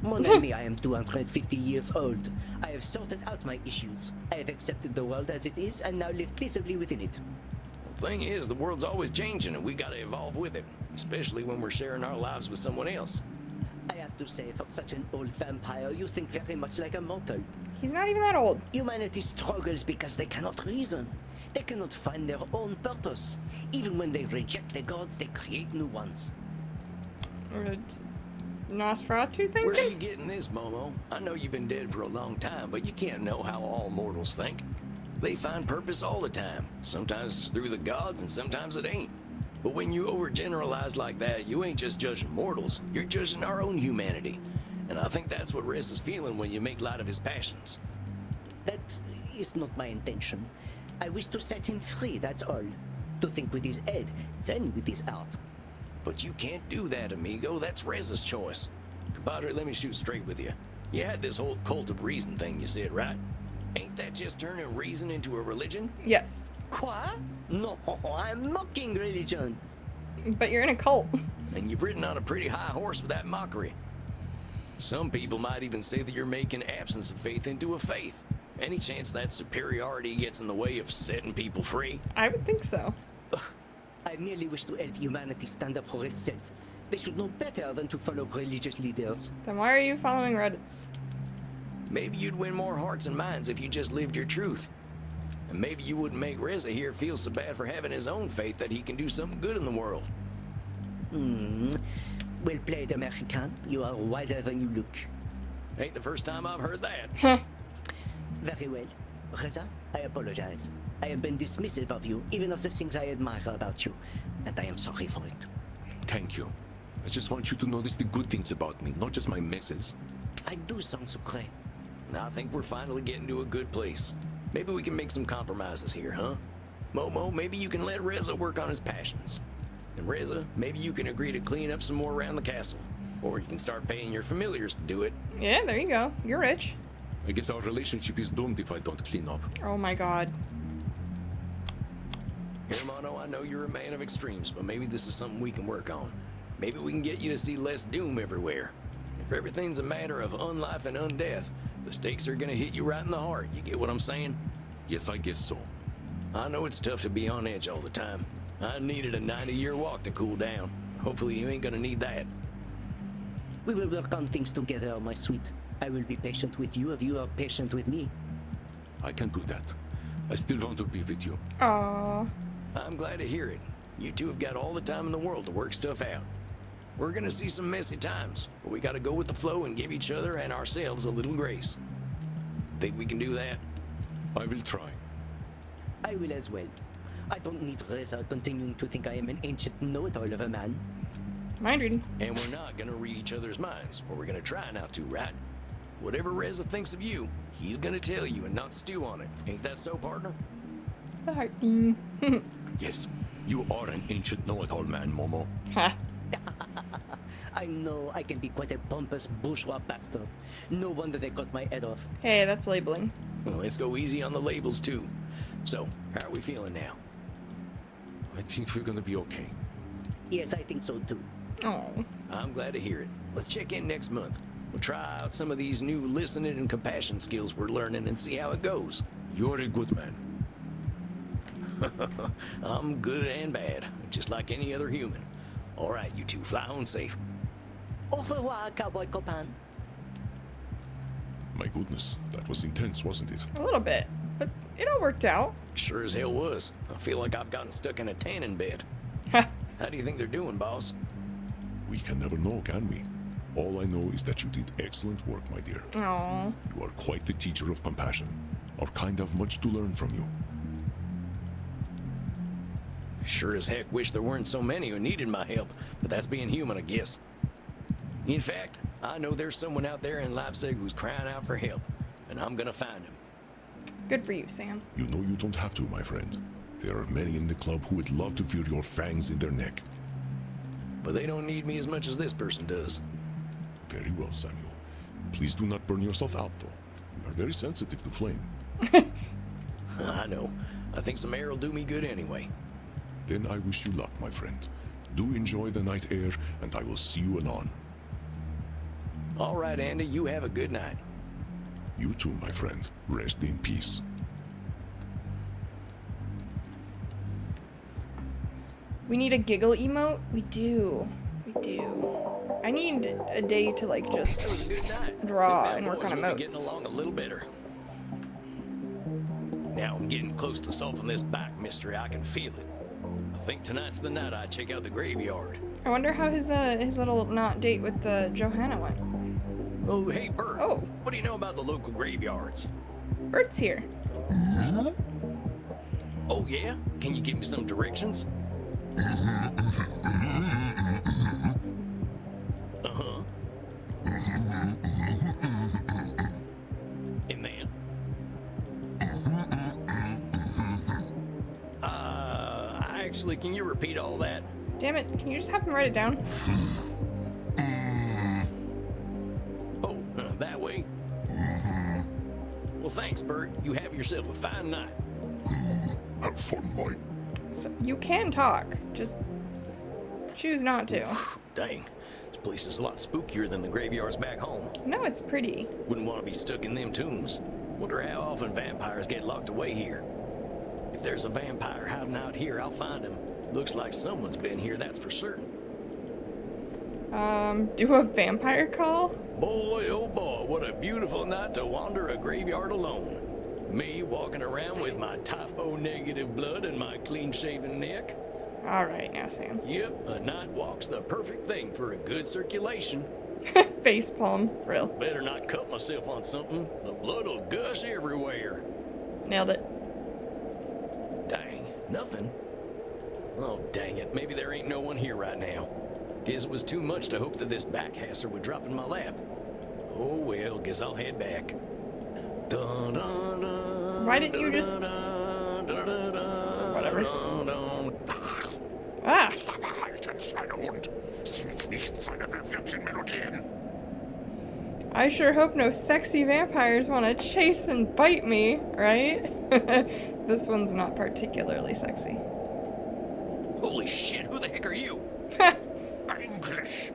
Mon ami, I am 250 years old. I have sorted out my issues. I have accepted the world as it is and now live peaceably within it. Thing is, the world's always changing and we gotta evolve with it. Especially when we're sharing our lives with someone else. I have to say, for such an old vampire, you think very much like a mortal. He's not even that old. Humanity struggles because they cannot reason. They cannot find their own purpose. Even when they reject the gods, they create new ones. Nosferatu Where are you thinking? getting this, Momo? I know you've been dead for a long time, but you can't know how all mortals think. They find purpose all the time. Sometimes it's through the gods and sometimes it ain't. But when you overgeneralize like that, you ain't just judging mortals, you're judging our own humanity. And I think that's what Rez is feeling when you make light of his passions. That is not my intention. I wish to set him free, that's all. To think with his head, then with his heart. But you can't do that, amigo. That's Rez's choice. Compadre, let me shoot straight with you. You had this whole cult of reason thing you said, right? Ain't that just turning reason into a religion? Yes. Quoi? No, I'm mocking religion. But you're in a cult. And you've ridden on a pretty high horse with that mockery. Some people might even say that you're making absence of faith into a faith. Any chance that superiority gets in the way of setting people free? I would think so. I merely wish to help humanity stand up for itself. They should know better than to follow religious leaders. Then why are you following Reddits? Maybe you'd win more hearts and minds if you just lived your truth. And maybe you wouldn't make Reza here feel so bad for having his own faith that he can do something good in the world. Well played, American. You are wiser than you look. Ain't the first time I've heard that. Very well. Reza, I apologize. I have been dismissive of you, even of the things I admire about you, and I am sorry for it. Thank you. I just want you to notice the good things about me, not just my messes. I do sound sucré. I think we're finally getting to a good place. Maybe we can make some compromises here, huh? Momo, maybe you can let Reza work on his passions. And Reza, maybe you can agree to clean up some more around the castle. Or you can start paying your familiars to do it. Yeah, there you go. You're rich. I guess our relationship is doomed if I don't clean up. Oh my god. Hermano, I know you're a man of extremes, but maybe this is something we can work on. Maybe we can get you to see less doom everywhere. If everything's a matter of unlife and undeath, the stakes are gonna hit you right in the heart. You get what I'm saying? Yes, I guess so. I know it's tough to be on edge all the time. I needed a 90-year walk to cool down. Hopefully you ain't gonna need that. We will work on things together, my sweet. I will be patient with you if you are patient with me. I can do that. I still want to be with you. Aww. I'm glad to hear it. You two have got all the time in the world to work stuff out. We're gonna see some messy times, but we gotta go with the flow and give each other and ourselves a little grace. Think we can do that? I will try. I will as well. I don't need Reza continuing to think I am an ancient know-it-all of a man. Mind reading. And we're not gonna read each other's minds, or we're gonna try not to, right? Whatever Reza thinks of you, he's gonna tell you and not stew on it. Ain't that so, partner? The heartbeat. Yes, you are an ancient know-it-all man, Momo. Ha. I know I can be quite a pompous bourgeois bastard. No wonder they cut my head off. Hey, that's labeling. Well, let's go easy on the labels, too. So, how are we feeling now? I think we're gonna be okay. Yes, I think so too. Oh. I'm glad to hear it. Let's check in next month. We'll try out some of these new listening and compassion skills we're learning and see how it goes. You're a good man. I'm good and bad, just like any other human. All right, you two, fly home safe. Au revoir, cowboy copain. My goodness, that was intense, wasn't it? A little bit. But it all worked out. Sure as hell was. I feel like I've gotten stuck in a tanning bed. Ha. How do you think they're doing, boss? We can never know, can we? All I know is that you did excellent work, my dear. Aww. You are quite the teacher of compassion. Our kind have much to learn from you. Sure as heck wish there weren't so many who needed my help, but that's being human, I guess. In fact, I know there's someone out there in Leipzig who's crying out for help, and I'm gonna find him. Good for you, Sam. You know you don't have to, my friend. There are many in the club who would love to feel your fangs in their neck. But they don't need me as much as this person does. Very well, Samuel. Please do not burn yourself out, though. You are very sensitive to flame. I know. I think some air will do me good anyway. Then I wish you luck, my friend. Do enjoy the night air, and I will see you anon. All right, Andy, you have a good night. You too, my friend. Rest in peace. We need a giggle emote? We do. We do. I need a day to like just draw and work on Getting emotes. along a little better. Now I'm getting close to solving this back mystery. I can feel it. I think tonight's the night I check out the graveyard. I wonder how his little not date with Johanna went. Oh, hey, Bert. Oh. What do you know about the local graveyards? Bert's here. Oh, yeah? Can you give me some directions? Uh-huh. And then? Actually, can you repeat all that? Damn it, can you just have him write it down? Oh, that way? Well, thanks, Bert. You have yourself a fine night. Have fun, Mike. So, you can talk, just choose not to. Dang, this place is a lot spookier than the graveyards back home. No, it's pretty. Wouldn't want to be stuck in them tombs. Wonder how often vampires get locked away here. If there's a vampire hiding out here, I'll find him. Looks like someone's been here, that's for certain. Do a vampire call? Boy, oh boy, what a beautiful night to wander a graveyard alone. Me walking around with my typo-negative blood and my clean-shaven neck. Alright, now Sam. Yep, a night walk's the perfect thing for a good circulation. Facepalm, real. Better not cut myself on something. The blood'll gush everywhere. Nailed it. Dang, nothing. Oh, dang it. Maybe there ain't no one here right now. Guess it was too much to hope that this backhasser would drop in my lap. Oh, well, guess I'll head back. Dun, dun, dun, Why didn't you just... Whatever. Ah! I sure hope no sexy vampires want to chase and bite me, right? This one's not particularly sexy. Holy shit, who the heck are you? English.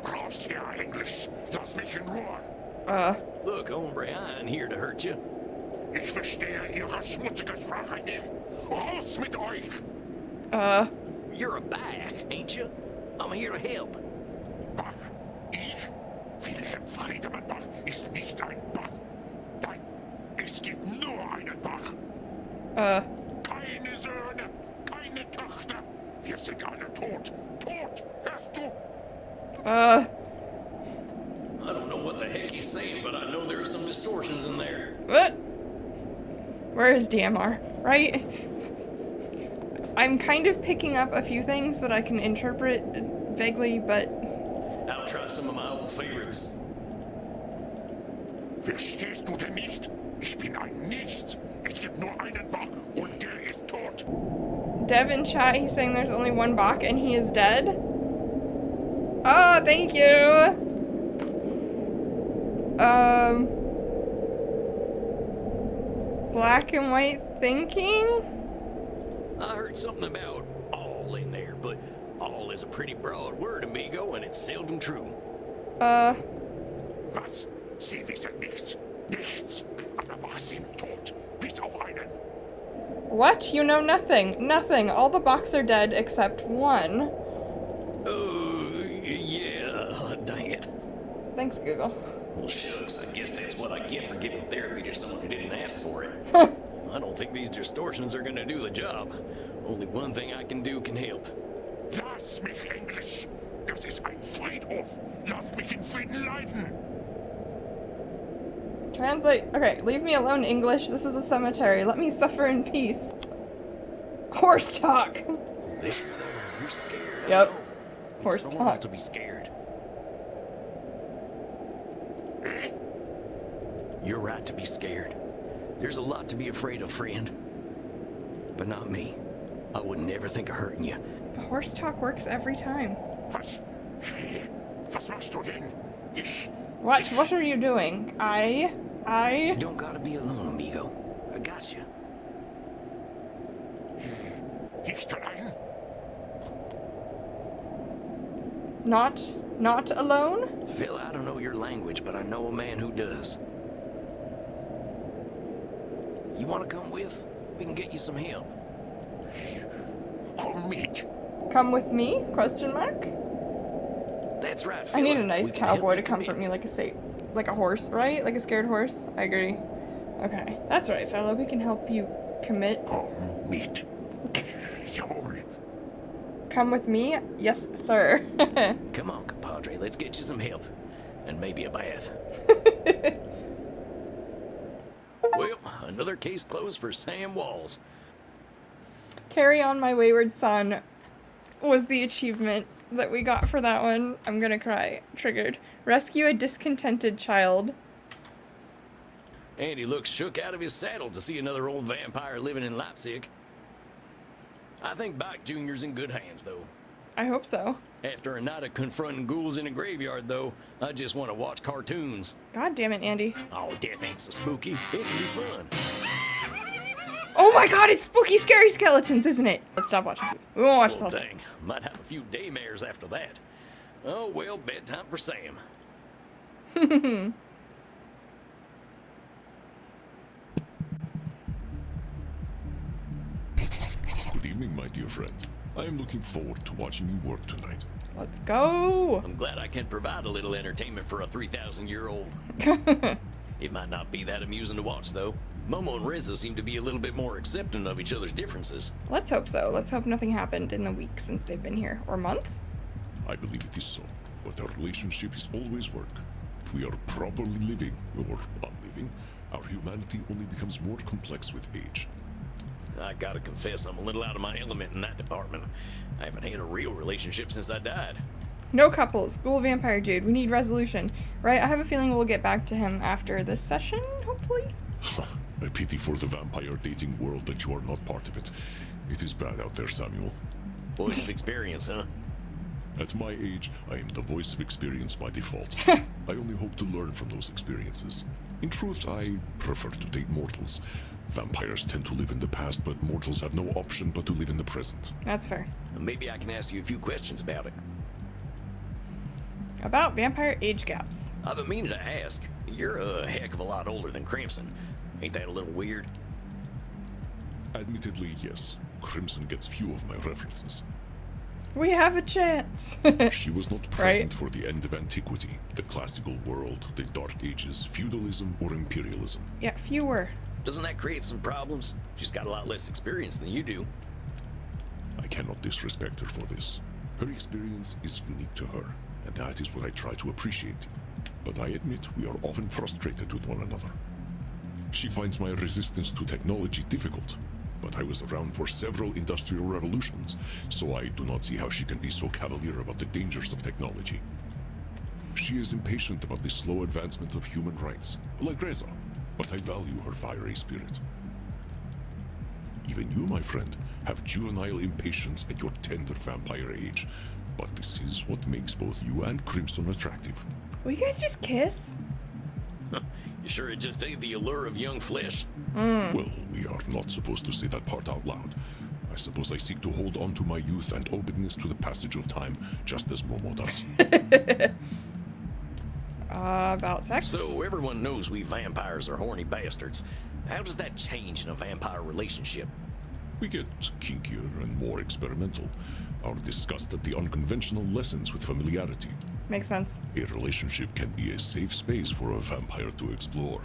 Raus hier, Englisch. Lass mich in Ruhe. Look, hombre, I ain't here to hurt you. Ich verstehe Ihre schmutzige Sprache nicht. Raus mit euch. You're a Bach, ain't you? I'm here to help. Bach? Ich? Wilhelm Friedemann Bach ist nicht ein Bach. Nein, es gibt nur einen Bach. Keine Söhne, keine Töchter. Wir sind alle tot. Tot, hörst du? I don't know what the heck he's saying, but I know there are some distortions in there. What? Where is DMR? Right? I'm kind of picking up a few things that I can interpret vaguely, but... I'll try some of my old favorites. Verstehst du denn nicht? Ich bin ein Nichts. Es gibt nur einen Bach und der ist tot. Dev in chat, he's saying there's only one Bach and he is dead. Oh, thank you! Black and white thinking? I heard something about all in there, but all is a pretty broad word, amigo, and it's seldom true. Was? Sie wissen nichts. Nichts. Alle Bachs sind tot. Bis auf einen. What? You know nothing. Nothing. All the Bachs are dead except one. Yeah. Dang it. Thanks, Google. Well, shucks. I guess that's what I get for giving therapy to someone who didn't ask for it. I don't think these distortions are gonna do the job. Only one thing I can do can help. Lass mich, Englisch. Das ist ein Friedhof. Lass mich in Frieden leiden. Translate. Okay, leave me alone, English. This is a cemetery. Let me suffer in peace. Horse talk. There, you're scared. Yep. It's Horse normal talk. to be scared. You're right to be scared. There's a lot to be afraid of, friend. But not me. I would never think of hurting you. The horse talk works every time. Was machst du denn? What are you doing? You don't gotta be alone, amigo. I got you. Nicht allein? Not alone? Phil, I don't know your language, but I know a man who does. You wanna come with? We can get you some help. Komm mit. Come with me? Question mark? That's right, Phil. I need a nice cowboy to comfort me like a horse, right? Like a scared horse. I agree. Okay, that's right, fella. We can help you commit. Komm mit. Jawohl. Come with me? Yes, sir. Come on, compadre. Let's get you some help. And maybe a bath. Well, another case closed for Sam Walls. Carry on, my wayward son was the achievement that we got for that one. I'm gonna cry. Triggered. Rescue a discontented child. And he looks shook out of his saddle to see another old vampire living in Leipzig. I think Bach Jr.'s in good hands, though. I hope so. After a night of confronting ghouls in a graveyard, though, I just want to watch cartoons. God damn it, Andy. Oh, death ain't so spooky. It can be fun. Oh my god, it's spooky, scary skeletons, isn't it? Let's stop watching TV. We won't watch the Oh, whole thing. dang. Might have a few daymares after that. Oh, well, bedtime for Sam. Good evening, my dear friend. I am looking forward to watching you work tonight. Let's go. I'm glad I can provide a little entertainment for a 3,000-year-old. It might not be that amusing to watch, though. Momo and Reza seem to be a little bit more accepting of each other's differences. Let's hope so. Let's hope nothing happened in the week since they've been here. Or month? I believe it is so, but our relationship is always work. If we are properly living, or unliving, our humanity only becomes more complex with age. I gotta confess, I'm a little out of my element in that department. I haven't had a real relationship since I died. No couples. Ghoul vampire dude. We need resolution. Right? I have a feeling we'll get back to him after this session, hopefully. I pity for the vampire dating world that you are not part of it. It is bad out there, Samuel. Voice of experience, huh? At my age, I am the voice of experience by default. I only hope to learn from those experiences. In truth, I prefer to date mortals. Vampires tend to live in the past, but mortals have no option but to live in the present. That's fair. Maybe I can ask you a few questions about it. About vampire age gaps. I've been meaning to ask. You're a heck of a lot older than Crimson. Ain't that a little weird? Admittedly, yes. Crimson gets few of my references. We have a chance. She was not present for the end of antiquity, the classical world, the Dark Ages, feudalism, or imperialism. Yeah, fewer. Doesn't that create some problems? She's got a lot less experience than you do. I cannot disrespect her for this. Her experience is unique to her, and that is what I try to appreciate. But I admit we are often frustrated with one another. She finds my resistance to technology difficult, but I was around for several industrial revolutions, so I do not see how she can be so cavalier about the dangers of technology. She is impatient about the slow advancement of human rights, like Reza, but I value her fiery spirit. Even you, my friend, have juvenile impatience at your tender vampire age, but this is what makes both you and Crimson attractive. Will you guys just kiss? You sure it just ain't the allure of young flesh? Well, we are not supposed to say that part out loud. I suppose I seek to hold on to my youth and openness to the passage of time, just as Momo does. About sex? So everyone knows we vampires are horny bastards. How does that change in a vampire relationship? We get kinkier and more experimental. Our disgust at the unconventional lessens with familiarity. Makes sense. A relationship can be a safe space for a vampire to explore.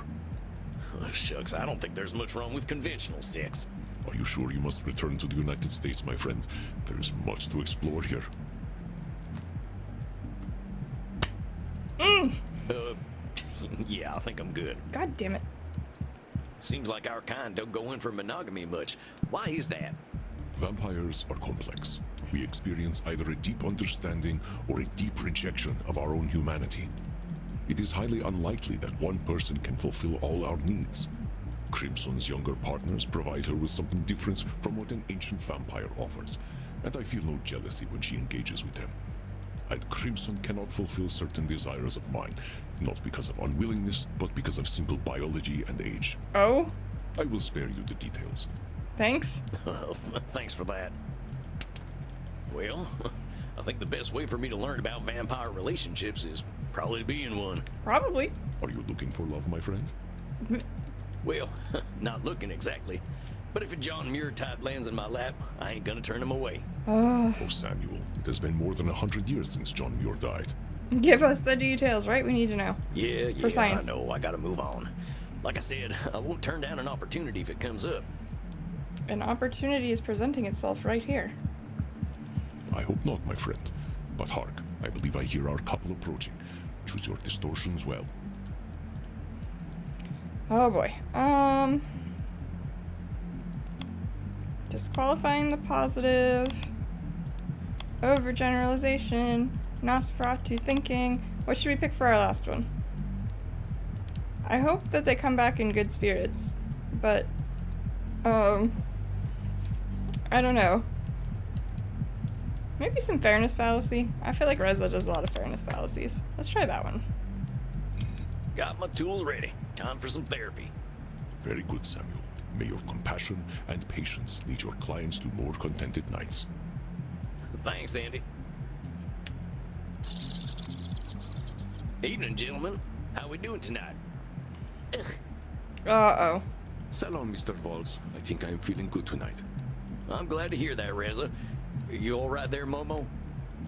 Oh, shucks, I don't think there's much wrong with conventional sex. Are you sure you must return to the United States, my friend? There is much to explore here. Yeah, I think I'm good. God damn it. Seems like our kind don't go in for monogamy much. Why is that? Vampires are complex. We experience either a deep understanding or a deep rejection of our own humanity. It is highly unlikely that one person can fulfill all our needs. Crimson's younger partners provide her with something different from what an ancient vampire offers, and I feel no jealousy when she engages with them. And Crimson cannot fulfill certain desires of mine, not because of unwillingness, but because of simple biology and age. Oh? I will spare you the details. Thanks. Thanks for that. Well, I think the best way for me to learn about vampire relationships is probably to be in one. Probably. Are you looking for love, my friend? Well, not looking exactly. But if a John Muir type lands in my lap, I ain't gonna turn him away. Oh, Samuel, it has been more than 100 years since John Muir died. Give us the details, right? We need to know. Yeah, For science. I know. I gotta move on. Like I said, I won't turn down an opportunity if it comes up. An opportunity is presenting itself right here. I hope not, my friend. But hark, I believe I hear our couple approaching. Choose your distortions well. Oh boy. Disqualifying the positive. Overgeneralization. Nosferatu thinking. What should we pick for our last one? I hope that they come back in good spirits, but I don't know. Maybe some fairness fallacy. I feel like Reza does a lot of fairness fallacies. Let's try that one. Got my tools ready. Time for some therapy. Very good, Samuel. May your compassion and patience lead your clients to more contented nights. Thanks, Andy. Evening, gentlemen. How we doing tonight? Uh-oh. Salon, Mr. Waltz. I think I'm feeling good tonight. I'm glad to hear that, Reza. You all right there, Momo?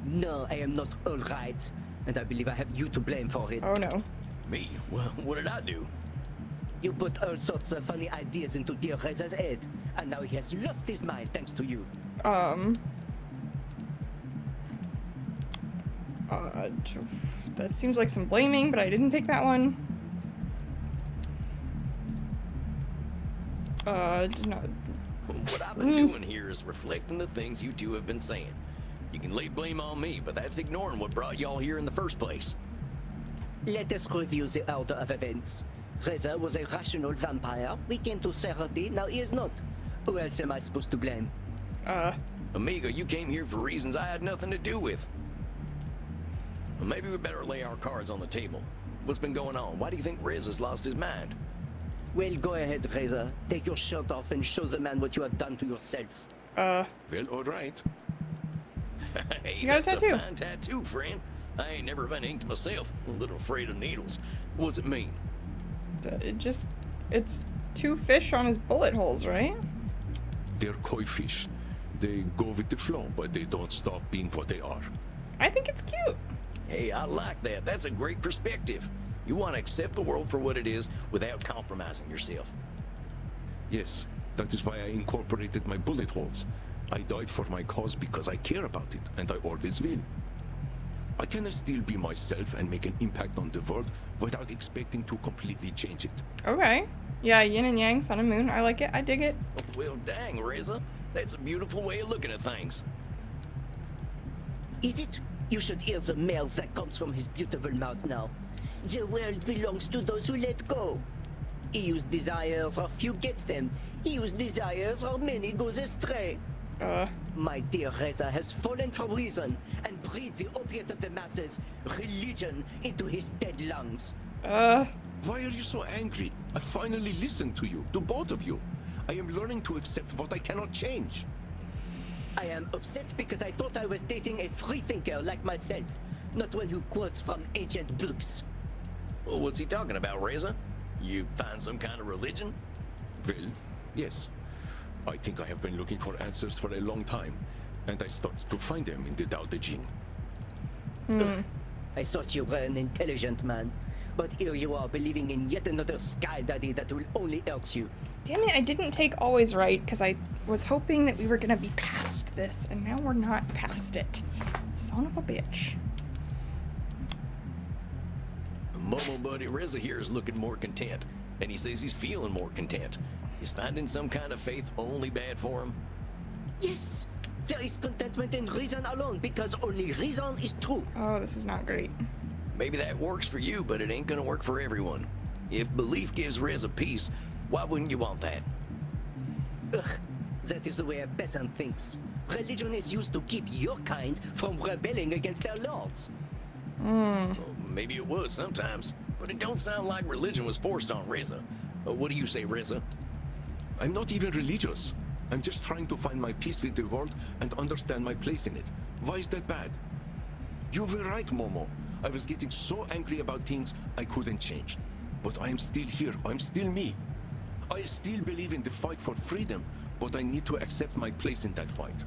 No, I am not all right. And I believe I have you to blame for it. Oh no. Me? Well, what did I do? You put all sorts of funny ideas into dear Reza's head. And now he has lost his mind thanks to you. That seems like some blaming, but I didn't pick that one. No. What I've been doing here is reflecting the things you two have been saying. You can lay blame on me, but that's ignoring what brought y'all here in the first place. Let us review the order of events. Reza was a rational vampire. We came to therapy, now he is not. Who else am I supposed to blame? Amigo, you came here for reasons I had nothing to do with. Well, maybe we better lay our cards on the table. What's been going on? Why do you think Reza's lost his mind? Well, go ahead, Reza. Take your shirt off and show the man what you have done to yourself. Well, all right. Hey, You got a that's tattoo. a fine tattoo, friend. I ain't never been inked myself. A little afraid of needles. What's it mean? It's two fish on his bullet holes, right? They're koi fish. They go with the flow, but they don't stop being what they are. I think it's cute. Hey, I like that. That's a great perspective. You want to accept the world for what it is without compromising yourself. Yes, that is why I incorporated my bullet holes. I died for my cause because I care about it, and I always will. I can still be myself and make an impact on the world without expecting to completely change it. Okay. Yeah, yin and yang, sun and moon. I like it. I dig it. Well, dang, Reza. That's a beautiful way of looking at things. Is it? You should hear the mail that comes from his beautiful mouth now. The world belongs to those who let go. He whose desires or few gets them. He whose desires or many goes astray. My dear Reza has fallen from reason and breathed the opiate of the masses, religion, into his dead lungs. Why are you so angry? I finally listened to you, to both of you. I am learning to accept what I cannot change. I am upset because I thought I was dating a freethinker like myself, not one who quotes from ancient books. Well, what's he talking about, Reza? You find some kind of religion? Well, yes. I think I have been looking for answers for a long time, and I started to find them in the Tao Te Ching. I thought you were an intelligent man, but here you are believing in yet another sky daddy that will only hurt you. Damn it, I didn't take always right because I was hoping that we were gonna be past this, and now we're not past it. Son of a bitch. Momo buddy Reza here is looking more content, and he says he's feeling more content. Is finding some kind of faith only bad for him? Yes, there is contentment in reason alone because only reason is true. Oh, this is not great. Maybe that works for you, but it ain't gonna work for everyone. If belief gives Reza peace, why wouldn't you want that? Ugh, that is the way a peasant thinks. Religion is used to keep your kind from rebelling against their lords. Well, maybe it was sometimes, but it don't sound like religion was forced on Reza. What do you say, Reza? I'm not even religious. I'm just trying to find my peace with the world and understand my place in it. Why is that bad? You were right, Momo. I was getting so angry about things I couldn't change. But I am still here. I'm still me. I still believe in the fight for freedom, but I need to accept my place in that fight.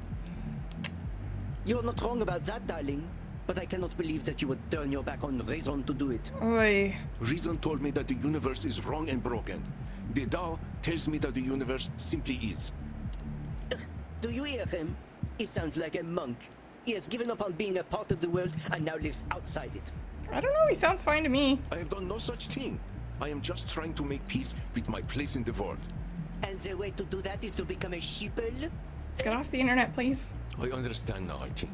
You're not wrong about that, darling. But I cannot believe that you would turn your back on reason to do it. Oy. Reason told me that the universe is wrong and broken. The Tao tells me that the universe simply is. Do you hear him? He sounds like a monk. He has given up on being a part of the world and now lives outside it. I don't know, he sounds fine to me. I have done no such thing. I am just trying to make peace with my place in the world. And the way to do that is to become a sheeple? Get off the internet, please. I understand now, I think.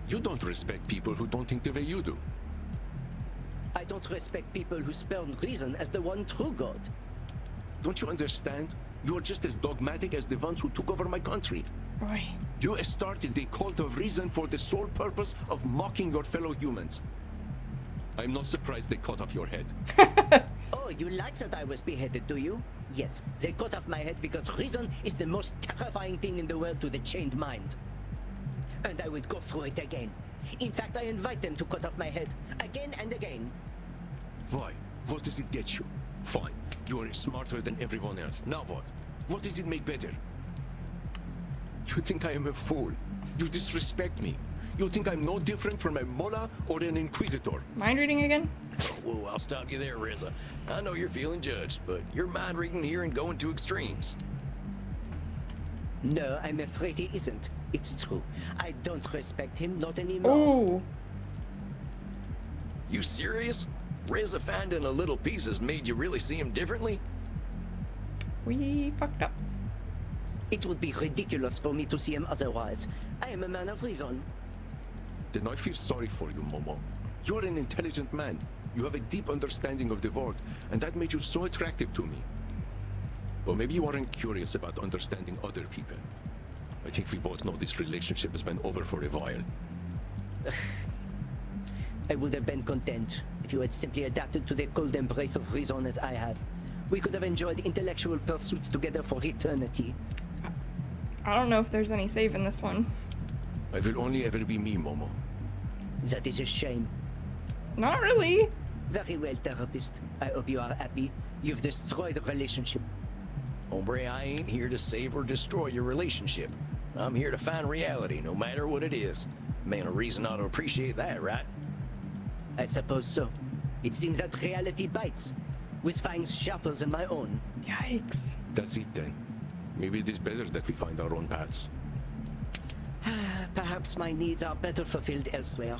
You don't respect people who don't think the way you do. I don't respect people who spurn reason as the one true God. Don't you understand? You are just as dogmatic as the ones who took over my country. Boy. You started the cult of reason for the sole purpose of mocking your fellow humans. I'm not surprised they cut off your head. Oh, you like that I was beheaded, do you? Yes, they cut off my head because reason is the most terrifying thing in the world to the chained mind. And I would go through it again. In fact, I invite them to cut off my head again and again. Why? What does it get you? Fine. You are smarter than everyone else. Now what? What does it make better? You think I am a fool. You disrespect me. You think I'm no different from a mullah or an inquisitor. Mind reading again? Whoa, I'll stop you there, Reza. I know you're feeling judged, but you're mind reading here and going to extremes. No, I'm afraid he isn't. It's true. I don't respect him, not anymore. Ooh. You serious? Reza finding a little piece has made you really see him differently? We fucked up. It would be ridiculous for me to see him otherwise. I am a man of reason. Then I feel sorry for you, Momo. You're an intelligent man. You have a deep understanding of the world, and that made you so attractive to me. But maybe you aren't curious about understanding other people. I think we both know this relationship has been over for a while. I would have been content if you had simply adapted to the cold embrace of reason as I have. We could have enjoyed intellectual pursuits together for eternity. I don't know if there's any save in this one. I will only ever be me, Momo. That is a shame. Not really. Very well, therapist. I hope you are happy. You've destroyed the relationship. Hombre, I ain't here to save or destroy your relationship. I'm here to find reality, no matter what it is. Man of reason ought to appreciate that, right? I suppose so. It seems that reality bites, with fangs sharper than my own. Yikes. That's it then. Maybe it is better that we find our own paths. Perhaps my needs are better fulfilled elsewhere.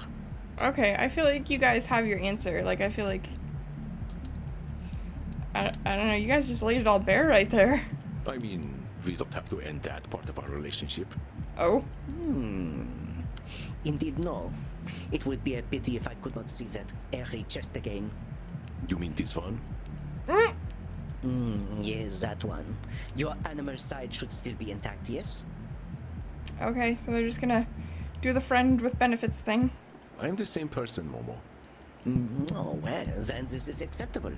Okay, I feel like you guys have your answer. Like, I feel like... I don't know, you guys just laid it all bare right there. I mean, we don't have to end that part of our relationship. Oh? Indeed, no. It would be a pity if I could not see that airy chest again. You mean this one? Yes, that one. Your animal side should still be intact, yes? Okay, so they're just gonna do the friend with benefits thing. I am the same person, Momo. Oh, well, then this is acceptable.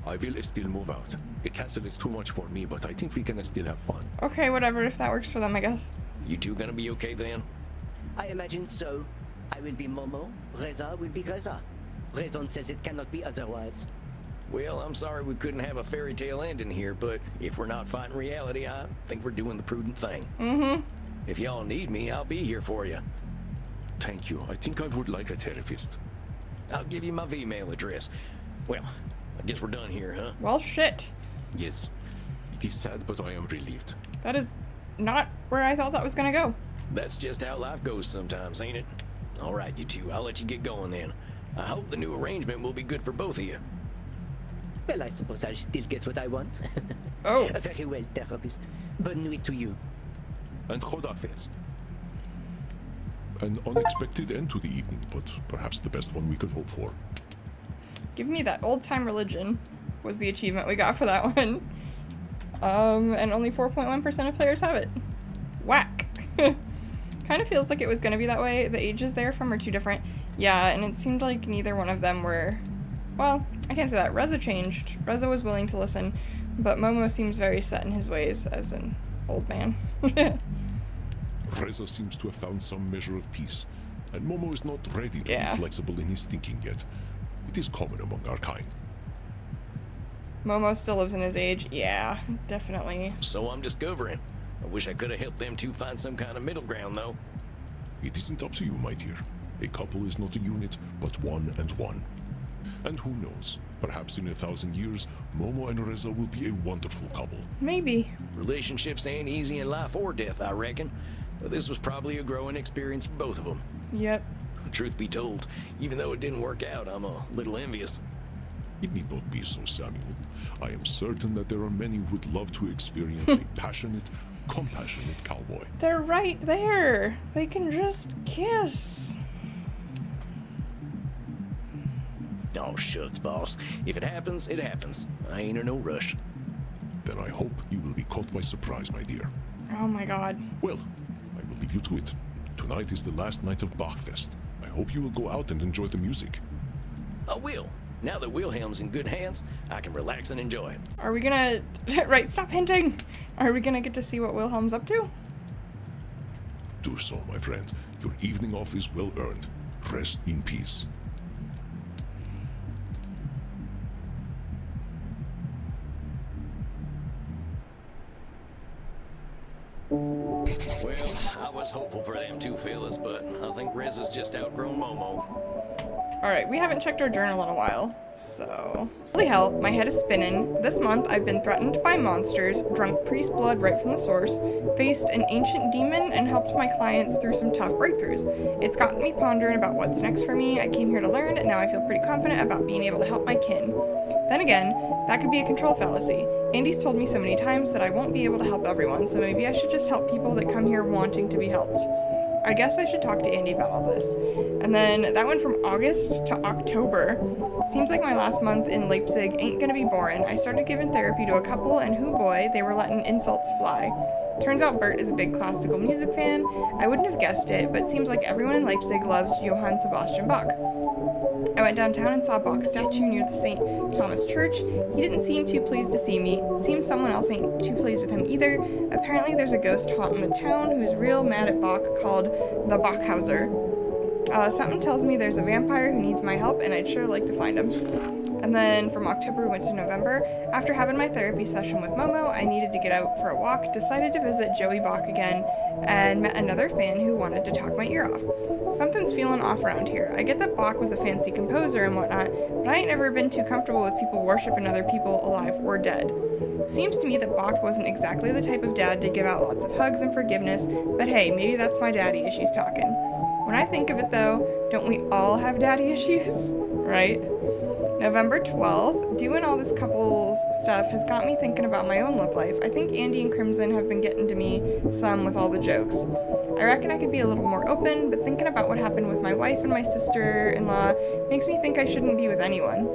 I will still move out. The castle is too much for me, but I think we can still have fun. Okay, whatever, if that works for them, I guess. You two gonna be okay then? I imagine so. I will be Momo, Reza will be Reza. Reason says it cannot be otherwise. Well, I'm sorry we couldn't have a fairy tale ending here, but if we're not fighting reality, I think we're doing the prudent thing. If y'all need me, I'll be here for you. Thank you. I think I would like a therapist. I'll give you my Vmail address. Well, I guess we're done here, huh? Well, shit. Yes. It is sad, but I am relieved. That is not where I thought that was gonna go. That's just how life goes sometimes, ain't it? All right, you two, I'll let you get going then. I hope the new arrangement will be good for both of you. Well, I suppose I'll still get what I want. Oh. Very well, therapist. Bonne nuit to you. and Khodafez. An unexpected end to the evening, but perhaps the best one we could hope for. Give me that old-time religion was the achievement we got for that one. And only 4.1% of players have it. Whack. Kind of feels like it was going to be that way. The ages they're from are too different. Yeah, and it seemed like neither one of them were... Well, I can't say that. Reza changed. Reza was willing to listen, but Momo seems very set in his ways as an old man. Reza seems to have found some measure of peace, and Momo is not ready to be flexible in his thinking yet. It is common among our kind. Momo still lives in his age. Yeah, definitely. So I'm discovering. I wish I could have helped them two find some kind of middle ground, though. It isn't up to you, my dear. A couple is not a unit, but one and one. And who knows, perhaps in 1,000 years, Momo and Reza will be a wonderful couple. Maybe. Relationships ain't easy in life or death, I reckon. But this was probably a growing experience for both of them. Yep. Truth be told, even though it didn't work out, I'm a little envious. It need not be so, Samuel. I am certain that there are many who would love to experience a passionate, compassionate cowboy. They're right there. They can just kiss. Oh, shucks, boss. If it happens, it happens. I ain't in no rush. Then I hope you will be caught by surprise, my dear. Oh my god. Well, I will leave you to it. Tonight is the last night of Bachfest. I hope you will go out and enjoy the music. I will. Now that Wilhelm's in good hands, I can relax and enjoy it. Are we gonna... Right, stop hinting! Are we gonna get to see what Wilhelm's up to? Do so, my friend. Your evening off is well earned. Rest in peace. Well, I was hopeful for them two fellas, but I think Reza's just outgrown Momo. Alright, we haven't checked our journal in a while, so... Holy hell, my head is spinning. This month I've been threatened by monsters, drunk priest blood right from the source, faced an ancient demon, and helped my clients through some tough breakthroughs. It's gotten me pondering about what's next for me. I came here to learn, and now I feel pretty confident about being able to help my kin. Then again, that could be a control fallacy. Andy's told me so many times that I won't be able to help everyone, so maybe I should just help people that come here wanting to be helped. I guess I should talk to Andy about all this. And then that went from August to October. Seems like my last month in Leipzig ain't gonna be boring. I started giving therapy to a couple, and hoo boy, they were letting insults fly. Turns out Bert is a big classical music fan. I wouldn't have guessed it, but it seems like everyone in Leipzig loves Johann Sebastian Bach. I went downtown and saw a Bach statue near the St. Thomas Church. He didn't seem too pleased to see me. Seems someone else ain't too pleased with him either. Apparently there's a ghost haunting the town who's real mad at Bach called the Bachhauser. Something tells me there's a vampire who needs my help, and I'd sure like to find him. And then from October we went to November. After having my therapy session with Momo, I needed to get out for a walk, decided to visit Joey Bach again, and met another fan who wanted to talk my ear off. Something's feeling off around here. I get that Bach was a fancy composer and whatnot, but I ain't never been too comfortable with people worshiping other people alive or dead. Seems to me that Bach wasn't exactly the type of dad to give out lots of hugs and forgiveness, but hey, maybe that's my daddy issues talking. When I think of it though, don't we all have daddy issues, right? November 12th, doing all this couples stuff has got me thinking about my own love life. I think Andy and Crimson have been getting to me some with all the jokes. I reckon I could be a little more open, but thinking about what happened with my wife and my sister-in-law makes me think I shouldn't be with anyone.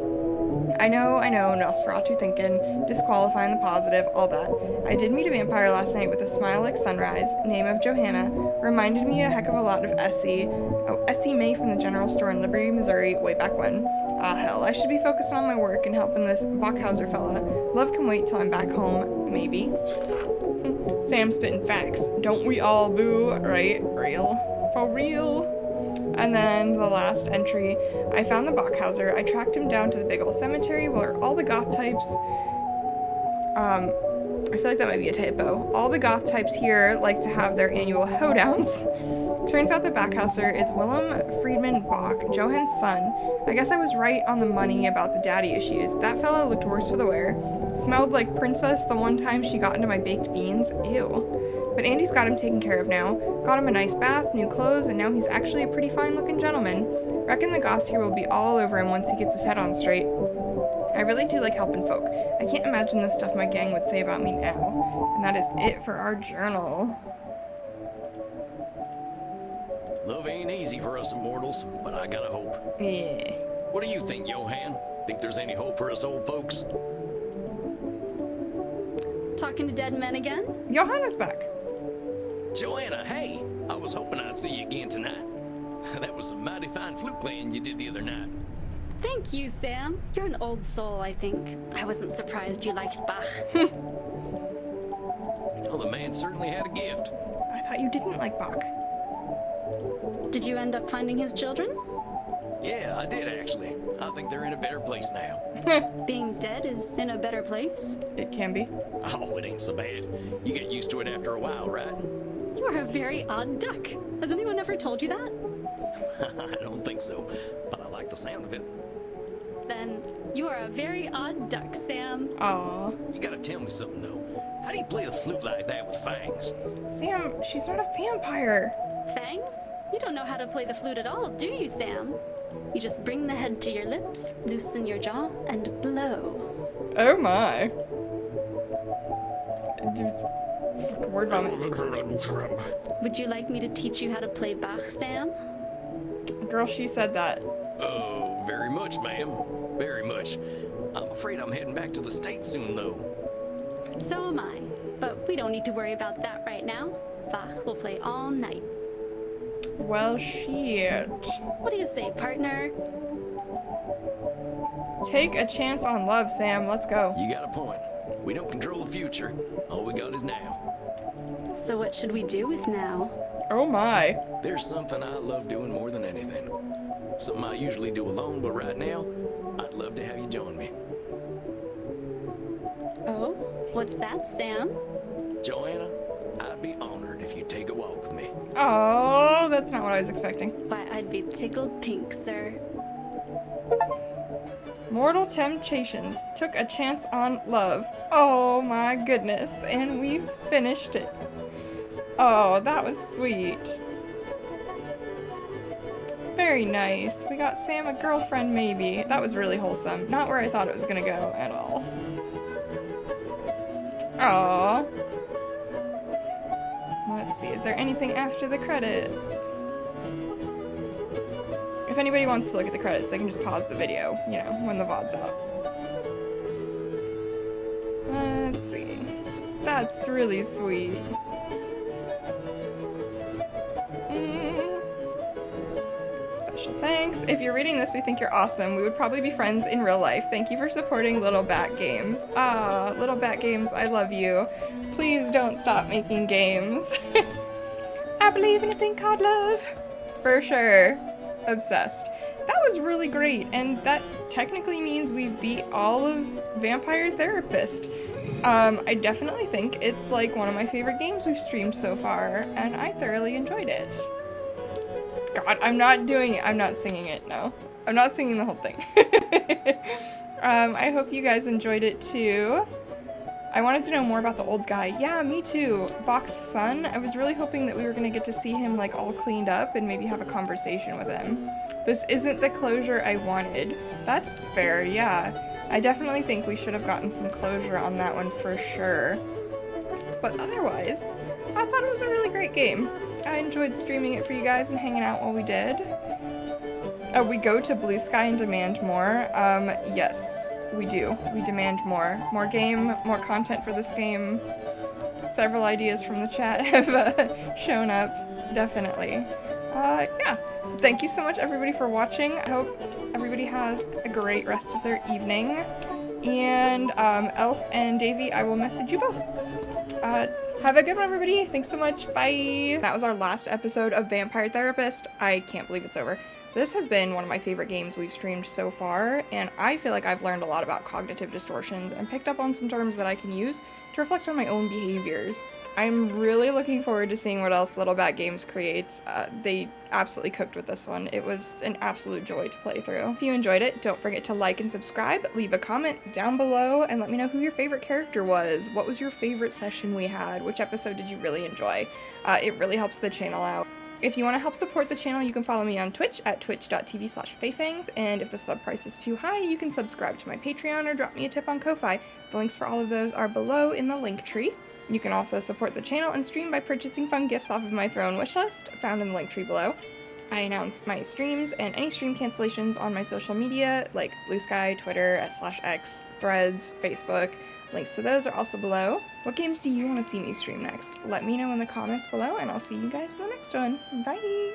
I know, Nosferatu thinking, disqualifying the positive, all that. I did meet a vampire last night with a smile like sunrise, name of Johanna, reminded me a heck of a lot of Essie. Oh, Essie May from the general store in Liberty, Missouri, way back when. Ah, hell, I should be focusing on my work and helping this Bachhauser fella. Love can wait till I'm back home, maybe. Sam spitting facts. Don't we all, boo? Right? Real. For real. And then the last entry, I found the Bachhauser. I tracked him down to the big old cemetery where all the goth types, I feel like that might be a typo. All the goth types here like to have their annual hoedowns. Turns out the Bachhauser is Willem Friedman Bach, Johann's son. I guess I was right on the money about the daddy issues. That fella looked worse for the wear. Smelled like Princess the one time she got into my baked beans. Ew. But Andy's got him taken care of now. Got him a nice bath, new clothes, and now he's actually a pretty fine-looking gentleman. Reckon the goths here will be all over him once he gets his head on straight. I really do like helping folk. I can't imagine the stuff my gang would say about me now. And that is it for our journal. Love ain't easy for us immortals, but I gotta hope. Yeah. What do you think, Johan? Think there's any hope for us old folks? Talking to dead men again? Johanna's back. Joanna, hey! I was hoping I'd see you again tonight. That was a mighty fine flute playing you did the other night. Thank you, Sam. You're an old soul, I think. I wasn't surprised you liked Bach. Well, the man certainly had a gift. I thought you didn't like Bach. Did you end up finding his children? Yeah, I did actually. I think they're in a better place now. Being dead is in a better place? It can be. Oh, it ain't so bad. You get used to it after a while, right? You are a very odd duck. Has anyone ever told you that? I don't think so, but I like the sound of it. Then you are a very odd duck, Sam. Aw. You gotta tell me something though. How do you play the flute like that with fangs? Sam, she's not a vampire. Fangs? You don't know how to play the flute at all, do you, Sam? You just bring the head to your lips, loosen your jaw, and blow. Oh my. Word vomit. Would you like me to teach you how to play Bach, Sam? Girl, she said that. Oh, very much, ma'am. Very much. I'm afraid I'm heading back to the States soon, though. So am I. But we don't need to worry about that right now. Bach will play all night. Well, shit. What do you say, partner? Take a chance on love, Sam. Let's go. You got a point. We don't control the future. All we got is now. So what should we do with now? Oh my. There's something I love doing more than anything. Something I usually do alone, but right now, I'd love to have you join me. Oh? What's that, Sam? Joanna, I'd be honored if you'd take a walk with me. Oh, that's not what I was expecting. Why, I'd be tickled pink, sir. Mortal Temptations took a chance on love. Oh my goodness. And we finished it. Oh, that was sweet. Very nice. We got Sam a girlfriend, maybe. That was really wholesome. Not where I thought it was gonna go at all. Aww. Let's see, is there anything after the credits? If anybody wants to look at the credits, they can just pause the video, you know, when the VOD's out. Let's see. That's really sweet. Special thanks. If you're reading this, we think you're awesome. We would probably be friends in real life. Thank you for supporting Little Bat Games. Ah, Little Bat Games, I love you. Please don't stop making games. I believe in a thing called love. For sure. Obsessed. That was really great, and that technically means we've beat all of Vampire Therapist. I definitely think it's like one of my favorite games we've streamed so far, and I thoroughly enjoyed it. God, I'm not singing it, no. I'm not singing the whole thing. I hope you guys enjoyed it too. I wanted to know more about the old guy. Yeah, me too. Bach's son. I was really hoping that we were gonna get to see him like all cleaned up and maybe have a conversation with him. This isn't the closure I wanted. That's fair, yeah. I definitely think we should have gotten some closure on that one for sure. But otherwise, I thought it was a really great game. I enjoyed streaming it for you guys and hanging out while we did. We go to Blue Sky and demand more. Yes, we do. We demand more. More game, more content for this game. Several ideas from the chat have shown up, definitely. Yeah. Thank you so much, everybody, for watching. I hope everybody has a great rest of their evening. And Elf and Davey, I will message you both. Have a good one, everybody. Thanks so much. Bye. That was our last episode of Vampire Therapist. I can't believe it's over. This has been one of my favorite games we've streamed so far, and I feel like I've learned a lot about cognitive distortions and picked up on some terms that I can use to reflect on my own behaviors. I'm really looking forward to seeing what else Little Bat Games creates. They absolutely cooked with this one. It was an absolute joy to play through. If you enjoyed it, don't forget to like and subscribe, leave a comment down below, and let me know who your favorite character was. What was your favorite session we had? Which episode did you really enjoy? It really helps the channel out. If you want to help support the channel, you can follow me on Twitch at twitch.tv/fayfangs, and if the sub price is too high, you can subscribe to my Patreon or drop me a tip on Ko-Fi. The links for all of those are below in the LinkTree. You can also support the channel and stream by purchasing fun gifts off of my Throne wishlist, found in the LinkTree below. I announce my streams and any stream cancellations on my social media like Blue Sky, Twitter, s/x, Threads, Facebook. Links to those are also below. What games do you want to see me stream next? Let me know in the comments below, and I'll see you guys in the next one. Bye!